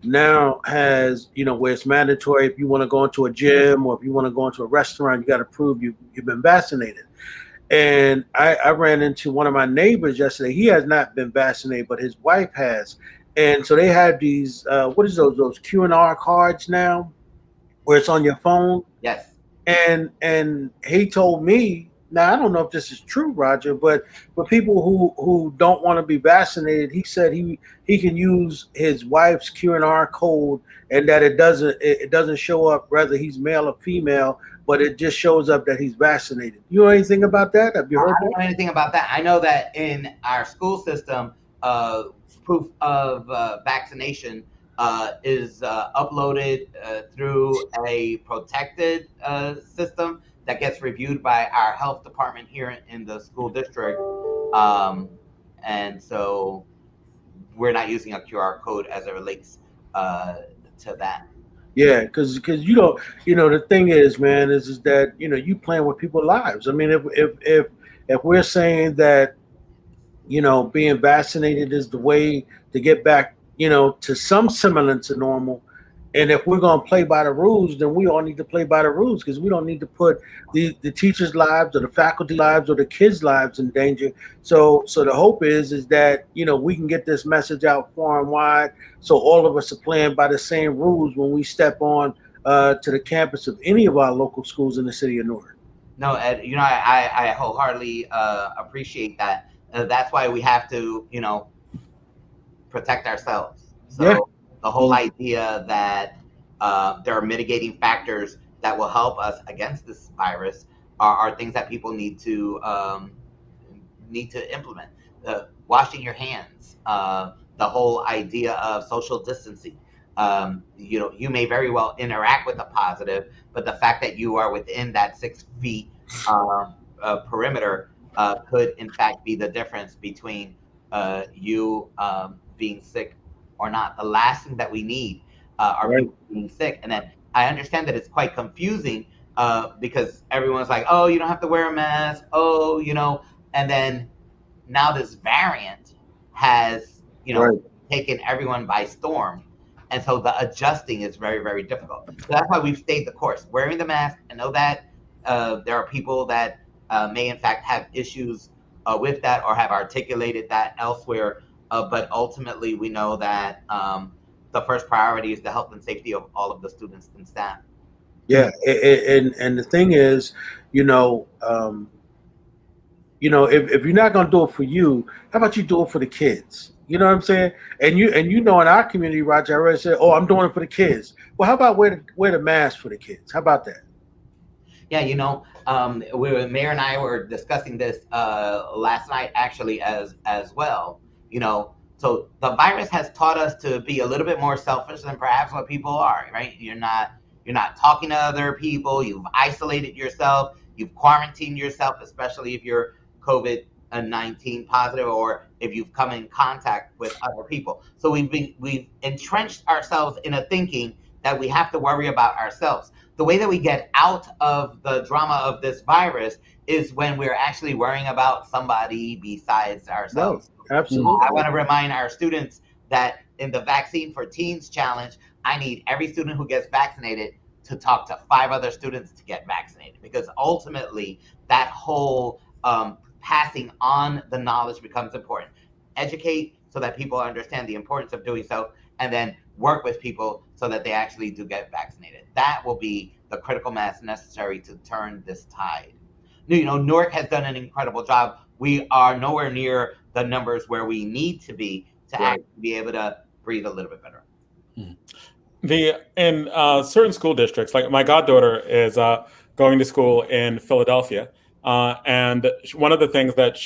now has, where it's mandatory, if you want to go into a gym or if you want to go into a restaurant, you got to prove you've been vaccinated. And I ran into one of my neighbors yesterday. He has not been vaccinated, but his wife has. And so they have these, what is those Q&R cards now, where it's on your phone? Yes. And he told me, now I don't know if this is true, Roger, but for people who don't want to be vaccinated, he said he can use his wife's Q&R code, and that it doesn't show up whether he's male or female, but it just shows up that he's vaccinated. You know anything about that? Have you heard that? I don't know anything about that. I know that in our school system, proof of vaccination is uploaded through a protected system that gets reviewed by our health department here in the school district. And so we're not using a QR code as it relates to that. Yeah, because the thing is, man, is that you playing with people's lives. I mean, if we're saying that being vaccinated is the way to get back to some semblance of normal, and if we're going to play by the rules, then we all need to play by the rules, because we don't need to put the teachers' lives or the faculty lives or the kids' lives in danger. So the hope is that we can get this message out far and wide, so all of us are playing by the same rules when we step on to the campus of any of our local schools in the city of Newark. No, Ed, I wholeheartedly appreciate that. That's why we have to protect ourselves. So yeah. The whole idea that there are mitigating factors that will help us against this virus are things that people need to implement. Washing your hands, the whole idea of social distancing. You may very well interact with a positive, but the fact that you are within that 6 feet perimeter could in fact be the difference between you being sick or not. The last thing that we need are right. people being sick. And then I understand that it's quite confusing because everyone's like, oh, you don't have to wear a mask. Oh, and then now this variant has, right. taken everyone by storm. And so the adjusting is very, very difficult. So that's why we've stayed the course. Wearing the mask, I know that there are people that may in fact have issues with that or have articulated that elsewhere. But ultimately, we know that the first priority is the health and safety of all of the students and staff. Yeah, and the thing is, if you're not going to do it for you, how about you do it for the kids? You know what I'm saying? And in our community, Roger, I already said, oh, I'm doing it for the kids. Well, how about wear the mask for the kids? How about that? Yeah, Mayor and I were discussing this last night actually as well. So the virus has taught us to be a little bit more selfish than perhaps what people are, right? You're not talking to other people. You've isolated yourself. You've quarantined yourself, especially if you're COVID-19 positive or if you've come in contact with other people. So we've entrenched ourselves in a thinking that we have to worry about ourselves. The way that we get out of the drama of this virus is when we're actually worrying about somebody besides ourselves. No, absolutely. I want to remind our students that in the Vaccine for Teens Challenge, I need every student who gets vaccinated to talk to 5 other students to get vaccinated, because ultimately that whole passing on the knowledge becomes important. Educate so that people understand the importance of doing so, and then work with people so that they actually do get vaccinated. That will be the critical mass necessary to turn this tide. Newark has done an incredible job. We are nowhere near the numbers where we need to be to actually be able to breathe a little bit better. In certain school districts, like my goddaughter is going to school in Philadelphia, and one of the things that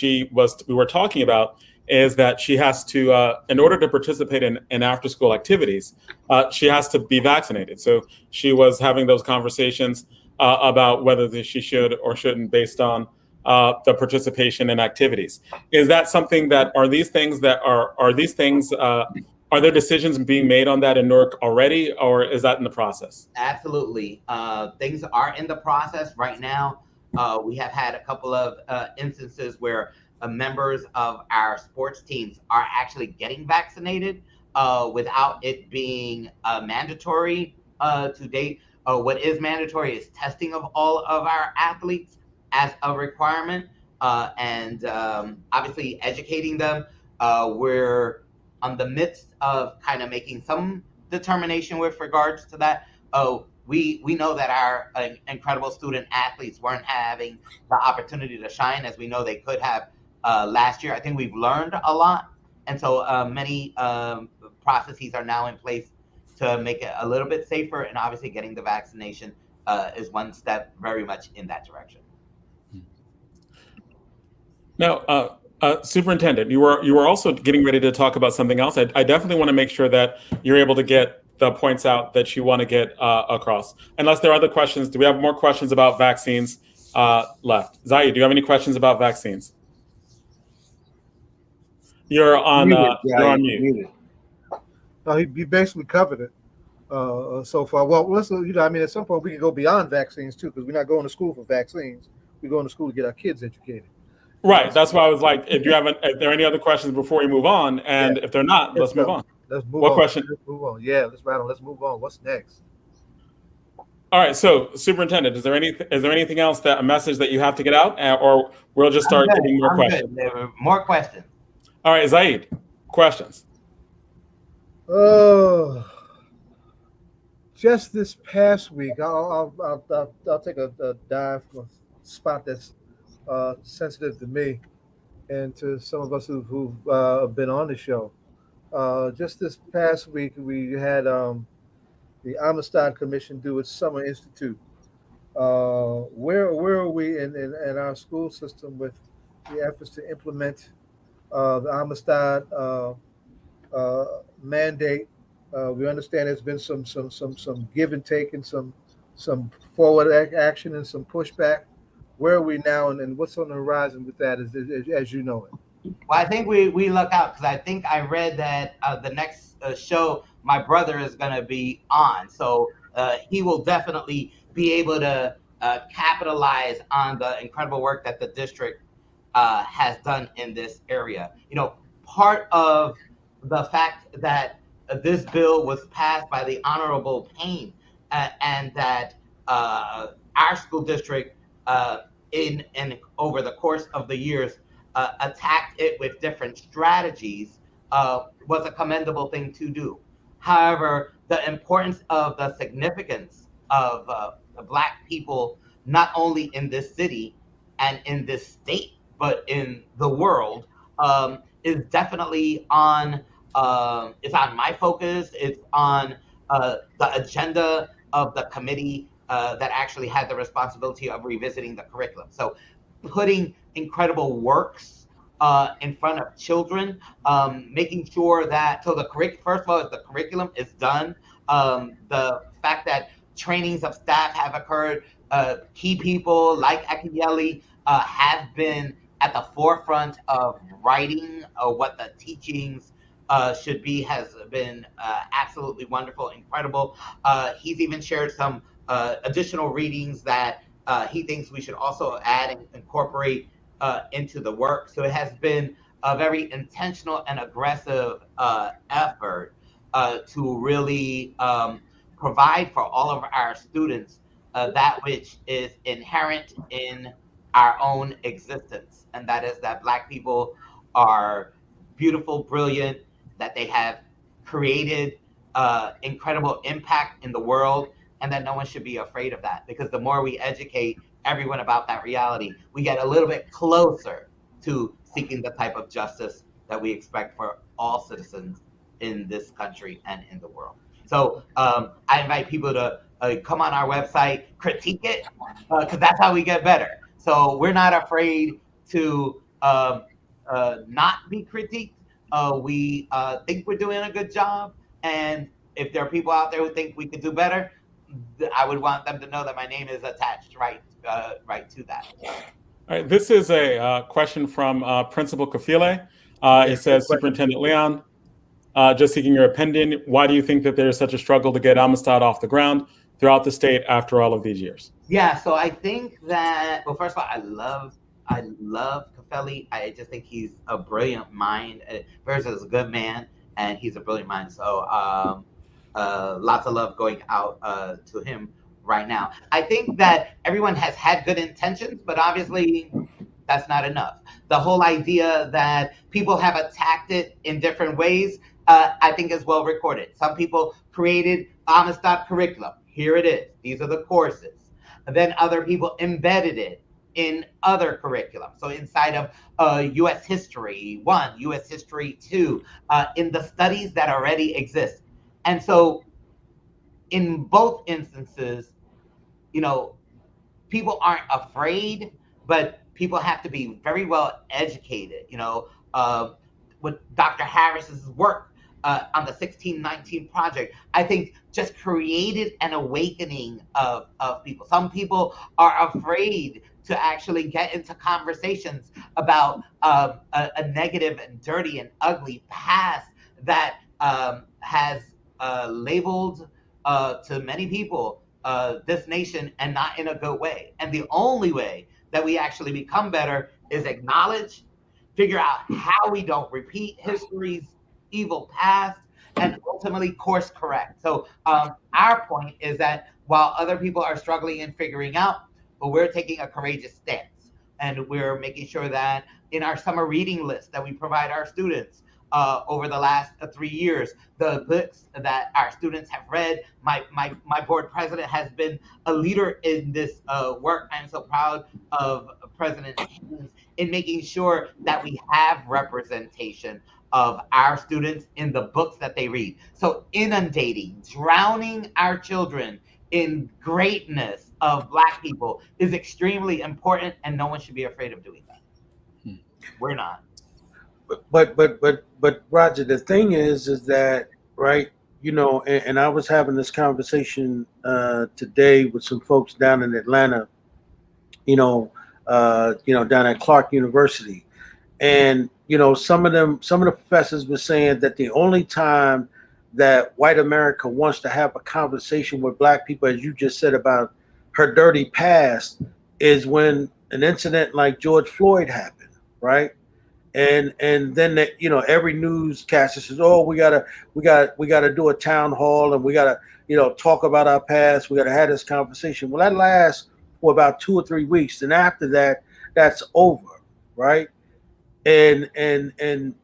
we were talking about is that she has to, in order to participate in after-school activities, she has to be vaccinated. So she was having those conversations about whether she should or shouldn't, based on the participation in activities. Is that something that are these things are there decisions being made on that in Newark already, or is that in the process? Absolutely. Things are in the process right now. We have had a couple of instances where members of our sports teams are actually getting vaccinated without it being mandatory to date. What is mandatory is testing of all of our athletes as a requirement, and obviously educating them. We're on the midst of kind of making some determination with regards to that. We know that our incredible student athletes weren't having the opportunity to shine as we know they could have last year. I think we've learned a lot, and so many processes are now in place to make it a little bit safer. And obviously, getting the vaccination is one step very much in that direction. Now, Superintendent, you were also getting ready to talk about something else. I definitely want to make sure that you're able to get the points out that you want to get across. Unless there are other questions, do we have more questions about vaccines left? Zaid, do you have any questions about vaccines? You're on mute. No, he basically covered it so far. Well, listen, I mean, at some point we can go beyond vaccines too, because we're not going to school for vaccines. We're going to school to get our kids educated. Right. That's why I was like, if there are any other questions before we move on, and if they're not, let's move on. Let's move what on. Question? Let's move on. Yeah, let's rattle. Let's move on. What's next? All right. So, Superintendent, is there anything else a message that you have to get out, or we'll just start getting more questions? There were more questions. All right, Zaid, questions. Just this past week, I'll take a dive from a spot that's sensitive to me and to some of us who've been on the show. Just this past week, we had the Amistad Commission do its Summer Institute. Where are we in our school system with the efforts to implement the Amistad mandate? We understand there's been some give and take and some forward action and some pushback. Where are we now, and what's on the horizon with that, as you know it? Well, I think we look out, because I think I read that the next show my brother is going to be on, so he will definitely be able to capitalize on the incredible work that the district has done in this area. You know, part of the fact that this bill was passed by the Honorable Payne and that our school district in over the course of the years attacked it with different strategies was a commendable thing to do. However, the importance of the significance of the Black people, not only in this city and in this state, but in the world, is definitely on. It's on my focus. It's on the agenda of the committee that actually had the responsibility of revisiting the curriculum. So putting incredible works in front of children, making sure that, so first of all, the curriculum is done. The fact that trainings of staff have occurred, key people like Akinyele have been at the forefront of writing what the teachings should be, has been absolutely wonderful, incredible. He's even shared some additional readings that he thinks we should also add and incorporate into the work. So it has been a very intentional and aggressive effort to really provide for all of our students that which is inherent in our own existence, and that is that Black people are beautiful, brilliant, that they have created incredible impact in the world, and that no one should be afraid of that, because the more we educate everyone about that reality, we get a little bit closer to seeking the type of justice that we expect for all citizens in this country and in the world. So I invite people to come on our website, critique it, because that's how we get better. So we're not afraid to not be critiqued. We think we're doing a good job, and if there are people out there who think we could do better, I would want them to know that my name is attached right to that. All right, this is a question from Principal Kafile. It says, Superintendent León, just seeking your opinion, why do you think that there's such a struggle to get Amistad off the ground throughout the state after all of these years? Yeah, so I think that, well, first of all, I love Kafele. I just think he's a brilliant mind. First, is a good man, and he's a brilliant mind. So lots of love going out to him right now. I think that everyone has had good intentions, but obviously that's not enough. The whole idea that people have attacked it in different ways, I think is well recorded. Some people created Amistad curriculum. Here it is. These are the courses. And then other people embedded it in other curriculum. So inside of U.S. History 1, U.S. History 2, in the studies that already exist. And so in both instances, you know, people aren't afraid, but people have to be very well educated. You know, with Dr. Harris's work on the 1619 project, I think just created an awakening of people. Some people are afraid to actually get into conversations about a negative and dirty and ugly past that has labeled to many people this nation, and not in a good way. And the only way that we actually become better is acknowledge, figure out how we don't repeat history's evil past, and ultimately course correct. So our point is that while other people are struggling and figuring out, but we're taking a courageous stance, and we're making sure that in our summer reading list that we provide our students over the last 3 years, the books that our students have read. My board president has been a leader in this work. I'm so proud of President Haynes in making sure that we have representation of our students in the books that they read. So inundating, drowning our children in greatness of Black people is extremely important, and no one should be afraid of doing that. We're not. But Roger, the thing is that, right, you know, and I was having this conversation today with some folks down in Atlanta, down at Clark University. And, you know, some of the professors were saying that the only time that white America wants to have a conversation with Black people, as you just said about her dirty past, is when an incident like George Floyd happened, right? And then that, you know, every newscaster says, oh, we gotta do a town hall, and we gotta, you know, talk about our past. We gotta have this conversation. Well, that lasts for about 2 or 3 weeks, and after that, that's over, right? And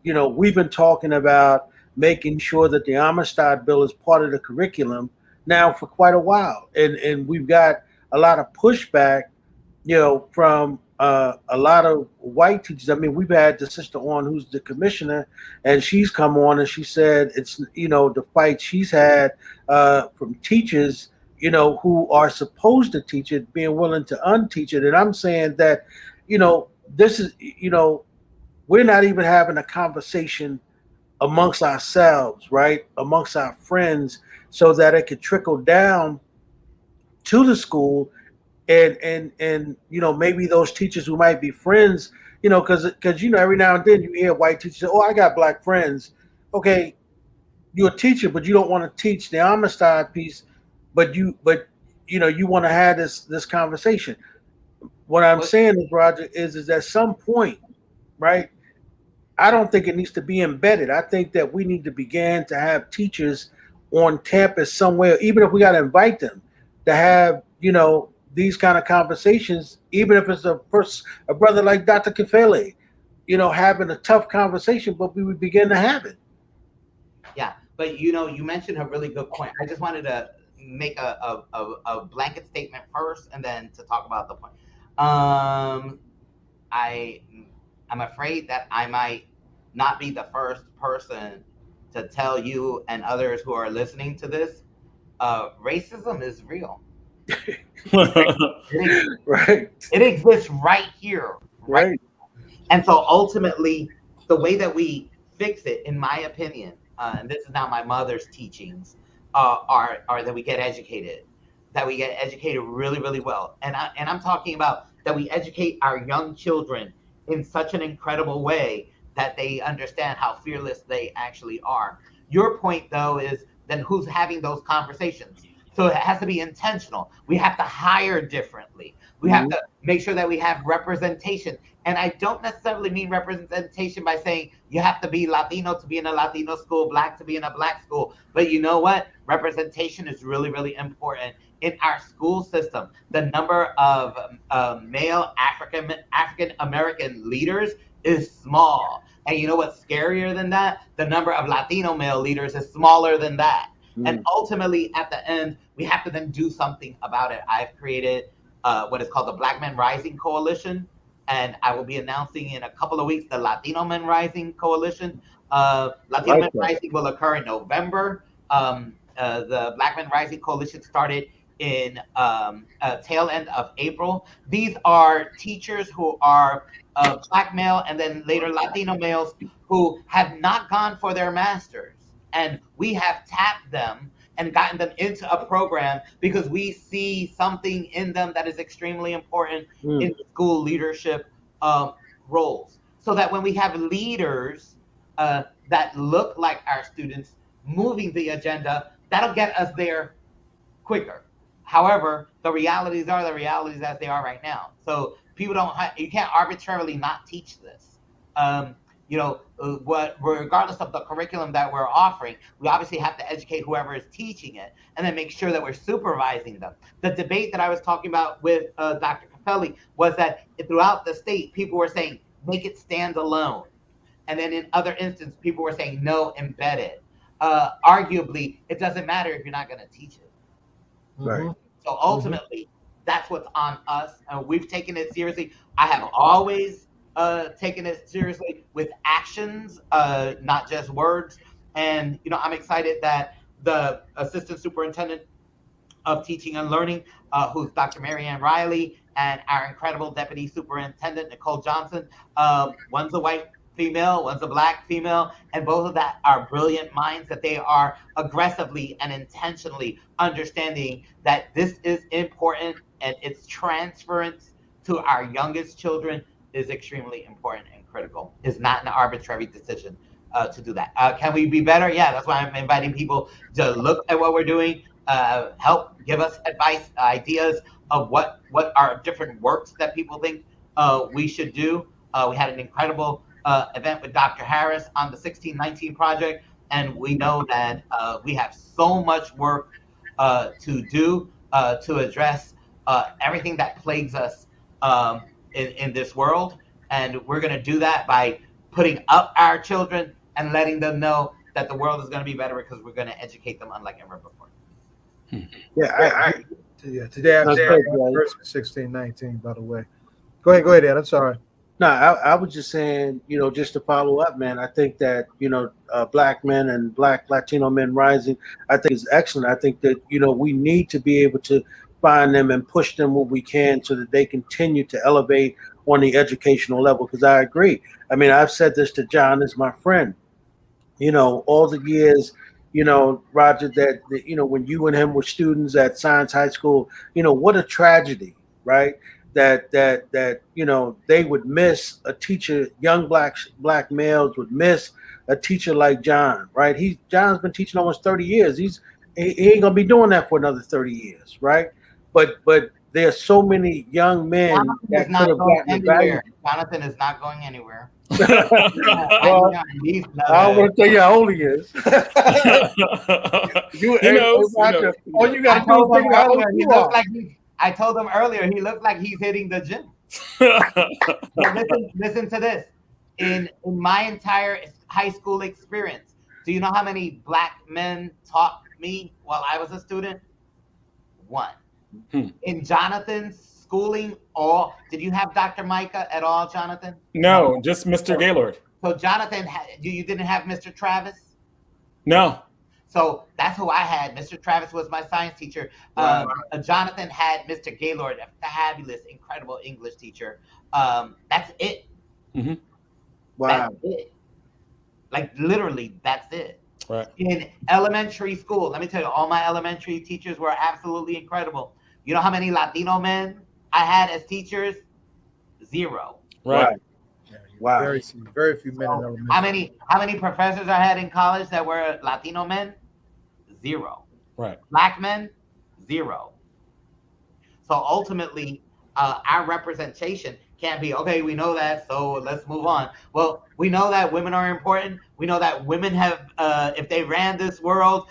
you know, we've been talking about making sure that the Amistad bill is part of the curriculum now for quite a while, and we've got a lot of pushback, you know, from a lot of white teachers. I mean, we've had the sister on who's the commissioner, and she's come on and she said it's, you know, the fight she's had from teachers, you know, who are supposed to teach it, being willing to unteach it. And I'm saying that, you know, this is, you know, we're not even having a conversation amongst ourselves, right? Amongst our friends, so that it could trickle down to the school. And you know, maybe those teachers who might be friends, you know, because you know, every now and then you hear white teachers say, oh, I got Black friends. Okay, you're a teacher, but you don't want to teach the Amistad piece, but you know, you want to have this conversation. What I'm saying is, Roger, is at some point, right? I don't think it needs to be embedded. I think that we need to begin to have teachers on campus somewhere, even if we got to invite them to have, you know, these kind of conversations, even if it's a brother like Dr. Kafele, you know, having a tough conversation, but we would begin to have it. Yeah, but you know, you mentioned a really good point. I just wanted to make a blanket statement first, and then to talk about the point. I'm afraid that I might not be the first person to tell you and others who are listening to this, racism is real. Right. It exists right here. Right. And so ultimately, the way that we fix it, in my opinion, and this is now my mother's teachings, are that we get educated, really, really well. And I'm talking about that we educate our young children in such an incredible way that they understand how fearless they actually are. Your point, though, is then who's having those conversations? So it has to be intentional. We have to hire differently. We have to make sure that we have representation. And I don't necessarily mean representation by saying you have to be Latino to be in a Latino school, Black to be in a Black school. But you know what? Representation is really, really important in our school system. The number of male African American leaders is small. And you know what's scarier than that? The number of Latino male leaders is smaller than that. And ultimately, at the end, we have to then do something about it. I've created what is called the Black Men Rising Coalition, and I will be announcing in a couple of weeks the Latino Men Rising Coalition. Latino Men Rising will occur in November. The Black Men Rising Coalition started in tail end of April. These are teachers who are Black male and then later Latino males who have not gone for their masters. And we have tapped them and gotten them into a program because we see something in them that is extremely important in school leadership roles. So that when we have leaders that look like our students moving the agenda, that'll get us there quicker. However, the realities are the realities as they are right now. So people you can't arbitrarily not teach this. Regardless of the curriculum that we're offering, we obviously have to educate whoever is teaching it and then make sure that we're supervising them. The debate that I was talking about with Dr. Capelli was that throughout the state, people were saying, make it stand alone. And then in other instances, people were saying, no, embed it. Arguably, it doesn't matter if you're not going to teach it. Right. So ultimately, that's what's on us. We've taken it seriously. I have always taking it seriously with actions, not just words. And, I'm excited that the Assistant Superintendent of Teaching and Learning, who's Dr. Marianne Riley, and our incredible Deputy Superintendent, Nicole Johnson, one's a white female, one's a Black female, and both of that are brilliant minds that they are aggressively and intentionally understanding that this is important and its transference to our youngest children is extremely important and critical. It's not an arbitrary decision to do that. Can we be better? Yeah, that's why I'm inviting people to look at what we're doing, help give us advice, ideas of what are different works that people think we should do. We had an incredible event with Dr. Harris on the 1619 project, and we know that we have so much work to do to address everything that plagues us in this world, and we're going to do that by putting up our children and letting them know that the world is going to be better because we're going to educate them unlike ever before. Today I'm verse 1619, by the way. Go ahead, Ed. I'm sorry. No, I was just saying, just to follow up, man, I think that, Black men and Black Latino men rising, I think is excellent. I think that, we need to be able to find them and push them where we can so that they continue to elevate on the educational level. Because I agree. I mean, I've said this to John as my friend, all the years, Roger, that, when you and him were students at Science High School, what a tragedy, right? That they would miss a teacher, young black males would miss a teacher like John, right? John's been teaching almost 30 years. He ain't gonna be doing that for another 30 years, right? But there are so many young men that could have gotten anywhere. Jonathan is not going anywhere. Well, I don't want to tell you how old he is. All you got to do is think about how old you are. I told him earlier, he looks like he's hitting the gym. Listen to this. In my entire high school experience, do you know how many Black men taught me while I was a student? One. In Jonathan's schooling, did you have Dr. Micah at all, Jonathan? No, just Mr. Gaylord. So Jonathan, you didn't have Mr. Travis? No. So that's who I had. Mr. Travis was my science teacher. Jonathan had Mr. Gaylord, a fabulous, incredible English teacher. That's it. Mm-hmm. Wow. That's it. Like literally, that's it. Right. In elementary school, let me tell you, all my elementary teachers were absolutely incredible. You know how many Latino men I had as teachers Zero. Right. Yeah, Wow. Very few men in elementary. How many professors I had in college that were Latino men? Zero. Right. Black men? Zero. So ultimately, our representation can't be, okay, we know that, so let's move on. Well, we know that women are important. We know that women have, if they ran this world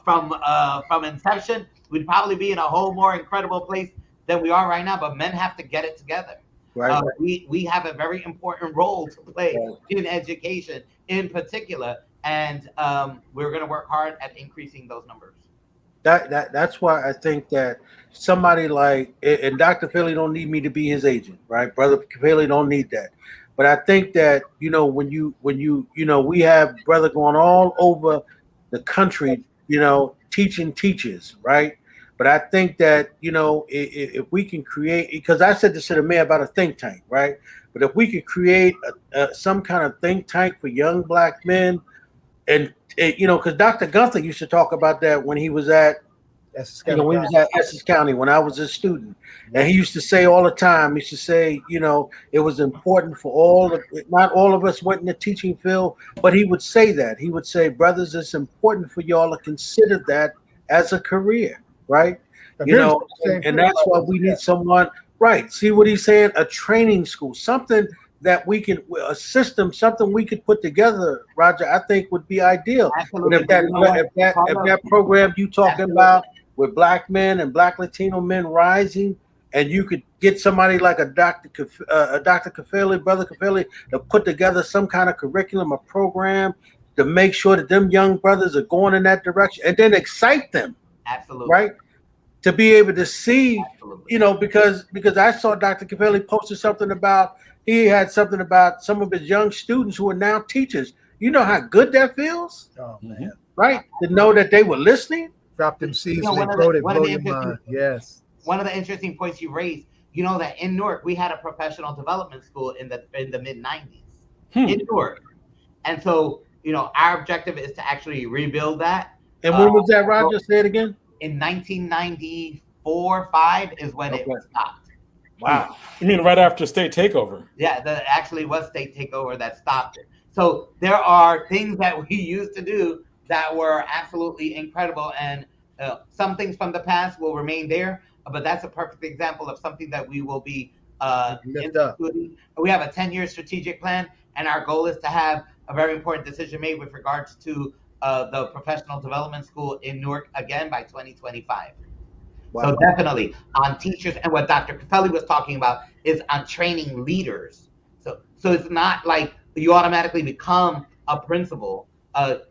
from inception, we'd probably be in a whole more incredible place than we are right now. But men have to get it together. Right. We have a very important role to play Right. in education in particular. And we're going to work hard at increasing those numbers. That's why I think that somebody like, and Dr. Philly don't need me to be his agent, right? Brother Philly don't need that. But I think that, when you we have brother going all over the country, teaching teachers, right? But I think that, if we can create, because I said this to the mayor about a think tank, right? But if we could create some kind of think tank for young black men, and because Dr. Gunther used to talk about that when he was at Essex County when I was a student, and he used to say all the time. He used to say, it was important for not all of us went in the teaching field, but he would say that. He would say, brothers, it's important for y'all to consider that as a career, right? And that's why we need someone, right? See what he's saying? A training school, something that we can, a system, something we could put together, Roger, I think would be ideal. But if that program you talking about with black men and black Latino men rising, and you could get somebody like a Dr. Kafeli, Brother Kafeli, to put together some kind of curriculum or program to make sure that them young brothers are going in that direction, and then excite them. Absolutely. Right? To be able to see, because I saw Dr. Kafeli posted something about, he had something about some of his young students who are now teachers. You know how good that feels? Oh, man. Right? To know that they were listening. Drop them seeds and they grow, they blow your mind. Yes. One of the interesting points you raised, that in Newark, we had a professional development school in the mid-90s in Newark. And so, our objective is to actually rebuild that. And when was that, Roger? Say it again. In 1994-5 is when it stopped. Wow. You mean right after state takeover? Yeah, that actually was state takeover that stopped it. So there are things that we used to do that were absolutely incredible, and some things from the past will remain there, but that's a perfect example of something that we will be instituting. We have a 10-year strategic plan, and our goal is to have a very important decision made with regards to the professional development school in Newark again by 2025. Wow. So definitely on teachers, and what Dr. Kafeli was talking about is on training leaders. So it's not like you automatically become a principal.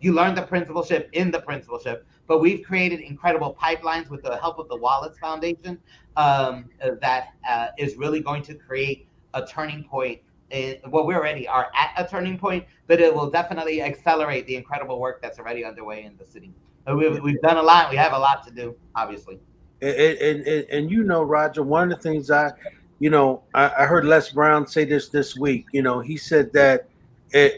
You learn the principalship in the principalship, but we've created incredible pipelines with the help of the Wallace Foundation that is really going to create a turning point. We already are at a turning point, but it will definitely accelerate the incredible work that's already underway in the city. We've done a lot. We have a lot to do, obviously. And Roger, one of the things I heard Les Brown say this week. He said that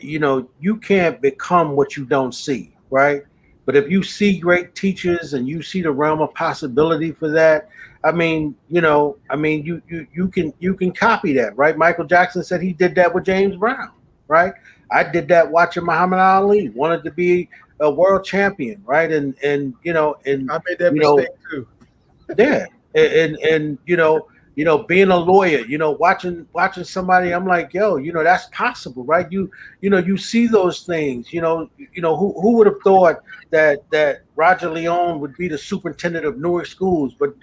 you can't become what you don't see, right? But if you see great teachers and you see the realm of possibility for that, you can copy that, right? Michael Jackson said he did that with James Brown, right? I did that watching Muhammad Ali, wanted to be a world champion, right? And I made that mistake too. Yeah, and being a lawyer, watching somebody, I'm like, yo, that's possible, right? You see those things, who would have thought that Roger León would be the superintendent of Newark schools, but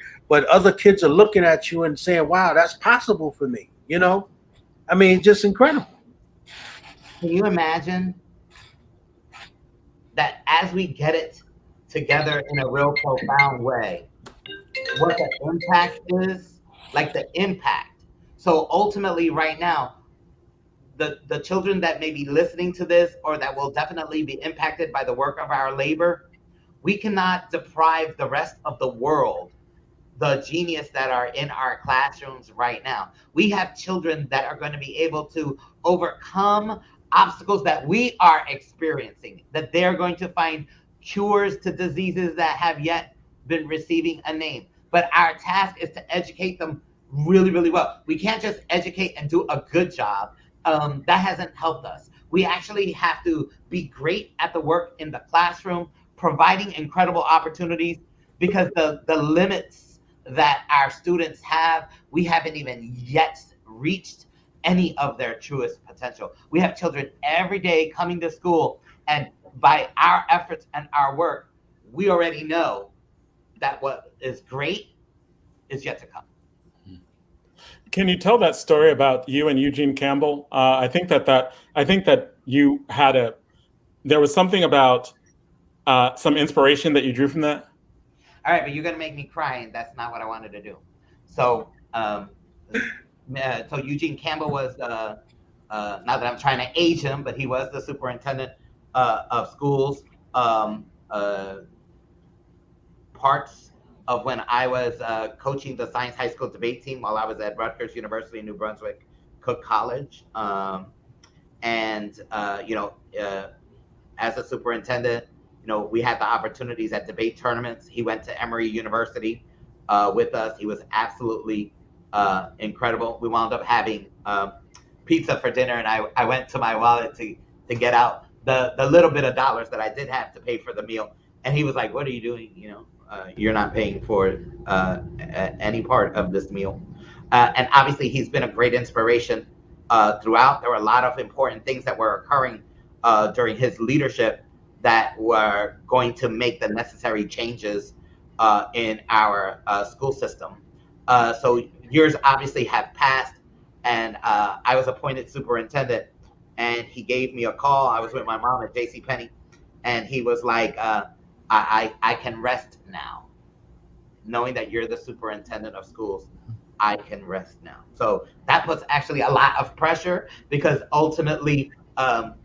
other kids are looking at you and saying, wow, that's possible for me, just incredible. Can you imagine that as we get it together in a real profound way, what the impact is, like the impact. So ultimately right now, the children that may be listening to this or that will definitely be impacted by the work of our labor, we cannot deprive the rest of the world the genius that are in our classrooms right now. We have children that are going to be able to overcome obstacles that we are experiencing, that they're going to find cures to diseases that have yet been receiving a name. But our task is to educate them really, really well. We can't just educate and do a good job. That hasn't helped us. We actually have to be great at the work in the classroom, providing incredible opportunities, because the limits that our students have, we haven't even yet reached any of their truest potential. We have children every day coming to school, and by our efforts and our work, we already know that what is great is yet to come. Can you tell that story about you and Eugene Campbell? I think that you had there was something about some inspiration that you drew from that. All right, but you're gonna make me cry, and that's not what I wanted to do. So, so Eugene Campbell was not that I'm trying to age him, but he was the superintendent of schools. Parts of when I was coaching the science high school debate team while I was at Rutgers University in New Brunswick, Cook College, and as a superintendent, we had the opportunities at debate tournaments. He went to Emory University with us. He was absolutely incredible. We wound up having pizza for dinner, and I went to my wallet to get out the little bit of dollars that I did have to pay for the meal. And he was like, "What are you doing? You're not paying for any part of this meal." And obviously, he's been a great inspiration throughout. There were a lot of important things that were occurring during his leadership that were going to make the necessary changes in our school system. So years obviously have passed, and I was appointed superintendent, and he gave me a call. I was with my mom at JCPenney, and he was like, I can rest now. Knowing that you're the superintendent of schools, I can rest now. So that puts actually a lot of pressure, because ultimately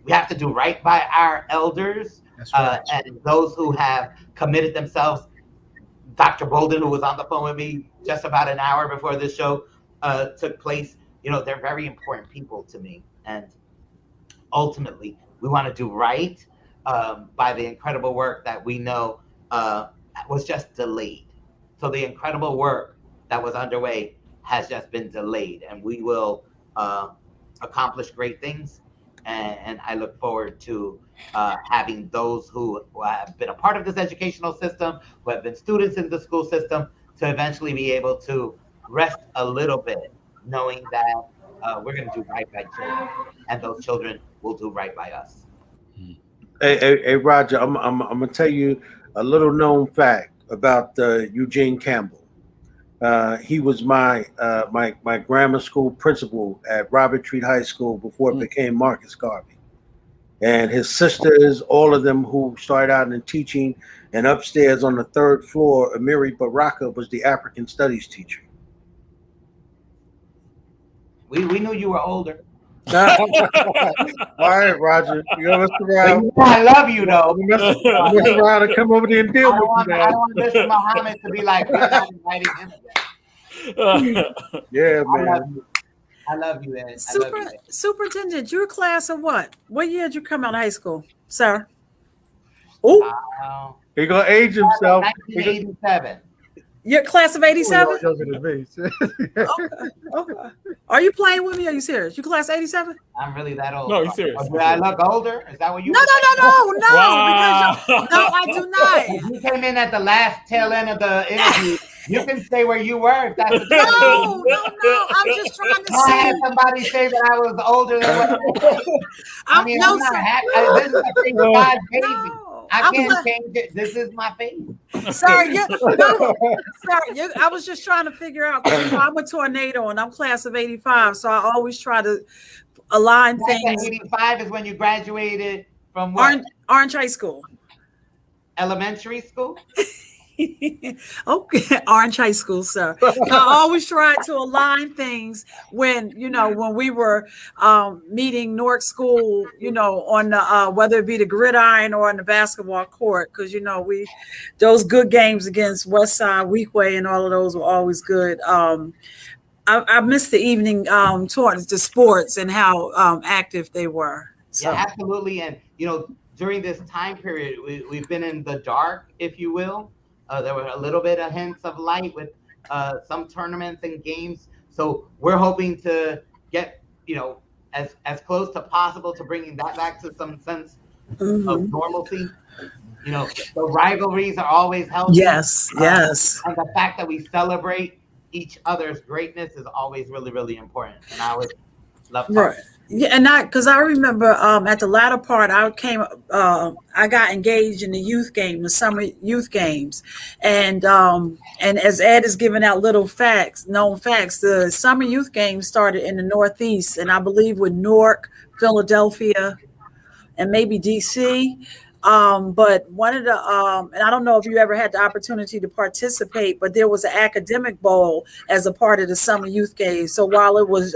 we have to do right by our elders. That's right. And those who have committed themselves. Dr. Bolden, who was on the phone with me just about an hour before this show took place, they're very important people to me. And ultimately, we want to do right by the incredible work that we know was just delayed. So the incredible work that was underway has just been delayed, and we will accomplish great things. And I look forward to having those who have been a part of this educational system, who have been students in the school system, to eventually be able to rest a little bit, knowing that we're going to do right by children, and those children will do right by us. Hey, Roger, I'm gonna tell you a little known fact about Eugene Campbell. He was my grammar school principal at Robert Treat High School before it became Marcus Garvey. And his sisters, all of them who started out in teaching, and upstairs on the third floor, Amiri Baraka was the African studies teacher. We knew you were older. All right, Roger. You know, Mr. Brown. I love you, though. Mr. Brown to come over there and deal with you. I don't want Mr. Muhammad to be like, we're not inviting him again. Yeah, man. I love you, Ed. Superintendent, you're a class of what? What year did you come out of high school, sir? Oh, He's gonna age himself. 1987. You're class of 87? Okay. Are you playing with me? Are you serious? You class 87? I'm really that old. No, you're serious. Do I look older? Is that what you? No. Wow. Because no, I do not. You came in at the last tail end of the interview. You can say where you were if that's the case. No. I'm just trying to I see. had somebody say that I was older than what I was. I'm not happy. This is the thing God gave me. I can't change it. This is my fate. Sorry, I was just trying to figure out. I'm a tornado and I'm class of 85, so I always try to align things. 85 is when you graduated from what? Orange High School. Elementary school? Okay, Orange High School, sir. I always try to align things when we were meeting Newark School, on the whether it be the gridiron or on the basketball court, because those good games against West Side, Weequay, and all of those were always good. I missed the evening towards the sports and how active they were. So. Yeah, absolutely. And during this time period, we've been in the dark, if you will. There were a little bit of hints of light with some tournaments and games So we're hoping to get, as close to possible to bringing that back to some sense of normalcy. The rivalries are always healthy. Yes, yes. And the fact that we celebrate each other's greatness is always really, really important. And I always love right. Yeah, and because I remember at the latter part, I got engaged in the youth game, the summer youth games, and as Ed is giving out little known facts, the summer youth games started in the Northeast, and I believe with Newark, Philadelphia, and maybe DC. But one of the, and I don't know if you ever had the opportunity to participate, but there was an academic bowl as a part of the summer youth games. So while it was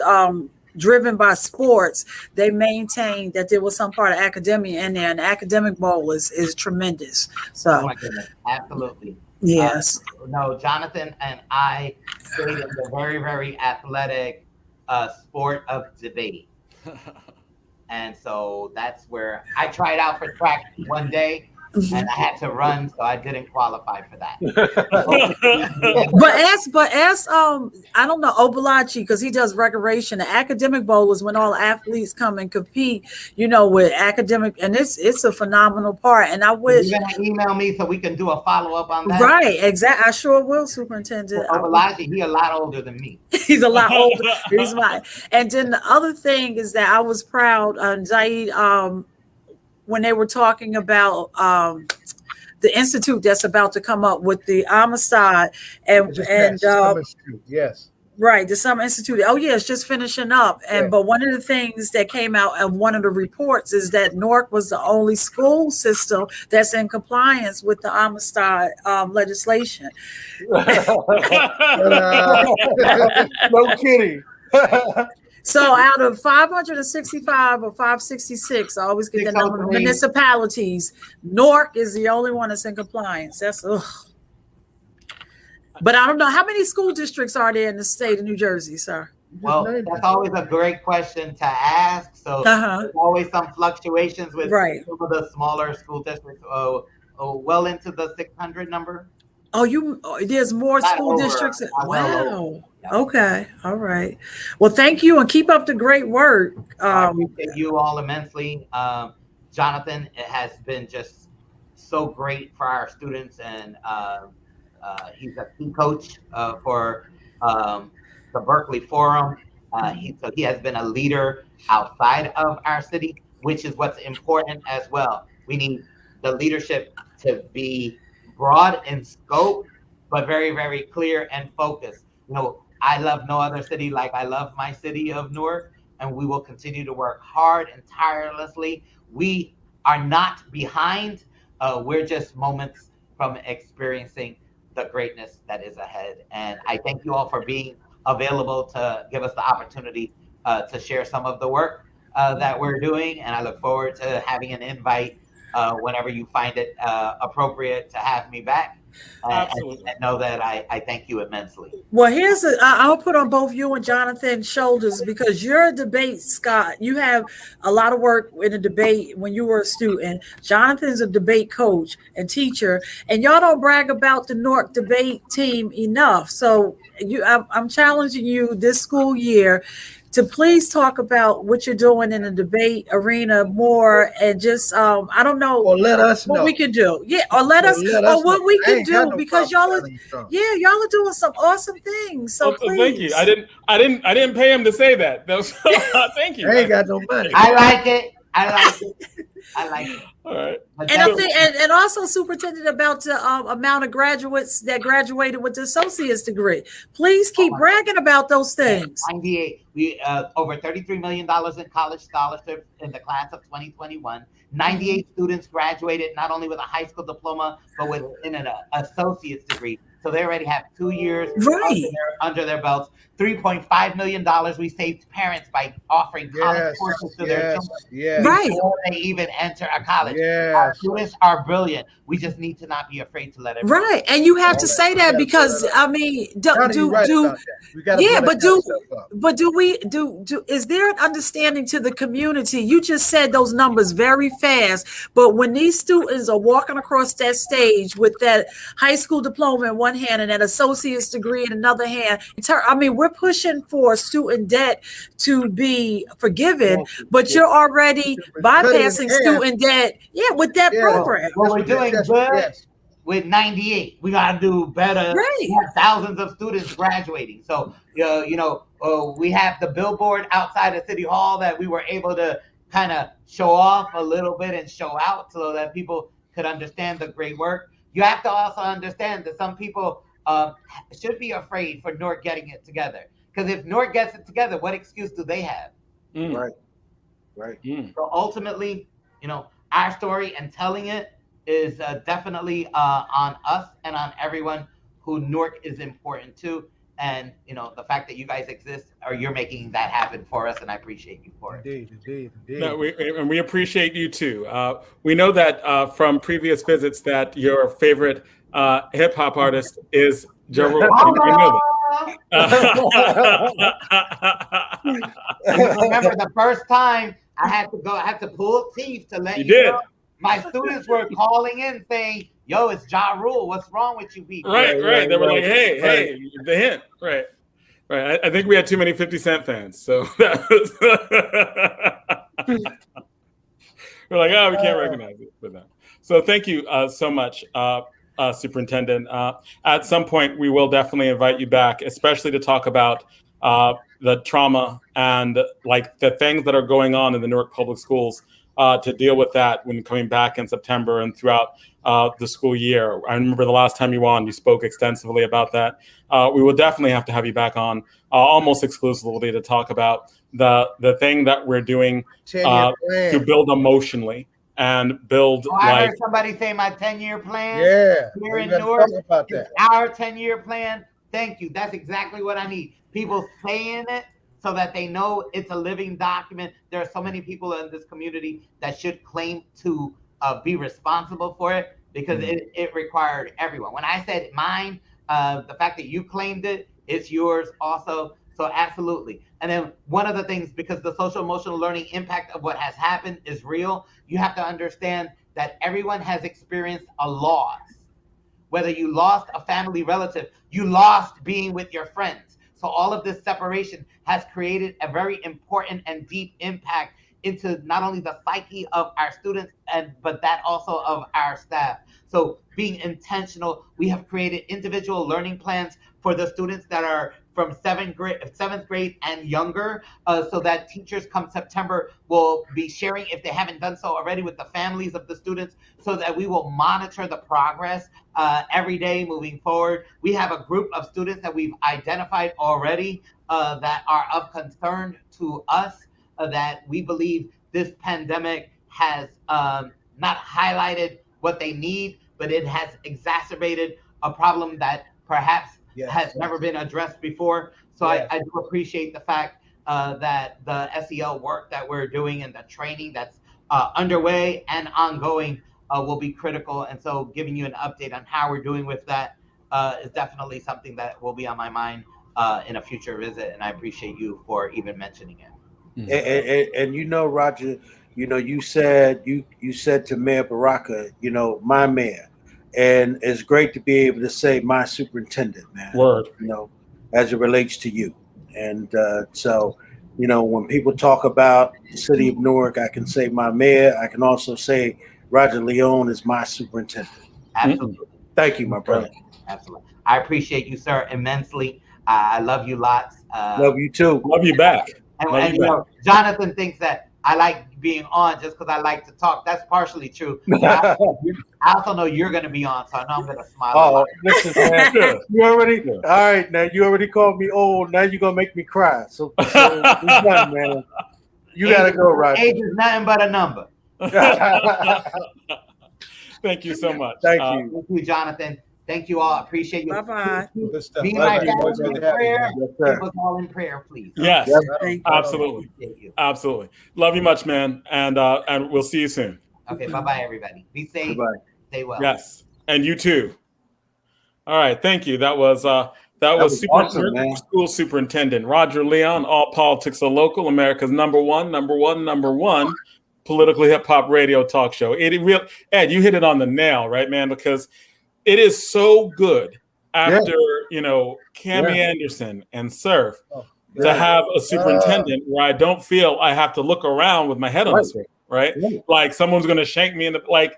driven by sports, they maintained that there was some part of academia in there, and the academic bowl is tremendous. So, oh my goodness, absolutely. Yes. No, Jonathan and I played in the very, very athletic sport of debate. And so that's where I tried out for track one day, and I had to run, so I didn't qualify for that. but ask I don't know, Obalachi, because he does recreation. The academic bowl is when all athletes come and compete, with academic, and it's a phenomenal part. And I wish you're gonna email me so we can do a follow-up on that. Right, exactly. I sure will, Superintendent. Obalachi, he's a lot older than me. He's a lot older. He's mine. And then the other thing is that I was proud, Zaid, when they were talking about the institute that's about to come up with the Amistad yes. Right, the Summer Institute. Oh, yeah, it's just finishing up. But one of the things that came out of one of the reports is that Newark was the only school system that's in compliance with the Amistad legislation. No kidding. So out of 565 or 566, I always get that number, municipalities, Newark is the only one that's in compliance. That's But I don't know, how many school districts are there in the state of New Jersey, sir? Well, that's always a great question to ask. So there's always some fluctuations with some of the smaller school districts. Well into the 600 number. There's more school districts. Wow. Okay. All right. Well, thank you, and keep up the great work. I appreciate you all immensely. Jonathan, it has been just so great for our students, and he's a key coach for the Berkeley Forum. So he has been a leader outside of our city, which is what's important as well. We need the leadership to be broad in scope, but very, very clear and focused. I love no other city like I love my city of Newark, and we will continue to work hard and tirelessly. We are not behind. We're just moments from experiencing the greatness that is ahead. And I thank you all for being available to give us the opportunity to share some of the work that we're doing. And I look forward to having an invite whenever you find it appropriate to have me back. And know that I thank you immensely. Well, I'll put on both you and Jonathan's shoulders, because you're a debate, Scott. You have a lot of work in a debate when you were a student. Jonathan's a debate coach and teacher, and y'all don't brag about the Newark debate team enough. So I'm challenging you this school year to please talk about what you're doing in the debate arena more, and just I don't know, or let us know what we can do. Yeah, or let us know what we can do, because y'all are doing some awesome things. So please. Thank you. I didn't pay him to say that. Thank you. I ain't got no money. I like it. I like it. All right. And I think, and also, Superintendent, about the amount of graduates that graduated with the associate's degree. Please keep bragging about those things. 98. We over $33 million in college scholarships in the class of 2021. 98 students graduated not only with a high school diploma, but with an associate's degree. So they already have 2 years under their belts. $3.5 million we saved parents by offering college courses to their children before they even enter a college. Our students are brilliant. We just need to not be afraid to let it Right. And you have to say that, because I mean, is there an understanding to the community? You just said those numbers very fast, but when these students are walking across that stage with that high school diploma in one one hand and an associate's degree in another hand. I mean, we're pushing for student debt to be forgiven, but you're already bypassing student debt, with that program. Well, we're doing good with 98. We got to do better. Right. We have thousands of students graduating. So, we have the billboard outside of City Hall that we were able to kind of show off a little bit and show out so that people could understand the great work. You have to also understand that some people should be afraid for Newark getting it together. Because if Newark gets it together, what excuse do they have? Right. So ultimately, our story and telling it is definitely on us and on everyone who Newark is important to. And, the fact that you guys exist, or you're making that happen for us, and I appreciate you for it. Indeed. No, we appreciate you too. We know that from previous visits that your favorite hip hop artist is Ja Rule. Remember the first time I had to pull teeth to let you know. My students were calling in saying, "Yo, it's Ja Rule. What's wrong with you people?" Right. They were like, "Hey, the hint." Right. I think we had too many 50 Cent fans, so that was we're like, "Oh, we can't recognize it for that." So thank you so much, Superintendent. At some point, we will definitely invite you back, especially to talk about the trauma and like the things that are going on in the Newark Public Schools. To deal with that when coming back in September and throughout the school year. I remember the last time you were on, you spoke extensively about that. We will definitely have to have you back on almost exclusively to talk about the thing that we're doing to build emotionally and build. I heard somebody say my 10-year plan. Here in Newark, about that. Our 10-year plan. Thank you. That's exactly what I need. People saying it, so that they know it's a living document. There are so many people in this community that should claim to be responsible for it, because it required everyone. When I said mine, the fact that you claimed it, it's yours also. So absolutely. And then one of the things, because the social emotional learning impact of what has happened is real, you have to understand that everyone has experienced a loss. Whether you lost a family relative, you lost being with your friends. So all of this separation has created a very important and deep impact into not only the psyche of our students, but that also of our staff. So being intentional, we have created individual learning plans for the students that are from seventh grade and younger, so that teachers come September will be sharing, if they haven't done so already, with the families of the students, so that we will monitor the progress every day moving forward. We have a group of students that we've identified already that are of concern to us, that we believe this pandemic has not highlighted what they need, but it has exacerbated a problem that perhaps has never been addressed before. So I do appreciate the fact that the SEL work that we're doing and the training that's underway and ongoing will be critical. And so giving you an update on how we're doing with that is definitely something that will be on my mind in a future visit. And I appreciate you for even mentioning it. And Roger, you said to Mayor Baraka, my mayor. And it's great to be able to say my superintendent, man. Word. As it relates to you. And so, when people talk about the city of Newark, I can say my mayor. I can also say Roger León is my superintendent. Absolutely. Thank you, my brother. Absolutely. I appreciate you, sir, immensely. I love you lots. Love you too. Love you back. And Jonathan thinks that I like being on just because I like to talk. That's partially true. I also know you're going to be on, so I know I'm going to smile. Oh, listen, man. All right, now you already called me old. Now you're going to make me cry. So we're done, man. You got to go, Roger. Age is nothing but a number. Thank you so much. Thank you. Thank you, Jonathan. Thank you all. Appreciate you. Bye-bye. Be my family in prayer. Keep us all in prayer, please. Yes, absolutely. Absolutely. Love you much, man. And we'll see you soon. Okay, bye-bye, everybody. Be safe. Bye-bye. Stay well. Yes, and you too. All right, thank you. That was awesome, School Superintendent Roger León. All politics are local. America's number one political hip hop radio talk show. Ed, you hit it on the nail, right, man? Because it is so good after Cammie Anderson and Surf to have a superintendent where I don't feel I have to look around with my head on the swivel, right? Like someone's going to shank me in the like.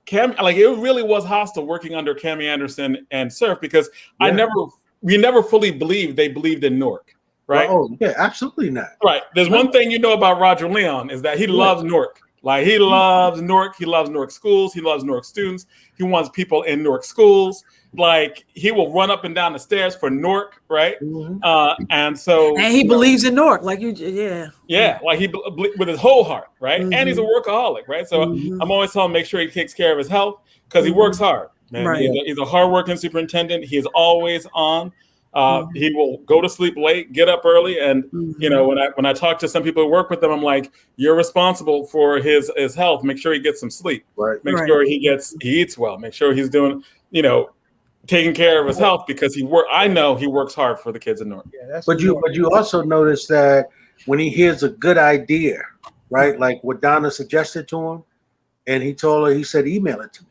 It really was hostile working under Cammie Anderson and Surf because we never fully believed they believed in Newark, right? Oh yeah, absolutely not. Right. There's one thing about Roger León is that he loves Newark. Like he loves Newark. He loves Newark schools. He loves Newark students. He wants people in Newark schools. Like he will run up and down the stairs for Newark, right? And he believes in Newark, like you, like he with his whole heart, right? And he's a workaholic, right? So I'm always telling him make sure he takes care of his health because he works hard. Man, right. He's a hardworking superintendent. He is always on. He will go to sleep late, get up early, and when I talk to some people who work with him, I'm like, "You're responsible for his health. Make sure he gets some sleep. Make sure he eats well. Make sure he's doing, taking care of his health because I know he works hard for the kids in Newark." But you also notice that when he hears a good idea, right, like what Donna suggested to him, and he said, "Email it to me,"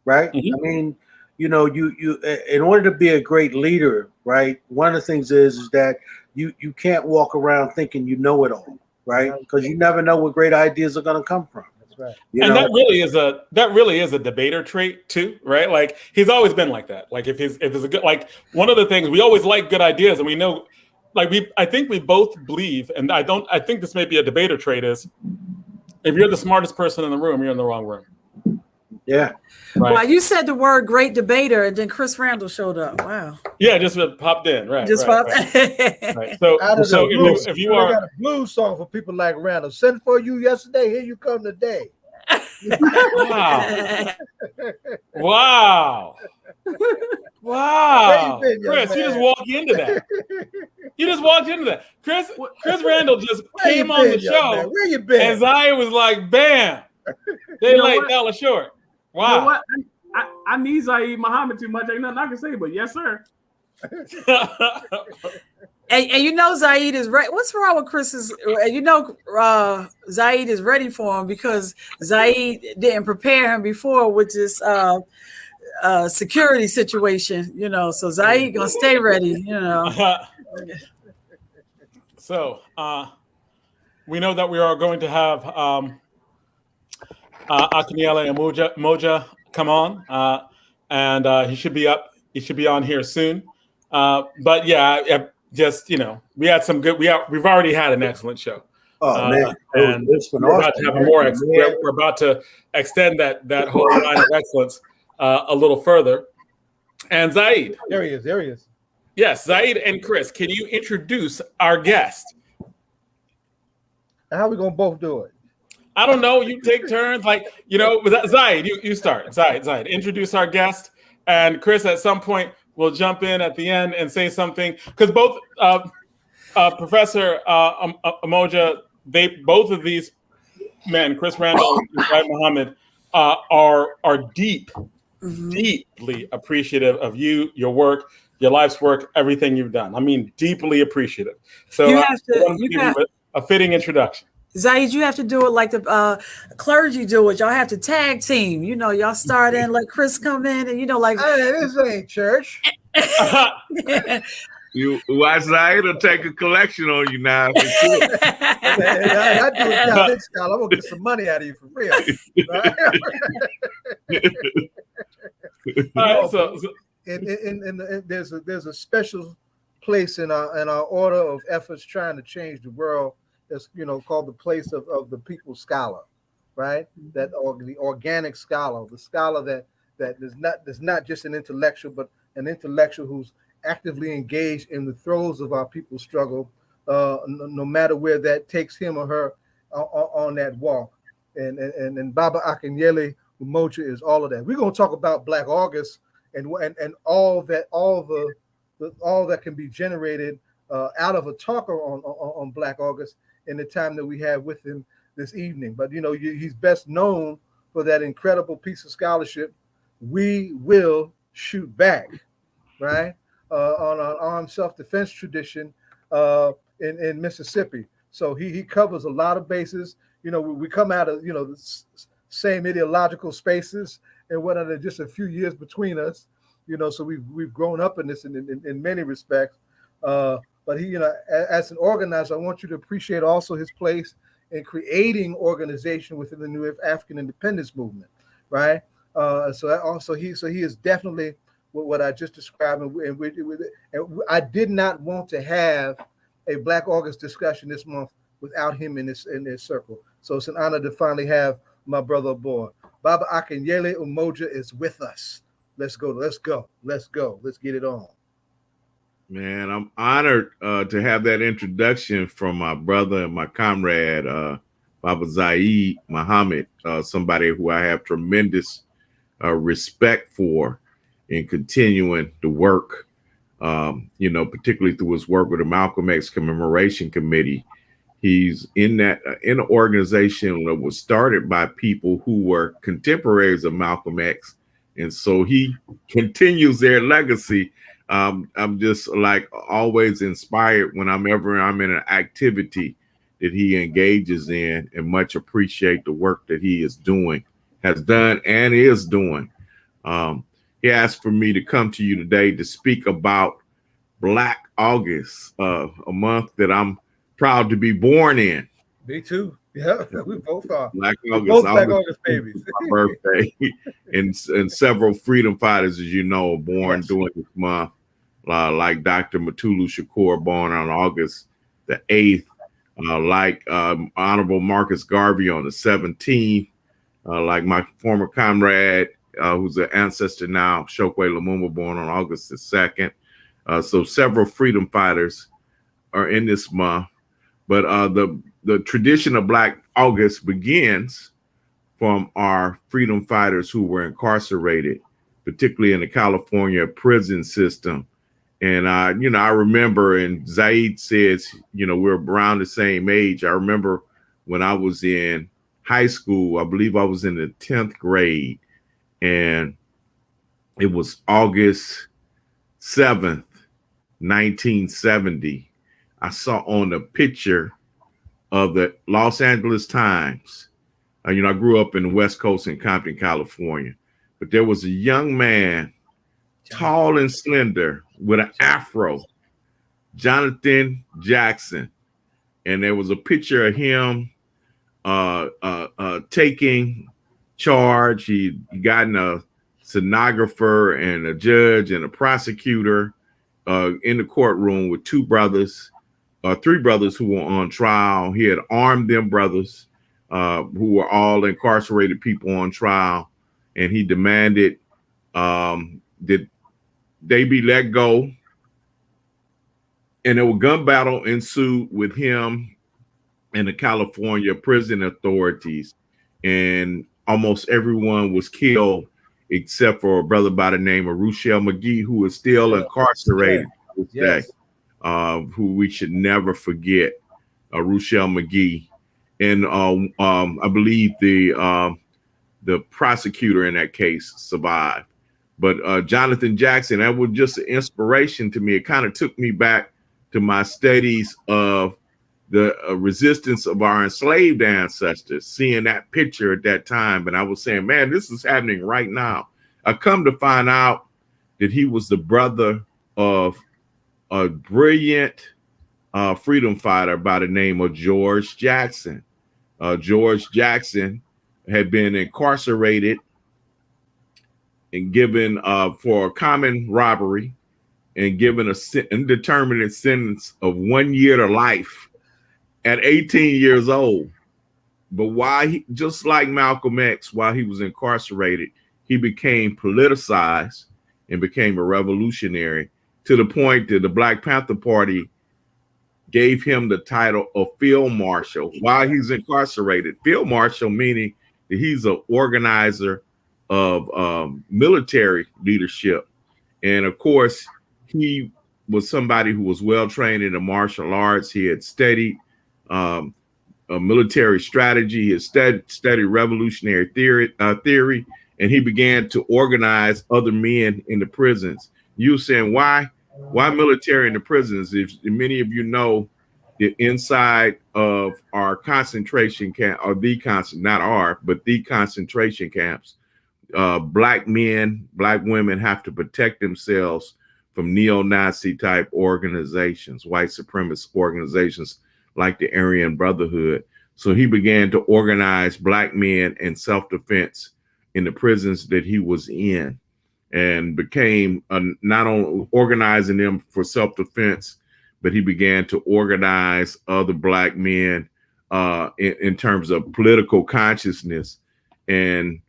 right? I mean. You in order to be a great leader, right? One of the things is that you can't walk around thinking you know it all, right? Because you never know where great ideas are going to come from. That's right. That really is a debater trait too, right? Like he's always been like that. Like if it's a good, like one of the things we always like good ideas, and we know, I think we both believe, and I think this may be a debater trait is, if you're the smartest person in the room, you're in the wrong room. Yeah. Right. Well, you said the word great debater, and then Chris Randall showed up. Wow. Yeah, just popped in. Right. Popped. Right. So if you are got a blues song for people like Randall, sent for you yesterday, here you come today. Wow. Chris, you just walked into that. Chris Randall just came on the show. Where you been? And Zaya was like, bam. They like Della Short. Wow. You know what? I need Zaid Muhammad too much. Ain't nothing I can say, but yes, sir. and Zaid is ready. What's wrong with Chris's? Zaid is ready for him because Zaid didn't prepare him before with this security situation. So Zaid gonna stay ready. So we know that we are going to have Akinyele and Umoja come on, and he should be up. He should be on here soon. But yeah, just we had some good. We've already had an excellent show. Oh man, and we're about to have a more. We're about to extend that whole line of excellence a little further. And Zaid, there he is. Yes, Zaid and Chris, can you introduce our guest? How are we gonna both do it? I don't know. You take turns, Zaid. You start. Zaid, introduce our guest, and Chris at some point will jump in at the end and say something because both Professor Umoja, both of these men, Chris Randall and Zaid Muhammad, are deeply appreciative of you, your work, your life's work, everything you've done. I mean, deeply appreciative. So I want to give you a fitting introduction. Zaid, you have to do it like the clergy do it. Y'all have to tag team. Y'all start in, let Chris come in, and this ain't church. You watch Zaid will take a collection on you now. For sure. I do it now. Next time, I'm gonna get some money out of you for real. Right? All right, and there's a special place in our order of efforts trying to change the world. That's called the place of the people's scholar, right? That the organic scholar, the scholar that is not just an intellectual, but an intellectual who's actively engaged in the throes of our people's struggle, no matter where that takes him or her on that walk. And Baba Akinyele Umoja is all of that. We're gonna talk about Black August and all that can be generated out of a talker on Black August in the time that we have with him this evening. But he's best known for that incredible piece of scholarship, We Will Shoot Back, right? On an armed self-defense tradition in Mississippi. So he covers a lot of bases. We come out of the same ideological spaces and whatnot, just a few years between us. So we've grown up in this in many respects. But he, as an organizer, I want you to appreciate also his place in creating organization within the new African independence movement, right? So he is definitely what I just described, and I did not want to have a Black August discussion this month without him in this circle. So it's an honor to finally have my brother aboard. Baba Akinyele Umoja is with us. Let's go. Let's get it on. Man, I'm honored to have that introduction from my brother and my comrade, Baba Zaid Muhammad, somebody who I have tremendous respect for in continuing the work, particularly through his work with the Malcolm X Commemoration Committee. He's in an organization that was started by people who were contemporaries of Malcolm X. And so he continues their legacy. I'm just like always inspired when I'm in an activity that he engages in, and much appreciate the work that he is doing, has done, and is doing. He asked for me to come to you today to speak about Black August, a month that I'm proud to be born in. Me too. Yeah, we both are. Black August, both Black August babies. My birthday, and several freedom fighters, as you know, are born during this month. Like Dr. Mutulu Shakur, born on August the 8th. Like Honorable Marcus Garvey on the 17th. Like my former comrade, who's an ancestor now, Chokwe Lumumba, born on August the 2nd. So several freedom fighters are in this month. But the tradition of Black August begins from our freedom fighters who were incarcerated, particularly in the California prison system. And, I remember, and Zaid says, we're around the same age. I remember when I was in high school, I believe I was in the 10th grade, and it was August 7th, 1970. I saw on the picture of the Los Angeles Times. I grew up in the West Coast in Compton, California, but there was a young man, tall and slender, with an afro, Jonathan Jackson, and there was a picture of him taking charge. He'd gotten a stenographer and a judge and a prosecutor in the courtroom with three brothers who were on trial. He had armed them brothers who were all incarcerated people on trial, and he demanded that they be let go. And a gun battle ensued with him and the California prison authorities, and almost everyone was killed except for a brother by the name of Ruchell McGee, who is still incarcerated to this day, who we should never forget, Ruchell McGee. And I believe the prosecutor in that case survived. But Jonathan Jackson, that was just an inspiration to me. It kind of took me back to my studies of the resistance of our enslaved ancestors, seeing that picture at that time. And I was saying, man, this is happening right now. I come to find out that he was the brother of a brilliant freedom fighter by the name of George Jackson. George Jackson had been incarcerated and given for a common robbery and given an indeterminate sentence of 1 year to life at 18 years old. But just like Malcolm X, while he was incarcerated, he became politicized and became a revolutionary, to the point that the Black Panther Party gave him the title of Field Marshal while he's incarcerated. Field Marshal meaning that he's an organizer of military leadership. And of course, he was somebody who was well trained in the martial arts. He had studied a military strategy. He had studied revolutionary theory, and he began to organize other men in the prisons. You were saying, why military in the prisons? If many of you know that inside of our concentration camp, or the concentration camps, black men, black women have to protect themselves from neo-Nazi type organizations, white supremacist organizations like the Aryan Brotherhood. So he began to organize black men in self-defense in the prisons that he was in, and became not only organizing them for self-defense, but he began to organize other black men in terms of political consciousness. And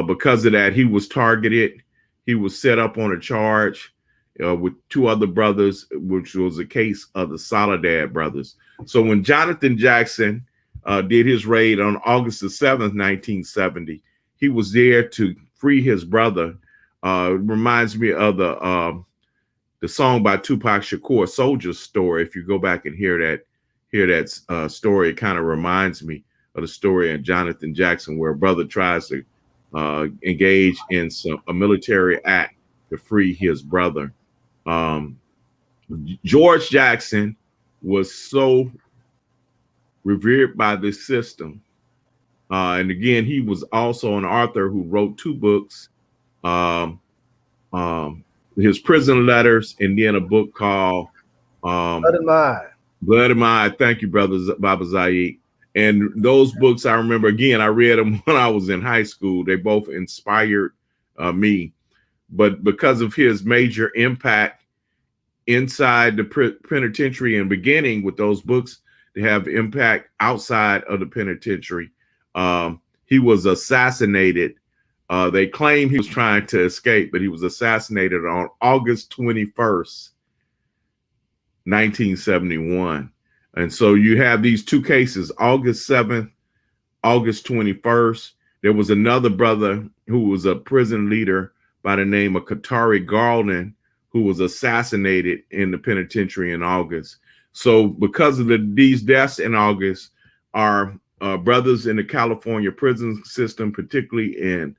because of that, he was targeted. He was set up on a charge with two other brothers, which was a case of the Soledad brothers. So when Jonathan Jackson did his raid on August the 7th, 1970, he was there to free his brother. It reminds me of the song by Tupac Shakur, Soldier's Story. If you go back and hear that story, it kind of reminds me of the story of Jonathan Jackson, where a brother tries to engage in a military act to free his brother. George Jackson was so revered by this system. And again, he was also an author who wrote two books, his prison letters, and then a book called Blood in My Eye. Blood in My Eye. Thank you, brother Baba Zaid. And those books, I remember, again, I read them when I was in high school. They both inspired me. But because of his major impact inside the penitentiary and beginning with those books to have impact outside of the penitentiary, he was assassinated. They claim he was trying to escape, but he was assassinated on August 21st, 1971. And so you have these two cases, August 7th, August 21st. There was another brother who was a prison leader by the name of Katari Garland, who was assassinated in the penitentiary in August. So because of these deaths in August, our brothers in the California prison system, particularly in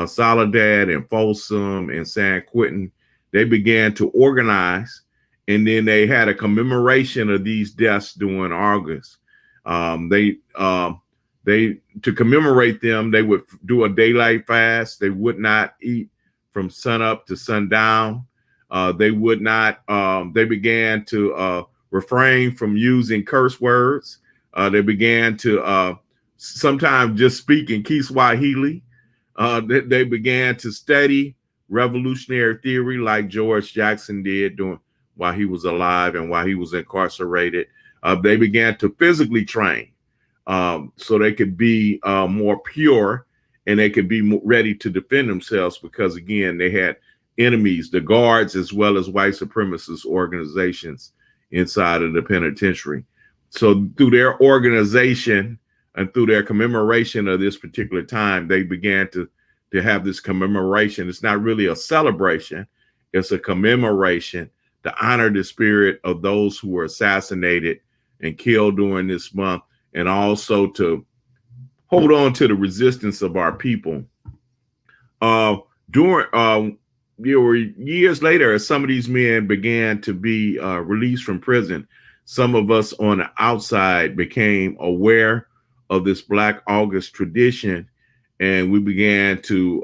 Soledad and Folsom and San Quentin, they began to organize, and then they had a commemoration of these deaths during August. To commemorate them, they would do a daylight fast. They would not eat from sunup to sundown. They would not. They began to refrain from using curse words. They began to sometimes just speak in Kiswahili. They began to study revolutionary theory like George Jackson did while he was alive and while he was incarcerated. They began to physically train so they could be more pure and they could be ready to defend themselves, because, again, they had enemies, the guards, as well as white supremacist organizations inside of the penitentiary. So through their organization and through their commemoration of this particular time, they began to have this commemoration. It's not really a celebration. It's a commemoration to honor the spirit of those who were assassinated and killed during this month, and also to hold on to the resistance of our people. Years later, as some of these men began to be released from prison, some of us on the outside became aware of this Black August tradition, and we began to,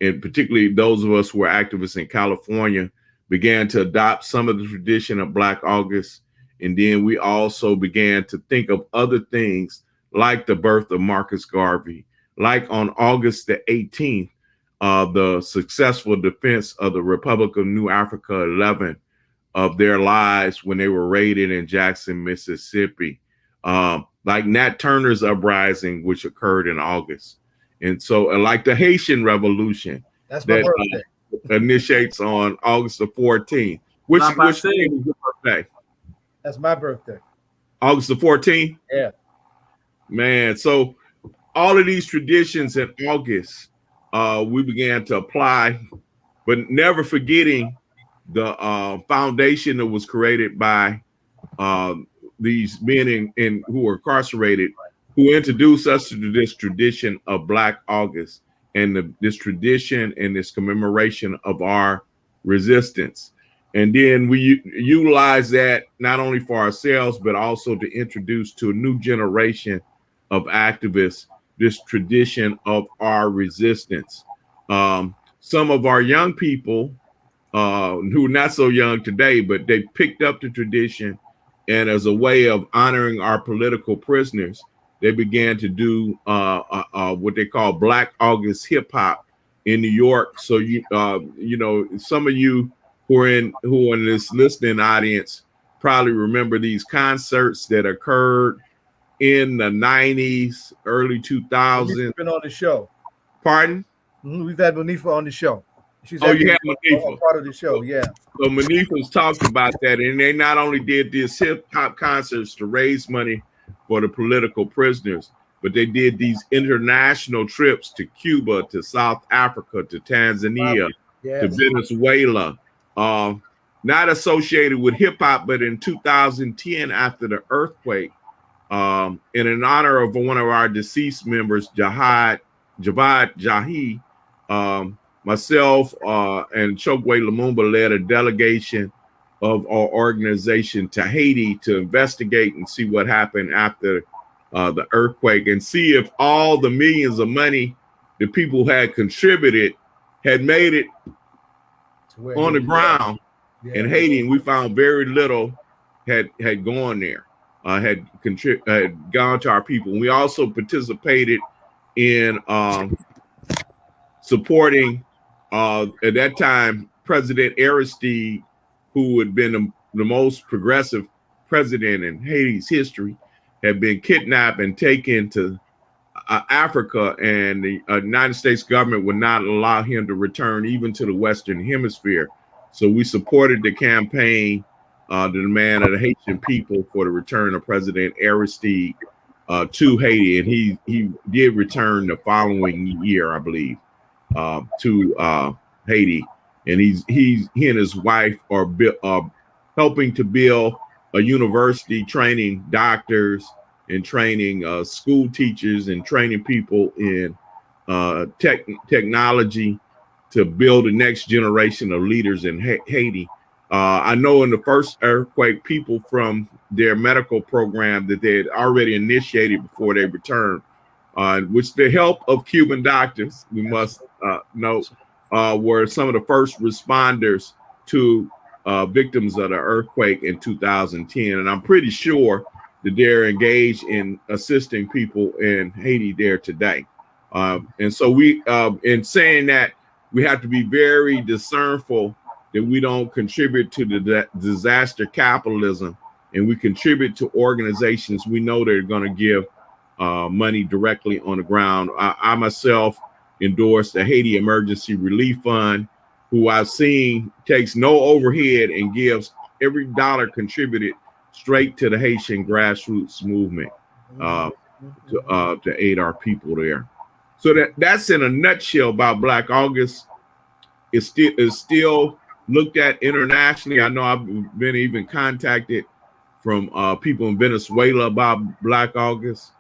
and particularly those of us who were activists in California, began to adopt some of the tradition of Black August. And then we also began to think of other things like the birth of Marcus Garvey, like on August the 18th, the successful defense of the Republic of New Africa 11 of their lives when they were raided in Jackson, Mississippi, like Nat Turner's uprising, which occurred in August. And so like the Haitian Revolution that initiates on August the 14th. Which day is your birthday? That's my birthday. August the 14th? Yeah. Man, so all of these traditions in August, we began to apply, but never forgetting the foundation that was created by these men who were incarcerated, who introduced us to this tradition of Black August and this tradition and this commemoration of our resistance. And then we utilize that not only for ourselves, but also to introduce to a new generation of activists this tradition of our resistance. Some of our young people who are not so young today, but they picked up the tradition, and as a way of honoring our political prisoners, they began to do what they call Black August hip hop in New York. So you know, some of you who are in this listening audience probably remember these concerts that occurred in the 90s, early 2000s. Been on the show. Pardon? We've had Monifa on the show. She's you had Monifa. Part of the show, yeah. So Monifa's talked about that, and they not only did these hip hop concerts to raise money for the political prisoners, but they did these international trips to Cuba, to South Africa, to Tanzania, to Venezuela. Not associated with hip hop, but in 2010, after the earthquake, in honor of one of our deceased members, Javad Jahi, myself and Chokwe Lumumba led a delegation of our organization to Haiti to investigate and see what happened after the earthquake, and see if all the millions of money that people had contributed had made it on the ground in Haiti. And we found very little had gone there, had gone to our people. And we also participated in supporting at that time President Aristide, who had been the most progressive president in Haiti's history, had been kidnapped and taken to Africa, and the United States government would not allow him to return even to the Western Hemisphere. So we supported the campaign, the demand of the Haitian people for the return of President Aristide to Haiti, and he did return the following year, I believe, to Haiti, and he and his wife are helping to build a university, training doctors and training school teachers and training people in technology to build the next generation of leaders in Haiti. I know in the first earthquake, people from their medical program that they had already initiated before they returned, which the help of Cuban doctors, we must note, were some of the first responders to victims of the earthquake in 2010. And I'm pretty sure that they're engaged in assisting people in Haiti there today. And so we, in saying that, we have to be very discernful that we don't contribute to the disaster capitalism, and we contribute to organizations we know they're going to give money directly on the ground. I myself endorsed the Haiti Emergency Relief Fund, who I've seen takes no overhead and gives every dollar contributed straight to the Haitian grassroots movement to aid our people there. So that's in a nutshell about Black August. It's still looked at internationally. I know I've been even contacted from people in Venezuela about Black August.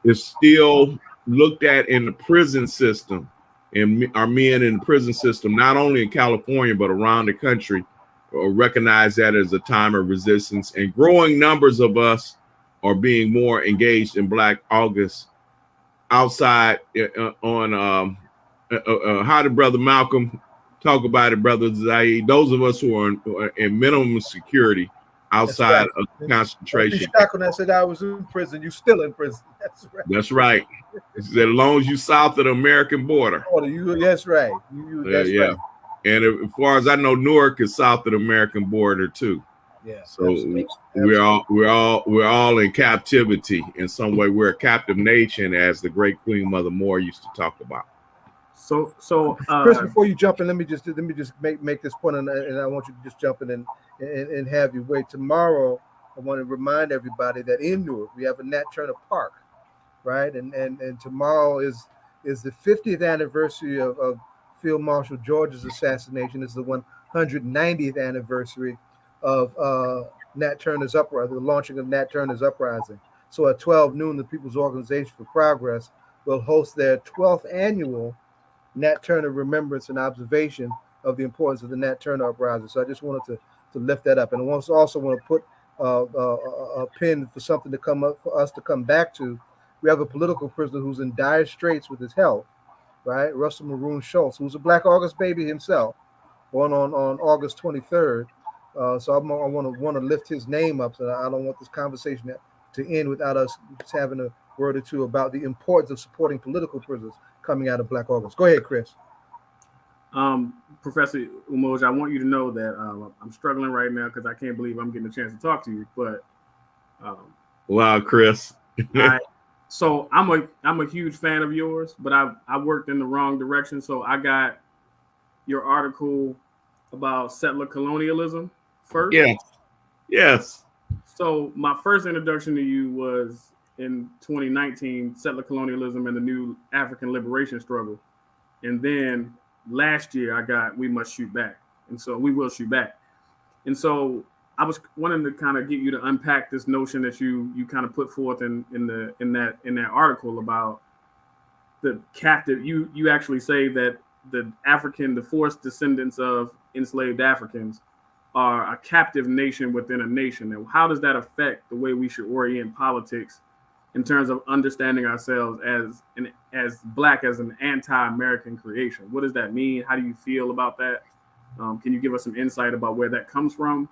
It's still looked at in the prison system, and our men in the prison system, not only in California, but around the country, recognize that as a time of resistance. And growing numbers of us are being more engaged in Black August outside on how did Brother Malcolm talk about it, Brother Zaid? Those of us who are in minimum security outside of concentration. Shackleton said I was in prison. You still in prison. That's right. That's right. As long as you south of the American border. That's right. That's right. And as far as I know, Newark is south of the American border too. Yeah. So absolutely. we're all in captivity in some way. We're a captive nation, as the great Queen Mother Moore used to talk about. So Chris, before you jump in, let me just make this point, and I want you to just jump in and have your way. Tomorrow, I want to remind everybody that in Newark we have a Nat Turner Park, right? And tomorrow is the 50th anniversary of Field Marshal George's assassination. It's the 190th anniversary of Nat Turner's uprising, the launching of Nat Turner's uprising. So at 12 noon, the People's Organization for Progress will host their 12th annual Nat Turner Remembrance and Observation of the importance of the Nat Turner uprising. So I just wanted to lift that up, and I also want to put a pin for something to come up for us to come back to. We have a political prisoner who's in dire straits with his health, right? Russell Maroon Schultz, who's a Black August baby himself, born on August 23rd. So I want to lift his name up. So I don't want this conversation to end without us having a word or two about the importance of supporting political prisoners coming out of Black August. Go ahead, Chris. Professor Umoja, I want you to know that I'm struggling right now because I can't believe I'm getting a chance to talk to you. But wow, Chris. So I'm a huge fan of yours, but I worked in the wrong direction. So I got your article about settler colonialism first. Yes. So my first introduction to you was in 2019, settler colonialism and the new African liberation struggle. And then last year I got We Must Shoot Back. And so We Will Shoot Back. And so I was wanting to kind of get you to unpack this notion that you kind of put forth in that article about the captive. You actually say that the forced descendants of enslaved Africans are a captive nation within a nation. And how does that affect the way we should orient politics in terms of understanding ourselves as Black as an anti-American creation? What does that mean? How do you feel about that? Can you give us some insight about where that comes from?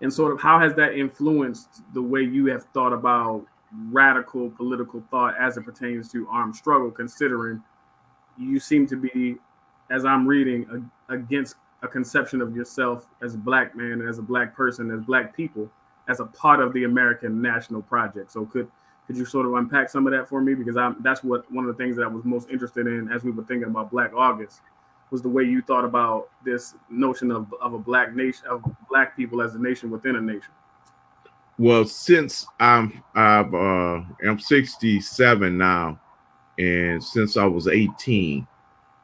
And sort of how has that influenced the way you have thought about radical political thought as it pertains to armed struggle, considering you seem to be, as I'm reading, against a conception of yourself as a Black man, as a Black person, as Black people, as a part of the American national project. So could you sort of unpack some of that for me? Because that's one of the things that I was most interested in as we were thinking about Black August, was the way you thought about this notion of a Black nation, of Black people as a nation within a nation. Well, since I'm 67 now, and since I was 18,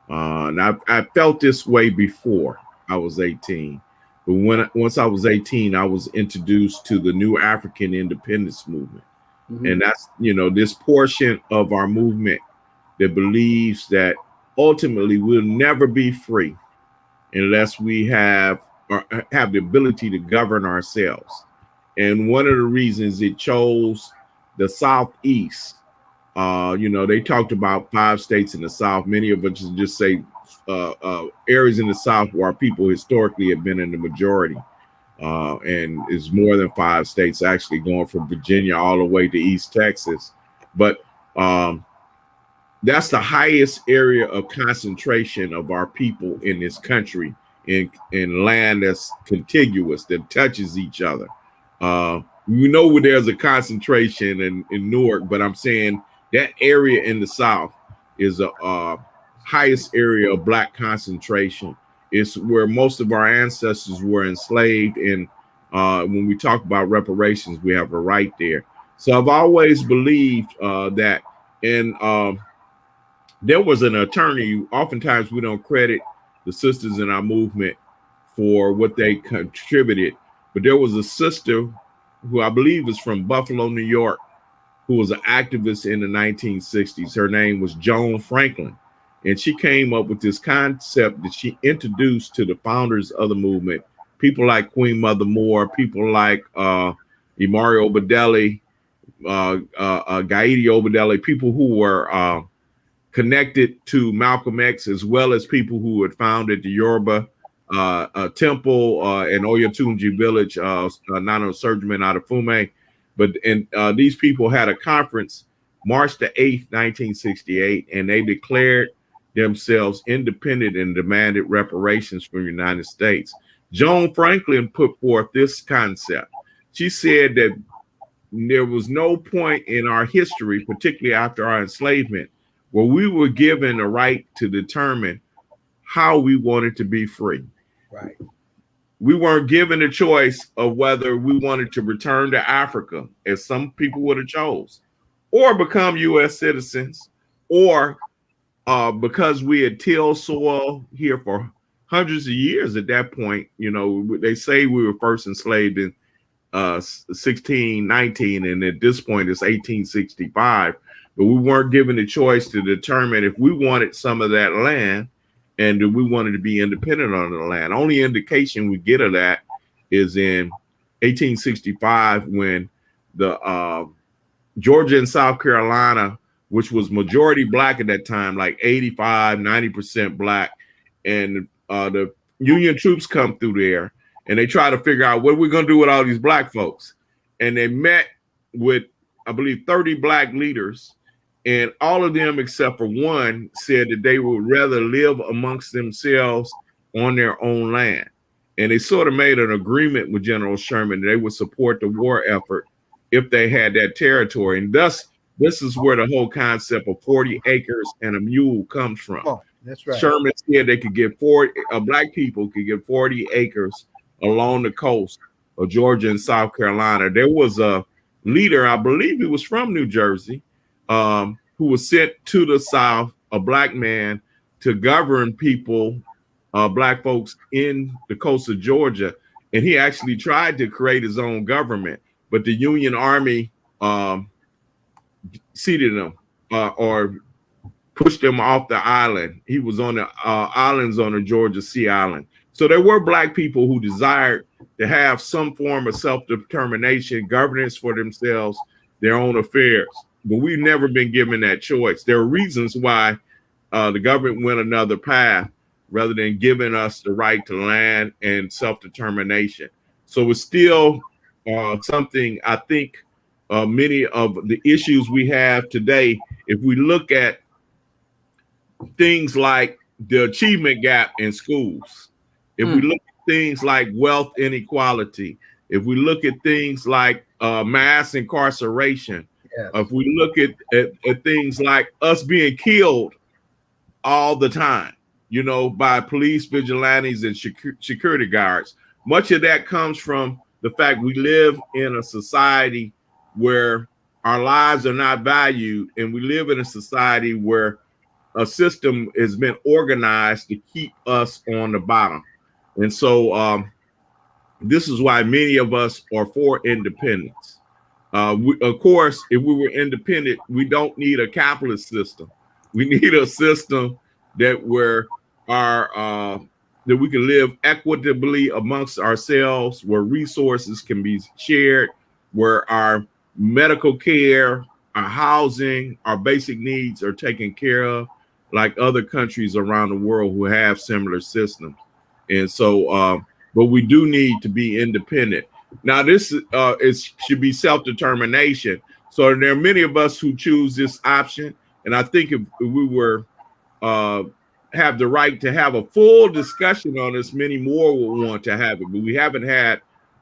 and I felt this way before I was 18, but once I was 18, I was introduced to the new African independence movement. Mm-hmm. And that's, this portion of our movement that believes that ultimately we'll never be free unless we have the ability to govern ourselves. And one of the reasons it chose the Southeast, they talked about 5 states in the South. Many of us just say areas in the South where our people historically have been in the majority. And it's more than 5 states, actually, going from Virginia all the way to East Texas. But that's the highest area of concentration of our people in this country, in land that's contiguous, that touches each other. We know where there's a concentration in Newark, but I'm saying that area in the South is a highest area of Black concentration. It's where most of our ancestors were enslaved. And when we talk about reparations, we have a right there. So I've always believed that there was an attorney. Oftentimes we don't credit the sisters in our movement for what they contributed, but there was a sister who I believe is from Buffalo, New York, who was an activist in the 1960s. Her name was Joan Franklin. And she came up with this concept that she introduced to the founders of the movement, people like Queen Mother Moore, people like Imari Obadele, Gaidi Obadele, people who were connected to Malcolm X, as well as people who had founded the Yoruba temple and Oyatunji village, Nana Surgeman out of Fume. But these people had a conference March the 8th, 1968, and they declared themselves independent and demanded reparations from the United States. Joan Franklin put forth this concept. She said that there was no point in our history, particularly after our enslavement, where we were given a right to determine how we wanted to be free. Right. We weren't given a choice of whether we wanted to return to Africa, as some people would have chose, or become U.S. citizens, or because we had tilled soil here for hundreds of years at that point. They say we were first enslaved in 1619, and at this point it's 1865. But we weren't given a choice to determine if we wanted some of that land and we wanted to be independent on the land. Only indication we get of that is in 1865, when the Georgia and South Carolina which was majority black at that time, like 85, 90% black. And the Union troops come through there and they try to figure out what we're going to do with all these black folks. And they met with, I believe, 30 black leaders. And all of them, except for one, said that they would rather live amongst themselves on their own land. And they sort of made an agreement with General Sherman that they would support the war effort if they had that territory. And thus, this is where the whole concept of 40 acres and a mule comes from. Oh, that's right. Sherman said they could get black people could get 40 acres along the coast of Georgia and South Carolina. There was a leader, I believe he was from New Jersey, who was sent to the South, a black man, to govern people, black folks in the coast of Georgia. And he actually tried to create his own government, but the Union Army seated him or pushed him off the island. He was on the islands on the Georgia Sea Island. So there were black people who desired to have some form of self-determination, governance for themselves, their own affairs. But we've never been given that choice. There are reasons why the government went another path rather than giving us the right to land and self-determination. So it's still something, I think, many of the issues we have today, if we look at things like the achievement gap in schools, if we look at things like wealth inequality, if we look at things like mass incarceration, if we look at things like us being killed all the time, you know, by police, vigilantes, and security guards, much of that comes from the fact we live in a society where our lives are not valued, and we live in a society where a system has been organized to keep us on the bottom. And so this is why many of us are for independence. Of course, if we were independent, we don't need a capitalist system. We need a system that that we can live equitably amongst ourselves, where resources can be shared, where our medical care, our housing, our basic needs are taken care of, like other countries around the world who have similar systems. And so, but we do need to be independent. Now, this should be self-determination. So there are many of us who choose this option. And I think if we were have the right to have a full discussion on this, many more will want to have it. But we haven't had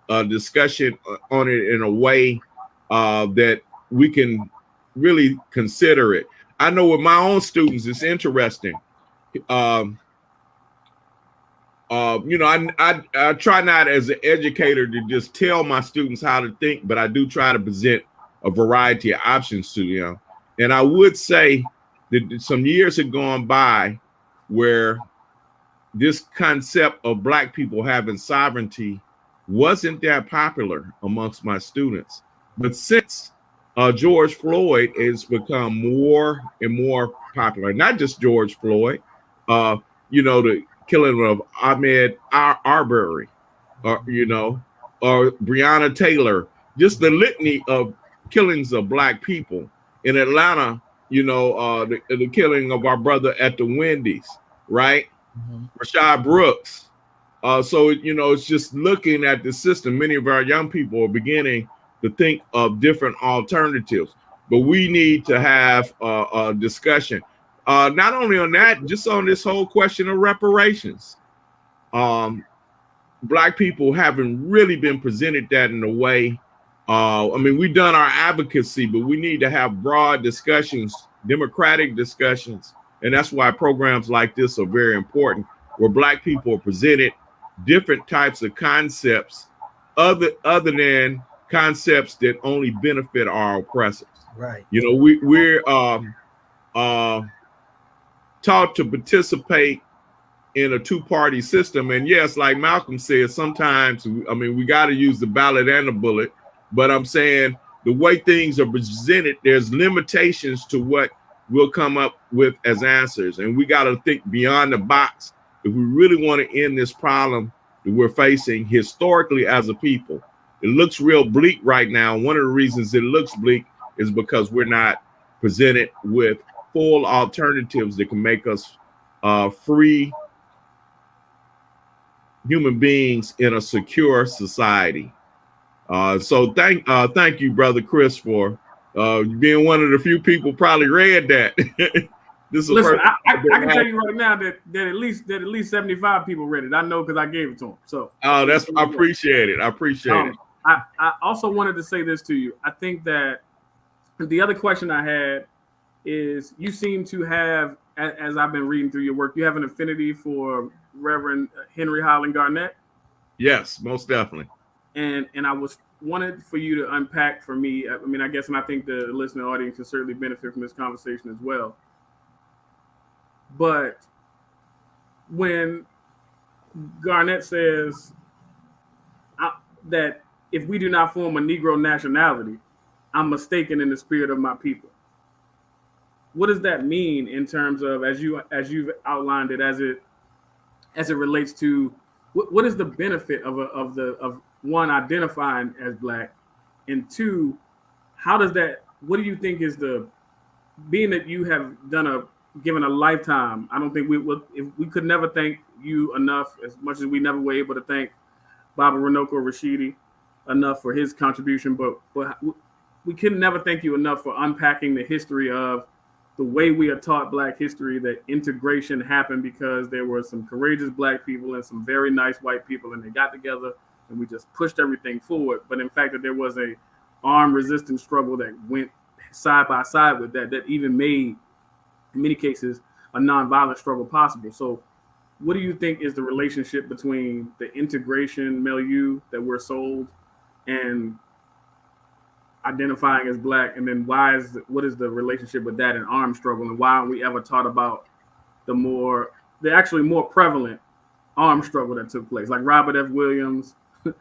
a discussion on it in a way that we can really consider it. I know with my own students, it's interesting. You know, I try not as an educator to just tell my students how to think, but I do try to present a variety of options to them. And I would say that some years had gone by where this concept of Black people having sovereignty wasn't that popular amongst my students. But since George Floyd has become more and more popular, not just George Floyd, you know, the killing of Ahmaud Arbery, you know, or Breonna Taylor, just the litany of killings of Black people in Atlanta, you know, the killing of our brother at the Wendy's, right? Rashad Brooks. So, you know, it's just looking at the system. Many of our young people are beginning to think of different alternatives, but we need to have a discussion. Not only on that, just on this whole question of reparations. Black people haven't really been presented that in a way. I mean, we've done our advocacy, but we need to have broad discussions, democratic discussions. And that's why programs like this are very important, where Black people are presented different types of concepts other than concepts that only benefit our oppressors. Right. You know, we're taught to participate in a two-party system. And yes, like Malcolm said, sometimes, I mean, we got to use the ballot and the bullet, but I'm saying the way things are presented, there's limitations to what we'll come up with as answers. And we got to think beyond the box if we really want to end this problem that we're facing historically as a people. It looks real bleak right now. One of the reasons it looks bleak is because we're not presented with full alternatives that can make us free human beings in a secure society. So thank you, Brother Chris, for being one of the few people probably read that. Listen, I can tell you right now that at least 75 people read it. I know because I gave it to them. So I appreciate it. I appreciate it. I also wanted to say this to you. I think that the other question I had is, you seem to have, as I've been reading through your work, you have an affinity for Reverend Henry Highland Garnett. Yes, most definitely. And I wanted for you to unpack for me. I mean, I guess, and I think the listening audience can certainly benefit from this conversation as well. But when Garnett says that if we do not form a Negro nationality, I'm mistaken in the spirit of my people. What does that mean in terms of, as you've outlined it, as it relates to what is the benefit of one, identifying as Black, and two, how does that, what do you think is the, being that you have given a lifetime, I don't think we could never thank you enough, as much as we never were able to thank Baba Runoko Rashidi enough for his contribution, but we can never thank you enough for unpacking the history of the way we are taught Black history, that integration happened because there were some courageous Black people and some very nice white people, and they got together and we just pushed everything forward. But in fact, that there was a armed resistance struggle that went side by side with that even made, in many cases, a nonviolent struggle possible. So what do you think is the relationship between the integration milieu that we're sold and identifying as Black, and then what is the relationship with that and armed struggle, and why aren't we ever taught about the actually more prevalent armed struggle that took place, like Robert F. Williams, the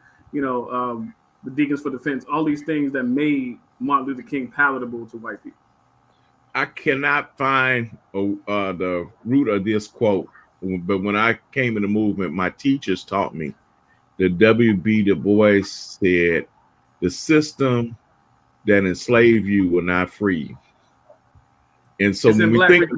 Deacons for Defense, all these things that made Martin Luther King palatable to white people? I cannot find the root of this quote, but when I came in the movement, my teachers taught me that W.B. Du Bois said, "The system that enslave you will not free you." And so when we think,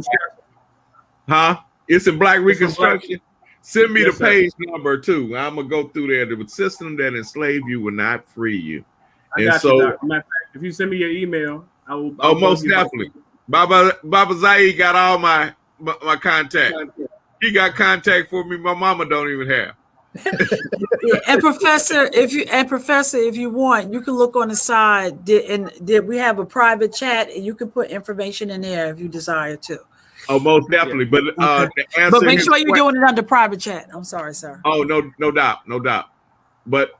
it's in Black Reconstruction. Send me the page number too. I'm gonna go through there. The system that enslave you will not free you. If you send me your email, I will. Most definitely. Baba Zaid got all my contact. He got contact for me. My mama don't even have. And Professor, if you want, you can look on the side. Did we have a private chat, and you can put information in there if you desire to. Oh, most definitely. But but make sure you're doing it under private chat. I'm sorry, sir. Oh, no doubt. But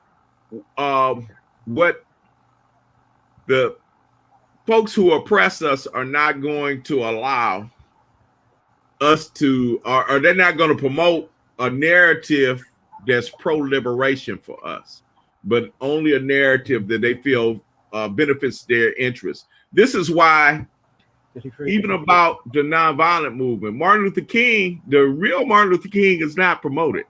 what the folks who oppress us are not going to allow us to, or they're not going to promote a narrative that's pro-liberation for us, but only a narrative that they feel benefits their interests. This is why, even about the nonviolent movement, Martin Luther King, the real Martin Luther King, is not promoted.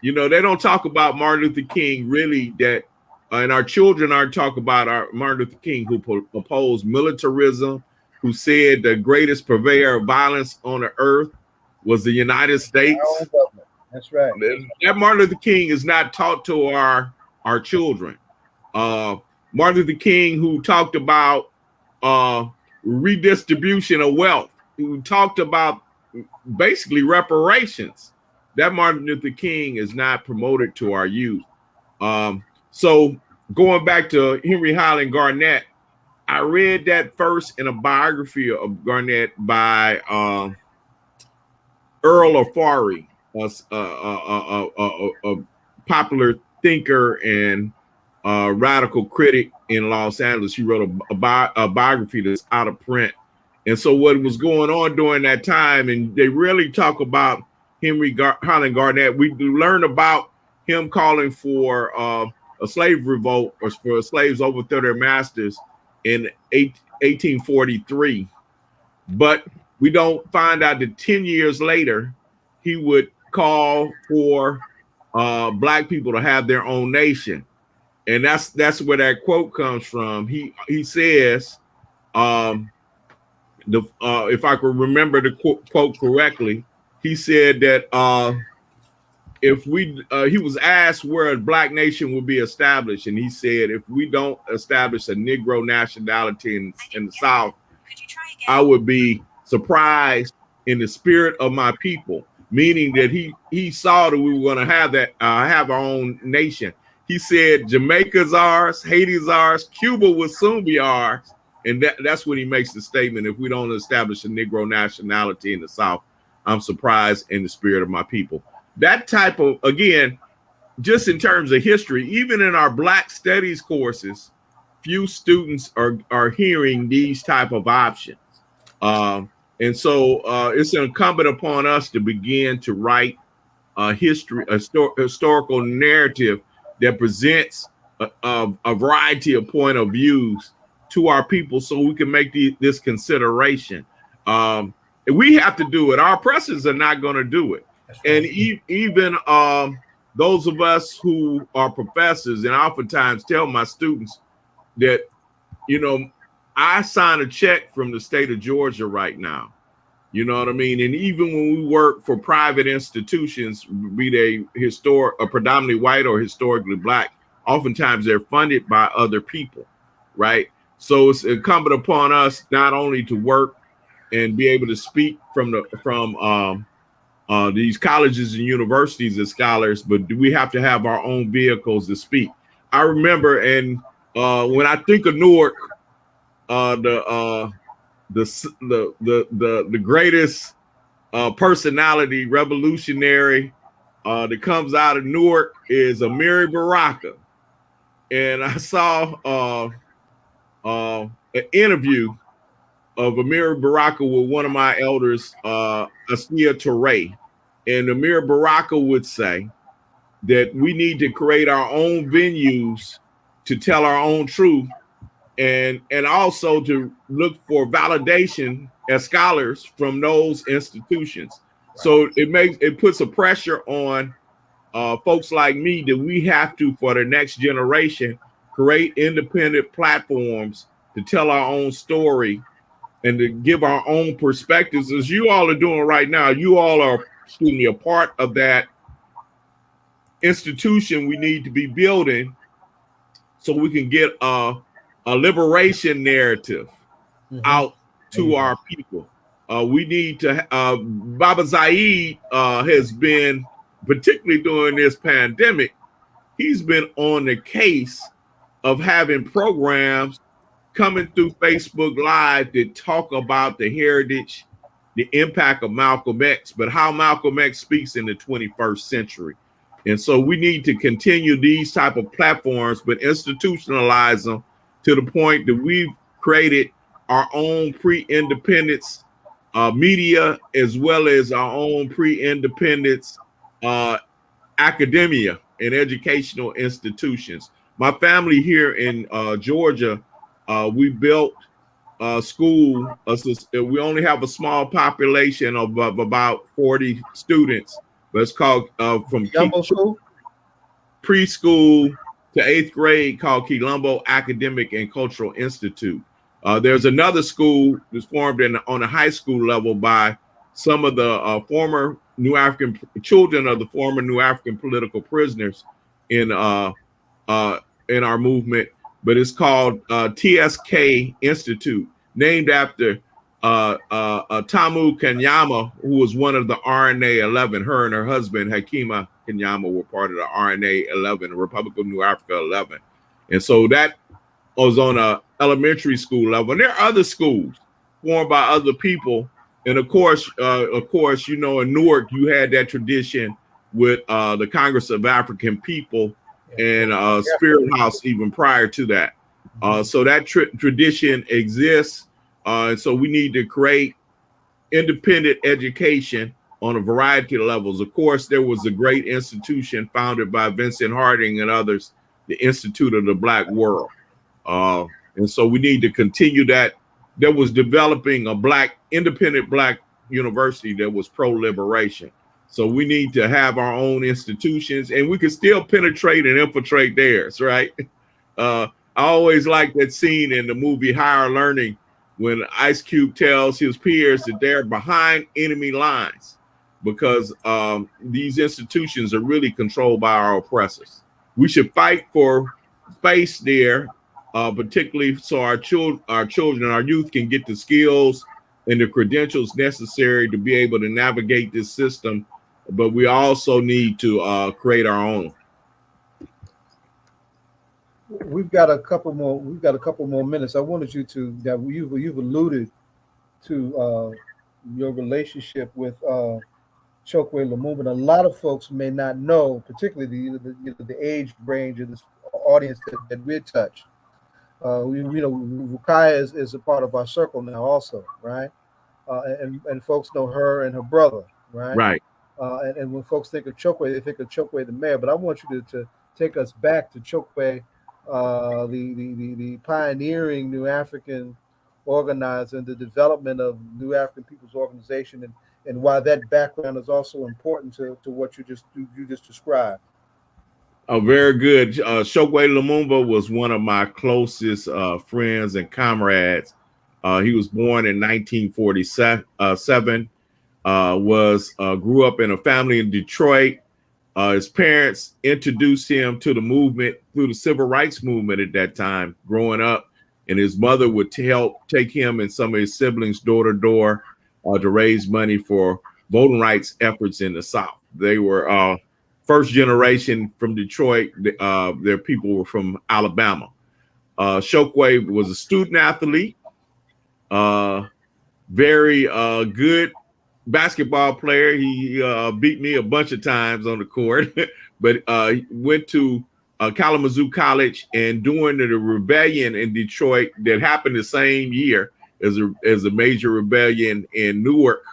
They don't talk about Martin Luther King really, that, and our children aren't talking about our Martin Luther King, who opposed militarism, who said the greatest purveyor of violence on the earth was the United States. That's right. That Martin Luther King is not taught to our children. Martin Luther King, who talked about redistribution of wealth, who talked about basically reparations. That Martin Luther King is not promoted to our youth. So going back to Henry Highland Garnett, I read that first in a biography of Garnett by Earl Afari, a popular thinker and radical critic in Los Angeles. He wrote a biography that's out of print. And so what was going on during that time, and they really talk about Henry Highland Garnett. We learn about him calling for a slave revolt, or for slaves overthrow their masters in 1843. But we don't find out that 10 years later, he would call for Black people to have their own nation. And that's where that quote comes from. He says If I could remember the quote correctly, he said that if we he was asked where a black nation would be established, and he said if we don't establish a Negro nationality in the South, I would be surprised in the spirit of my people, meaning that he saw that we were going to have that have our own nation. He said Jamaica's ours, Haiti's ours, Cuba will soon be ours. And that's when he makes the statement, if we don't establish a Negro nationality in the South, I'm surprised in the spirit of my people. That type of, again, just in terms of history, even in our Black Studies courses, few students are hearing these type of options. And so it's incumbent upon us to begin to write a historical narrative that presents a variety of point of views to our people so we can make this consideration. We have to do it. Our oppressors are not going to do it. And even those of us who are professors, and I oftentimes tell my students that, you know, I sign a check from the state of Georgia right now. You know what I mean? And even when we work for private institutions, be they historic or predominantly white or historically Black, oftentimes they're funded by other people, right? So it's incumbent upon us not only to work and be able to speak from these colleges and universities as scholars, but do we have to have our own vehicles to speak? I remember, and when I think of Newark, the greatest personality, revolutionary that comes out of Newark is Amiri Baraka, and I saw an interview of Amiri Baraka with one of my elders, Asnia Toure, and Amiri Baraka would say that we need to create our own venues to tell our own truth, and also to look for validation as scholars from those institutions. Right. So it puts a pressure on folks like me that we have to, for the next generation, create independent platforms to tell our own story and to give our own perspectives, as you all are doing right now. You all are, a part of that institution we need to be building so we can get a liberation narrative out to our people. We need to, Baba Zaid has been, particularly during this pandemic, he's been on the case of having programs coming through Facebook Live that talk about the heritage, the impact of Malcolm X, but how Malcolm X speaks in the 21st century. And so we need to continue these type of platforms, but institutionalize them to the point that we've created our own pre-independence media, as well as our own pre-independence academia and educational institutions. My family here in Georgia, we built a school. We only have a small population of about 40 students, but it's called from preschool to 8th grade, called Quilombo Academic and Cultural Institute. There's another school that's formed on a high school level by some of the former New African children of the former New African political prisoners in our movement, but it's called TSK Institute, named after Tamu Kanyama, who was one of the RNA 11. Her and her husband, Hakima Kanyama, were part of the RNA 11, the Republic of New Africa 11. And so that was on a elementary school level. And there are other schools formed by other people. And of course, you know, in Newark, you had that tradition with the Congress of African People and Spirit House even prior to that. So that tradition exists. And so we need to create independent education on a variety of levels. Of course, there was a great institution founded by Vincent Harding and others, the Institute of the Black World. And so we need to continue that. There was developing a independent Black university that was pro-liberation. So we need to have our own institutions, and we can still penetrate and infiltrate theirs, right? I always like that scene in the movie Higher Learning when Ice Cube tells his peers that they're behind enemy lines because these institutions are really controlled by our oppressors. We should fight for space there, particularly so our children, our youth can get the skills and the credentials necessary to be able to navigate this system. But we also need to create our own. We've got a couple more minutes. I wanted you to that you've alluded to your relationship with Chokwe Lumumba. A lot of folks may not know, particularly the age range of this audience that we touch. Rukaya is a part of our circle now, also, right? And folks know her and her brother, right? Right. And when folks think of Chokwe, they think of Chokwe the mayor. But I want you to take us back to Chokwe, the pioneering New African organizer and the development of New African People's Organization, and why that background is also important to what you just described. Oh, very good. Chokwe Lumumba was one of my closest friends and comrades. He was born in 1947. Grew up in a family in Detroit. His parents introduced him to the movement through the civil rights movement at that time, growing up. And his mother would help take him and some of his siblings door to door to raise money for voting rights efforts in the South. They were first generation from Detroit. Their people were from Alabama. Chokwe was a student athlete, very good basketball player. He beat me a bunch of times on the court, but he went to Kalamazoo College, and during the rebellion in Detroit that happened the same year as a major rebellion in Newark,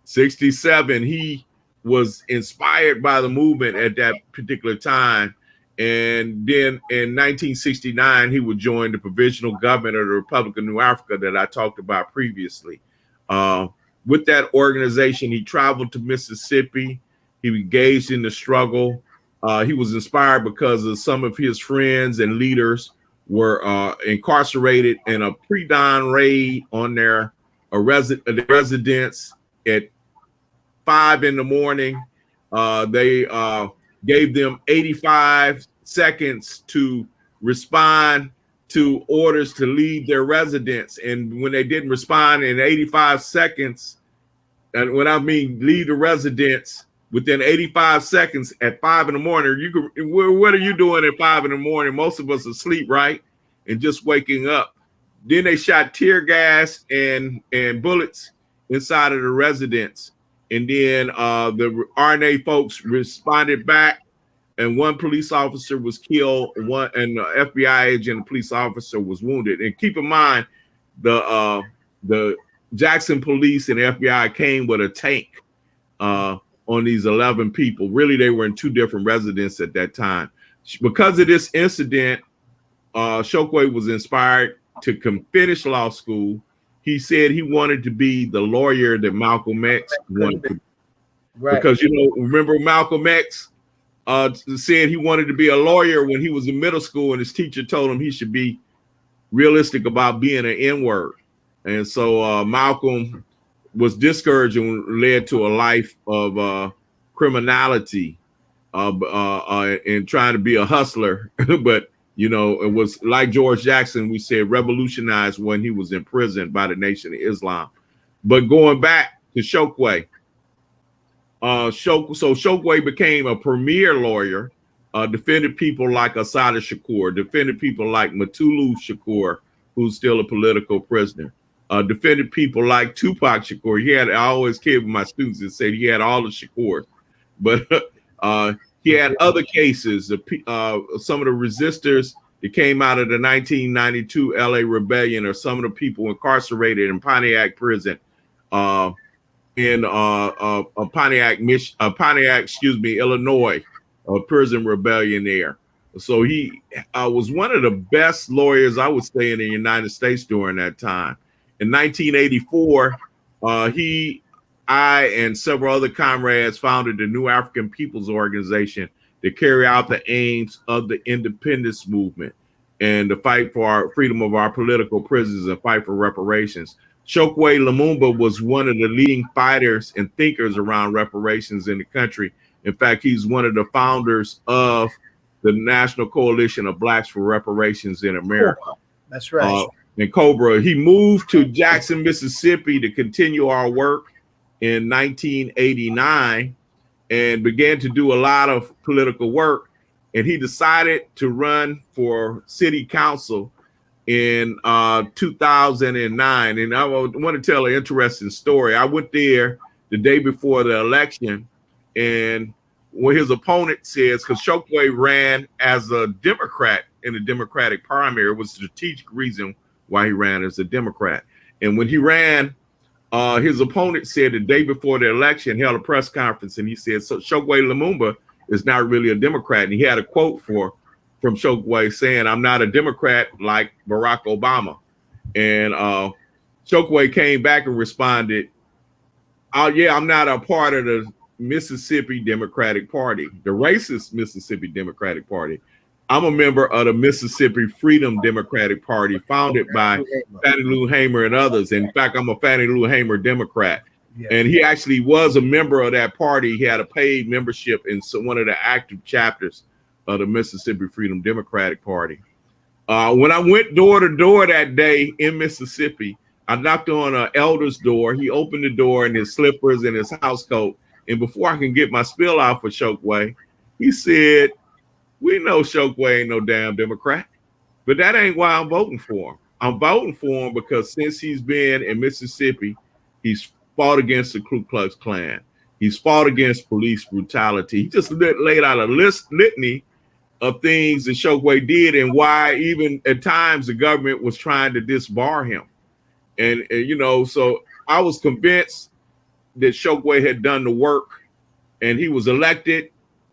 67, he was inspired by the movement at that particular time. And then in 1969, he would join the provisional government of the Republic of New Africa that I talked about previously. With that organization, he traveled to Mississippi. He engaged in the struggle. He was inspired because of some of his friends and leaders were incarcerated in a pre-dawn raid on their residence at 5 in the morning. They gave them 85 seconds to respond to orders to leave their residence. And when they didn't respond in 85 seconds, and when I mean leave the residence within 85 seconds at 5 in the morning, what are you doing at 5 in the morning? Most of us asleep, right? And just waking up. Then they shot tear gas and bullets inside of the residence. And then the RNA folks responded back, and one police officer was killed, and the FBI agent and police officer was wounded. And keep in mind, the Jackson police and FBI came with a tank on these 11 people. Really, they were in 2 different residences at that time. Because of this incident, Chokwe was inspired to finish law school. He said he wanted to be the lawyer that Malcolm X wanted to be. Right. Because, remember Malcolm X said he wanted to be a lawyer when he was in middle school, and his teacher told him he should be realistic about being an N-word. And so Malcolm was discouraged and led to a life of criminality and trying to be a hustler. But, it was like George Jackson, we said, revolutionized when he was imprisoned by the Nation of Islam. But going back to Chokwe, Chokwe became a premier lawyer, defended people like Assata Shakur, defended people like Mutulu Shakur, who's still a political prisoner, defended people like Tupac Shakur. I always kid with my students and said he had all the Shakurs, but he had other cases. Some of the resistors that came out of the 1992 LA rebellion, or some of the people incarcerated in Pontiac prison, in Pontiac, Illinois, prison rebellion there. So he was one of the best lawyers, I would say, in the United States during that time. In 1984, I and several other comrades founded the New African People's Organization to carry out the aims of the independence movement. and to fight for our freedom of our political prisoners and fight for reparations. Chokwe Lumumba was one of the leading fighters and thinkers around reparations in the country. In fact, he's one of the founders of the National Coalition of Blacks for Reparations in America. That's right. And Cobra, he moved to Jackson, Mississippi to continue our work in 1989 and began to do a lot of political work. And he decided to run for city council in 2009. And I want to tell an interesting story. I went there the day before the election, and what his opponent says, because Chokwe ran as a Democrat in the Democratic primary, it was a strategic reason why he ran as a Democrat. And when he ran, his opponent said the day before the election, held a press conference, and he said, so Chokwe Lumumba is not really a Democrat. And he had a quote from Chokwe saying, I'm not a Democrat like Barack Obama. And Chokwe came back and responded, oh yeah, I'm not a part of the Mississippi Democratic Party, the racist Mississippi Democratic Party. I'm a member of the Mississippi Freedom Democratic Party, founded by Fannie Lou Hamer and others. In fact, I'm a Fannie Lou Hamer Democrat. Yeah. And he actually was a member of that party. He had a paid membership in one of the active chapters of the Mississippi Freedom Democratic Party. When I went door to door that day in Mississippi, I knocked on an elder's door. He opened the door in his slippers and his house coat. And before I can get my spiel out for Chokwe, he said, we know Chokwe ain't no damn Democrat, but that ain't why I'm voting for him. I'm voting for him because since he's been in Mississippi, he's fought against the Ku Klux Klan. He's fought against police brutality. He just laid out a litany of things that Chokwe did and why even at times the government was trying to disbar him. And you know, so I was convinced that Chokwe had done the work, and he was elected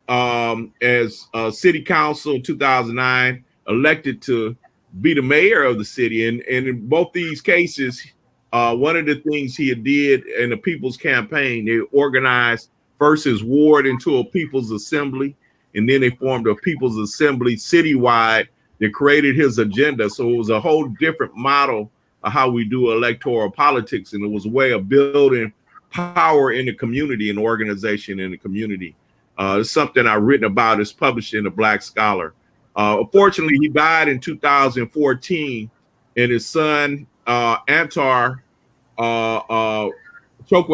as city council in 2009, elected to be the mayor of the city. And in both these cases, one of the things he did in the People's Campaign, they organized first his ward into a People's Assembly, and then they formed a People's Assembly citywide that created his agenda. So it was a whole different model of how we do electoral politics, and it was a way of building power in the community and organization in the community. It's something I've written about. It's published in the Black Scholar. Unfortunately, he died in 2014, and his son, Chokwe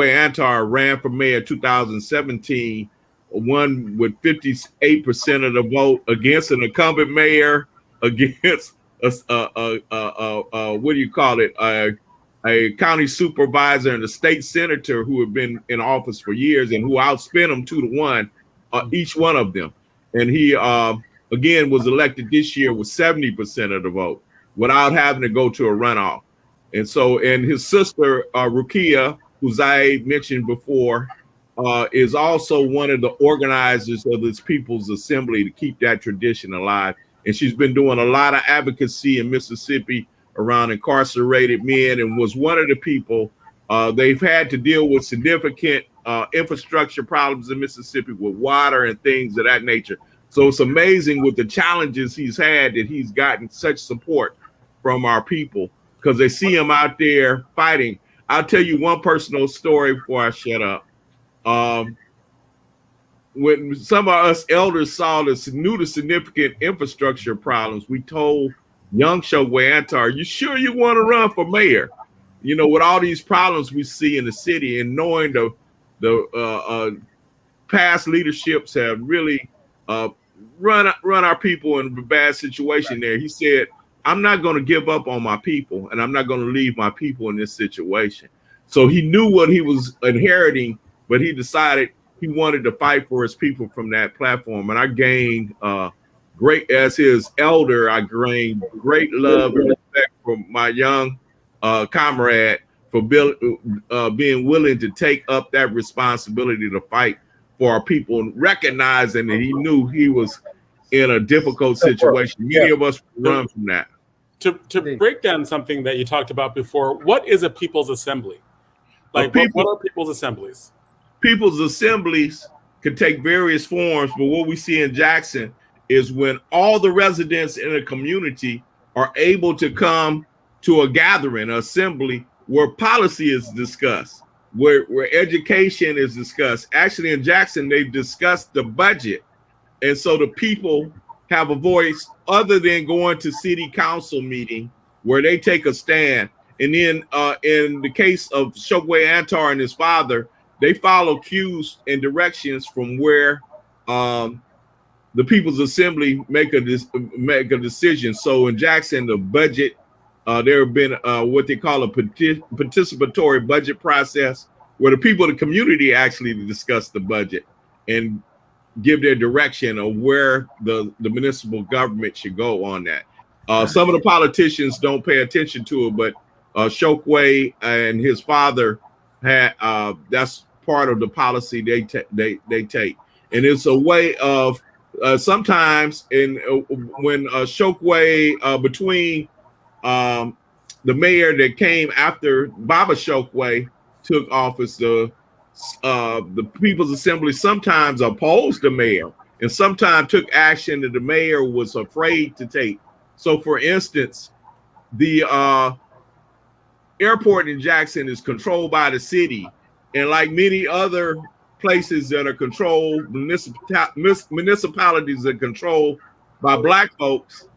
Antar, ran for mayor in 2017, won with 58% of the vote against an incumbent mayor, against what do you call it? A county supervisor and a state senator who had been in office for years and who outspent him 2-1, each one of them. And he, again, was elected this year with 70% of the vote without having to go to a runoff. And so, and his sister, Rukia, who I mentioned before, is also one of the organizers of this People's Assembly to keep that tradition alive. And she's been doing a lot of advocacy in Mississippi around incarcerated men, and was one of the people. They've had to deal with significant infrastructure problems in Mississippi with water and things of that nature. So it's amazing with the challenges he's had that he's gotten such support from our people because they see him out there fighting. I'll tell you one personal story before I shut up. When some of us elders knew the significant infrastructure problems, we told young Chokwe Antar, you sure you want to run for mayor? You know, with all these problems we see in the city, and knowing the past leaderships have really run our people in a bad situation there. He said, I'm not going to give up on my people, and I'm not going to leave my people in this situation. So he knew what he was inheriting, but he decided he wanted to fight for his people from that platform. And I gained great, as his elder, I gained great love and respect from my young comrade for being willing to take up that responsibility to fight for our people, and recognizing that he knew he was in a difficult situation. Many of us run from that. To break down something that you talked about before, what is a People's Assembly? Like, what are People's Assemblies? People's Assemblies can take various forms, but what we see in Jackson is when all the residents in a community are able to come to a gathering, an assembly where policy is discussed, where education is discussed. Actually, in Jackson, they've discussed the budget. And so the people have a voice other than going to city council meeting where they take a stand. And then in the case of Chokwe Antar and his father, they follow cues and directions from where the People's Assembly make a decision. So in Jackson, the budget, there have been what they call a participatory budget process, where the people of the community actually discuss the budget and give their direction of where the municipal government should go on that. Some of the politicians don't pay attention to it, but Chokwe and his father had that's part of the policy they take, and it's a way of sometimes when Chokwe between the mayor that came after Baba Chokwe took office, the People's Assembly sometimes opposed the mayor and sometimes took action that the mayor was afraid to take. So, for instance, the airport in Jackson is controlled by the city, and like many other places that are controlled, municipalities that are controlled by Black folks,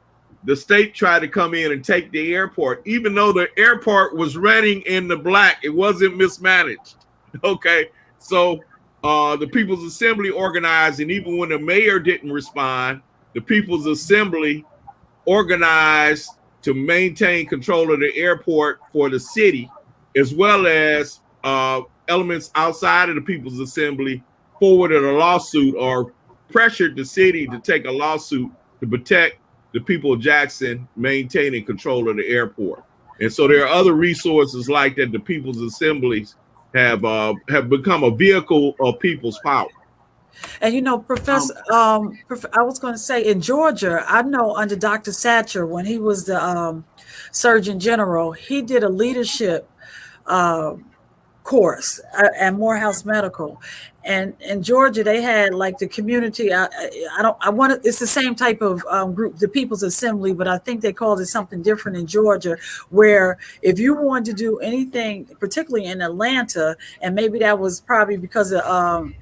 the state tried to come in and take the airport, even though the airport was running in the black. It wasn't mismanaged. Okay, so the People's Assembly organized, and even when the mayor didn't respond, the People's Assembly organized to maintain control of the airport for the city, as well as elements outside of the People's Assembly forwarded a lawsuit or pressured the city to take a lawsuit to protect the people of Jackson maintaining control of the airport. And so there are other resources like that. The People's Assemblies have become a vehicle of people's power. And you know, Professor, I was going to say in Georgia, I know under Dr. Satcher, when he was the Surgeon General, he did a leadership course at Morehouse Medical, and in Georgia they had like the community. It's the same type of group, the People's Assembly, but I think they called it something different in Georgia, where if you wanted to do anything, particularly in Atlanta, and maybe that was probably because of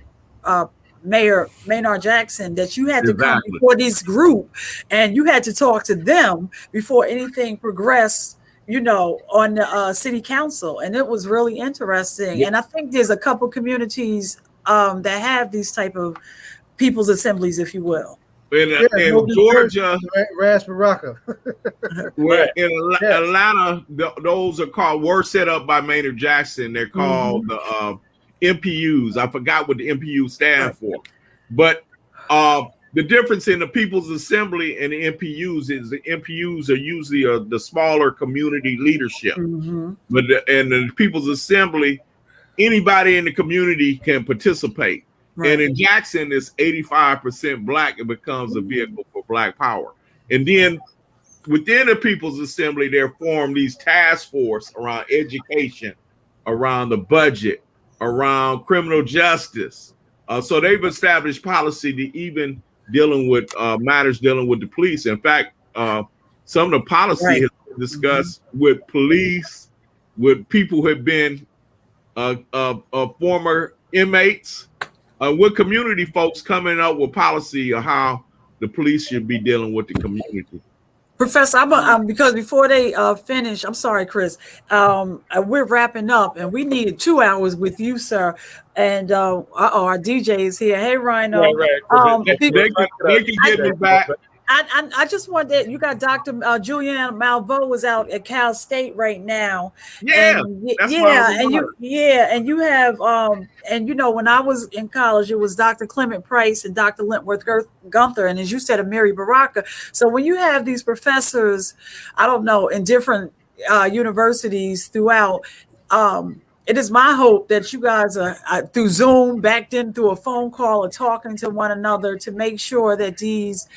Mayor Maynard Jackson, that you had to come before this group and you had to talk to them before anything progressed, you know, on the city council. And it was really interesting. Yeah. And I think there's a couple communities that have these type of People's Assemblies, if you will. In Georgia, Ras Baraka. In Atlanta, those were set up by Maynard Jackson. They're called the MPUs. I forgot what the MPU stand for, but the difference in the People's Assembly and the MPUs is the MPUs are usually the smaller community leadership, but the People's Assembly, anybody in the community can participate. Right. And in Jackson, it's 85% Black. It becomes a vehicle for Black power. And then within the People's Assembly, they're formed these task force around education, around the budget, around criminal justice. So they've established policy to even dealing with matters dealing with the police. In fact, some of the policy has been discussed with police, with people who have been former inmates, with community folks coming up with policy of how the police should be dealing with the community. Professor, because before they finish, I'm sorry, Chris, we're wrapping up and we needed 2 hours with you, sir. And our DJ is here. Hey, Rhino. They can get me back. I just want that you got Dr. Juliana Malveaux was out at Cal State right now. And you have and you know, when I was in college, it was Dr. Clement Price and Dr. Lentworth Gunther, and as you said, Mary Baraka. So when you have these professors, I don't know, in different universities throughout, it is my hope that you guys are through Zoom, back then through a phone call, or talking to one another to make sure that these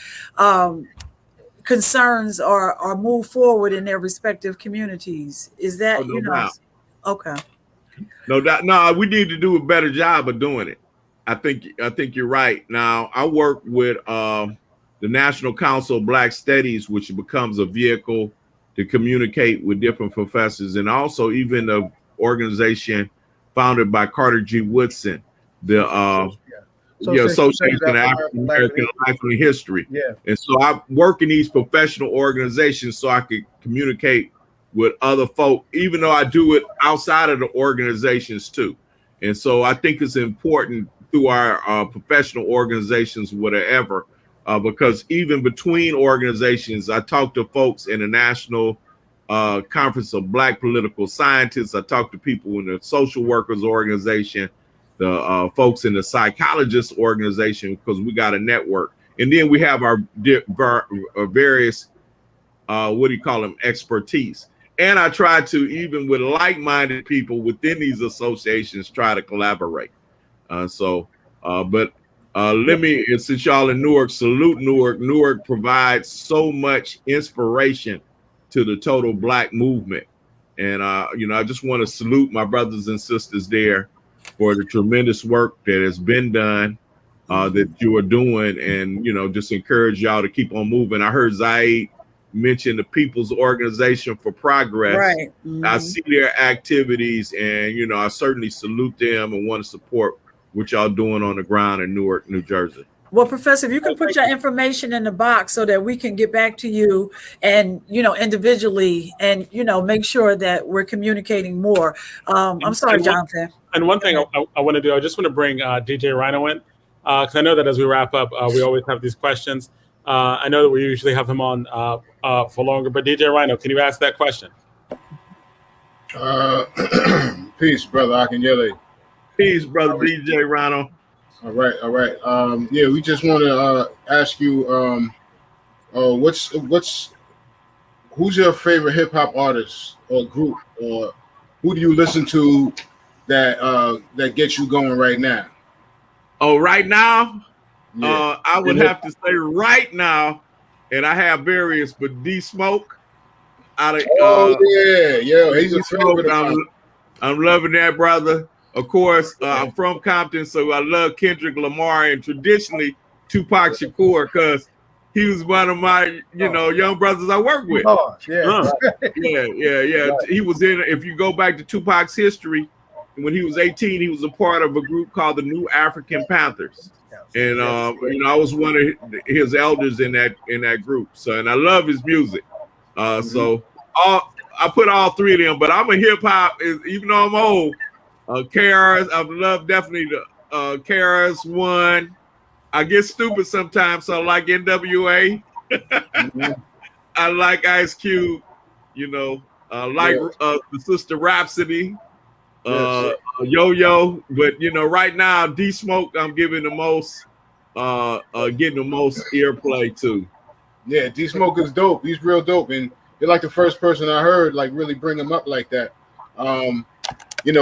concerns are moved forward in their respective communities. Is that okay? No doubt. No, we need to do a better job of doing it. I think you're right. Now I work with the National Council of Black Studies, which becomes a vehicle to communicate with different professors, and also even the organization founded by Carter G. Woodson, the Association of African American Life and History. Yeah. And so I work in these professional organizations so I could communicate with other folk, even though I do it outside of the organizations too. And so I think it's important through our professional organizations, whatever, because even between organizations, I talk to folks in the National Conference of Black Political Scientists. I talk to people in the social workers organization, the folks in the psychologist organization, because we got a network. And then we have our various, expertise. And I try to, even with like-minded people within these associations, try to collaborate. Let me, since y'all in Newark, salute Newark. Newark provides so much inspiration to the total Black movement. And, I just want to salute my brothers and sisters there for the tremendous work that has been done, that you are doing, and, just encourage y'all to keep on moving. I heard Zaid mention the People's Organization for Progress. Right. I see their activities, and, I certainly salute them and want to support what y'all doing on the ground in Newark, New Jersey. Well, Professor, if you can put your information in the box so that we can get back to you and, individually and, make sure that we're communicating more. I'm sorry, Jonathan. And one thing I want to do, I just want to bring DJ Rhino in, because I know that as we wrap up, we always have these questions. I know that we usually have him on for longer, but DJ Rhino, can you ask that question? Peace, brother Akinyele. Peace, brother DJ Rhino. All right. We just want to ask you, who's your favorite hip hop artist or group, or who do you listen to that gets you going right now? Oh, right now, Yeah. I would have to say right now, and I have various, but D Smoke. He's a favorite. I'm loving that, brother. Of course, I'm from Compton, so I love Kendrick Lamar, and traditionally Tupac Shakur, because he was one of my, young brothers I work with. Yeah. He was in. If you go back to Tupac's history, when he was 18, he was a part of a group called the New African Panthers, and I was one of his elders in that group. So, and I love his music. So I put all three of them, but I'm a hip hop. Even though I'm old. KRS, I love definitely the KRS One. I get stupid sometimes, so I like NWA. I like Ice Cube. The Sister Rhapsody, Yo-Yo. But right now, D Smoke, I'm giving the most, getting the most airplay to. Yeah, D Smoke is dope. He's real dope, and you're like the first person I heard like really bring him up like that. He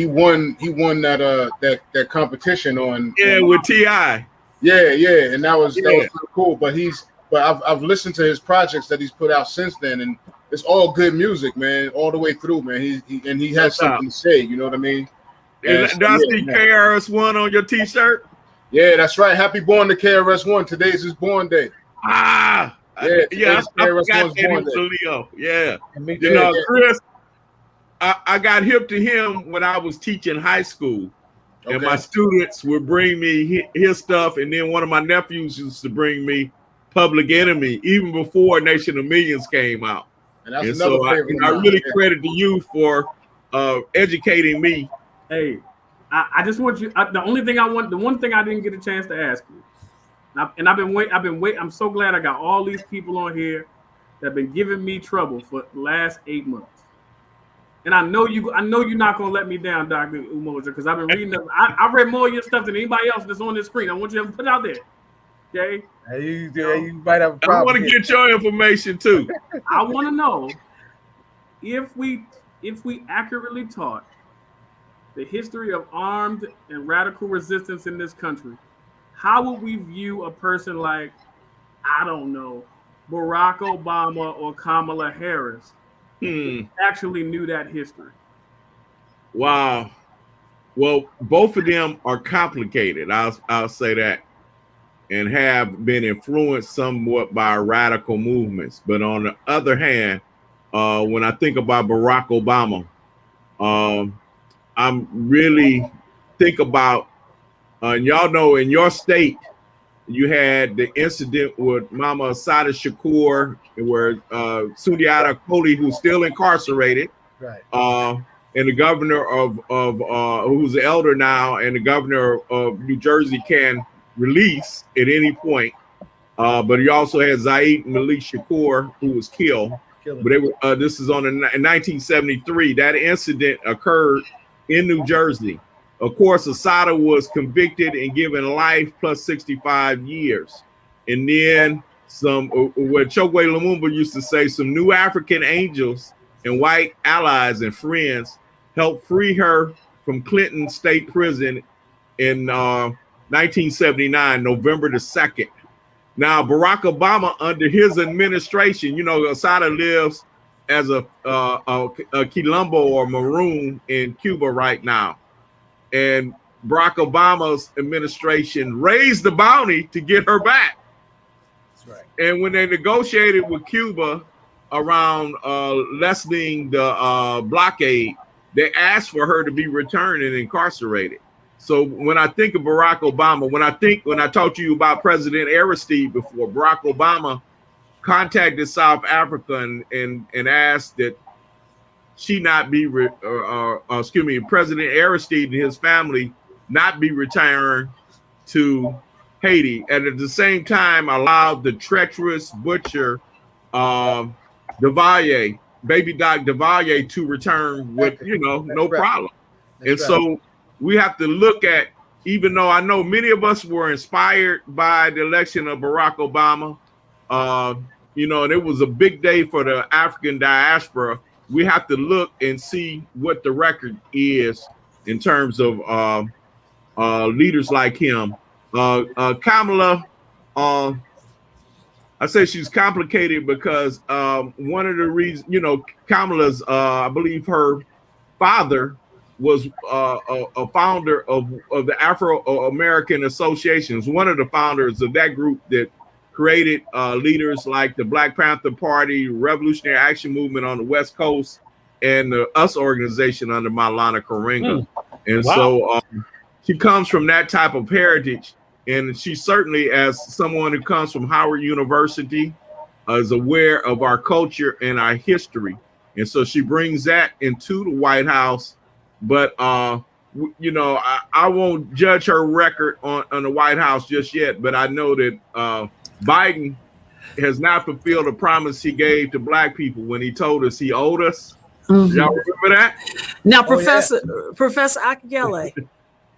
won that competition on with T.I. Yeah, and that was pretty cool. But I've listened to his projects that he's put out since then, and it's all good music, man, all the way through, man. He has something to say, you know what I mean? And do I see KRS-One on your T-shirt? Yeah, that's right. Happy born to KRS-One. Today's his born day. I forgot that he was a Leo. Yeah, Chris. I got hip to him when I was teaching high school, and my students would bring me his stuff, and then one of my nephews used to bring me Public Enemy, even before Nation of Millions came out. And so I really credit to you for educating me. Hey, I just want you. The one thing I didn't get a chance to ask you, and I've been waiting. I'm so glad I got all these people on here that have been giving me trouble for the last 8 months. And I know you're not gonna let me down, Dr. Umoja, because I've been reading them. I read more of your stuff than anybody else that's on this screen. I want you to put it out there. Okay. You might have a problem. I want to get your information too. I want to know if we accurately taught the history of armed and radical resistance in this country, how would we view a person like, I don't know, Barack Obama or Kamala Harris? Actually knew that history. Wow. Well, both of them are complicated. I'll say that. and have been influenced somewhat by radical movements. But on the other hand, when I think about Barack Obama, I'm really think about, and y'all know in your state, you had the incident with Mama Assata Shakur, where Sundiata Kohli, who's still incarcerated, Right. And the governor of who's the elder now, and the governor of New Jersey can release at any point. But he also had Zaid Malik Shakur, who was killed. But they were, this is in 1973. That incident occurred in New Jersey. Of course, Assata was convicted and given life plus 65 years. And then some, what Chokwe Lumumba used to say, some new African angels and white allies and friends helped free her from Clinton State Prison in 1979, November the 2nd. Now, Barack Obama, under his administration, you know, Assata lives as a Quilombo or Maroon in Cuba right now. And Barack Obama's administration raised the bounty to get her back. That's right. And when they negotiated with Cuba around lessening the blockade, they asked for her to be returned and incarcerated. So when I think of Barack Obama, when I talked to you about President Aristide before, Barack Obama contacted South Africa and asked that she not be, President Aristide and his family not be returned to Haiti, and at the same time allowed the treacherous butcher Duvalier, baby Doc Duvalier, to return with, no problem. And so we have to look at, even though I know many of us were inspired by the election of Barack Obama, and it was a big day for the African diaspora, we have to look and see what the record is in terms of leaders like him. Kamala, I say she's complicated because one of the reasons, Kamala's, I believe her father was a founder of the Afro-American Associations, one of the founders of that group that created leaders like the Black Panther Party, Revolutionary Action Movement on the West Coast, and the US organization under Maulana Karenga. And so she comes from that type of heritage. And she certainly, as someone who comes from Howard University, is aware of our culture and our history. And so she brings that into the White House. But, I won't judge her record on the White House just yet. But I know that Biden has not fulfilled a promise he gave to Black people when he told us he owed us. Mm-hmm. Y'all remember that? Now, Professor Akinyele,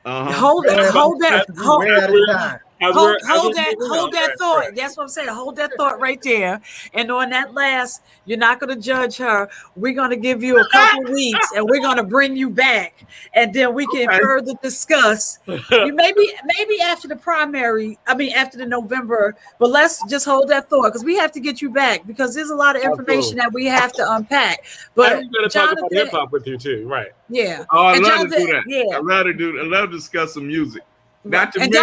hold that thought. That's what I'm saying. Hold that thought right there. And on that last, you're not going to judge her. We're going to give you a couple of weeks, and we're going to bring you back, and then we can further discuss. Maybe after the primary. After the November. But let's just hold that thought, because we have to get you back, because there's a lot of information that we have to unpack. But I'm going to talk about hip hop with you too, right? Yeah. Oh, I love to do that. Yeah. I love to discuss some music. Not to mention,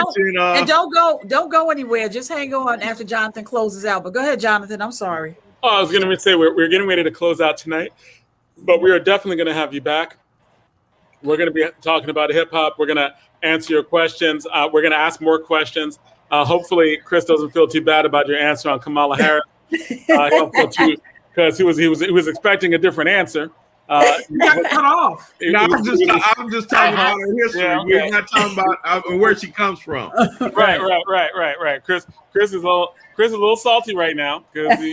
don't go anywhere. Just hang on after Jonathan closes out. But go ahead, Jonathan. I'm sorry. Oh, I was going to say we're getting ready to close out tonight, but we are definitely going to have you back. We're going to be talking about hip hop. We're going to answer your questions. We're going to ask more questions. Hopefully, Chris doesn't feel too bad about your answer on Kamala Harris. Because he was expecting a different answer. You got cut off. I'm just talking about her history. Yeah, okay. We're not talking about where she comes from. Right. Chris is a little salty right now because are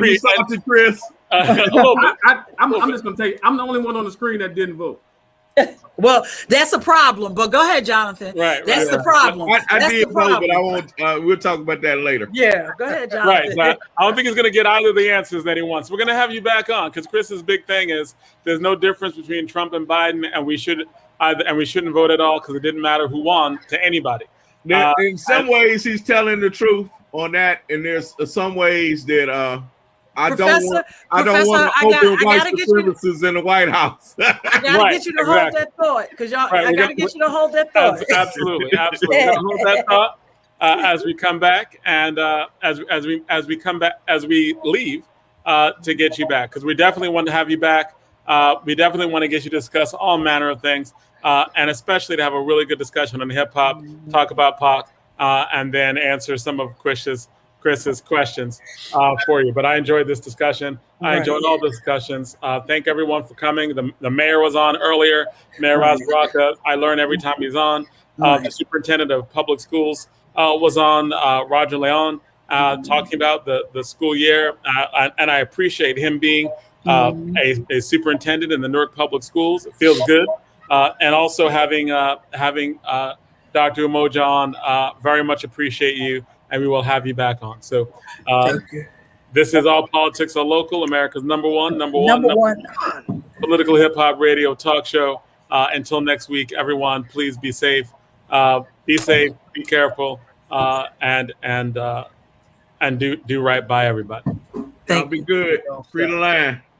you salty, Chris? A little bit. I'm just gonna tell you, I'm the only one on the screen that didn't vote. Well, that's a problem. But go ahead, Jonathan. Right. That's the problem. I did vote, but I won't. We'll talk about that later. Yeah. Go ahead, Jonathan. Right. I don't think he's going to get either of the answers that he wants. We're going to have you back on because Chris's big thing is there's no difference between Trump and Biden, and we shouldn't vote at all because it didn't matter who won to anybody. In some ways, he's telling the truth on that, and there's some ways that I Professor, don't want I open white gotta get you. supremacists in the White House. I gotta Right, get you to hold exactly. that thought, because y'all. Right, I gotta get you to hold that thought. Absolutely. We're gonna hold that thought as we come back, and as we come back, as we leave, to get you back, because we definitely want to have you back. We definitely want to get you to discuss all manner of things, and especially to have a really good discussion on hip hop, talk about Pac, and then answer some of Chris's questions for you. But I enjoyed this discussion. I enjoyed all the discussions. Thank everyone for coming. The mayor was on earlier, Mayor Raz Baraka. I learn every time he's on. The superintendent of public schools was on, Roger León, talking about the school year. And I appreciate him being a superintendent in the Newark Public Schools. It feels good. And also having Dr. Umoja on, very much appreciate you, and we will have you back on. So this is All Politics Are Local, America's number one political hip hop radio talk show. Until next week, everyone, please be safe. Be careful, and do right by everybody. Y'all be good. Free the land.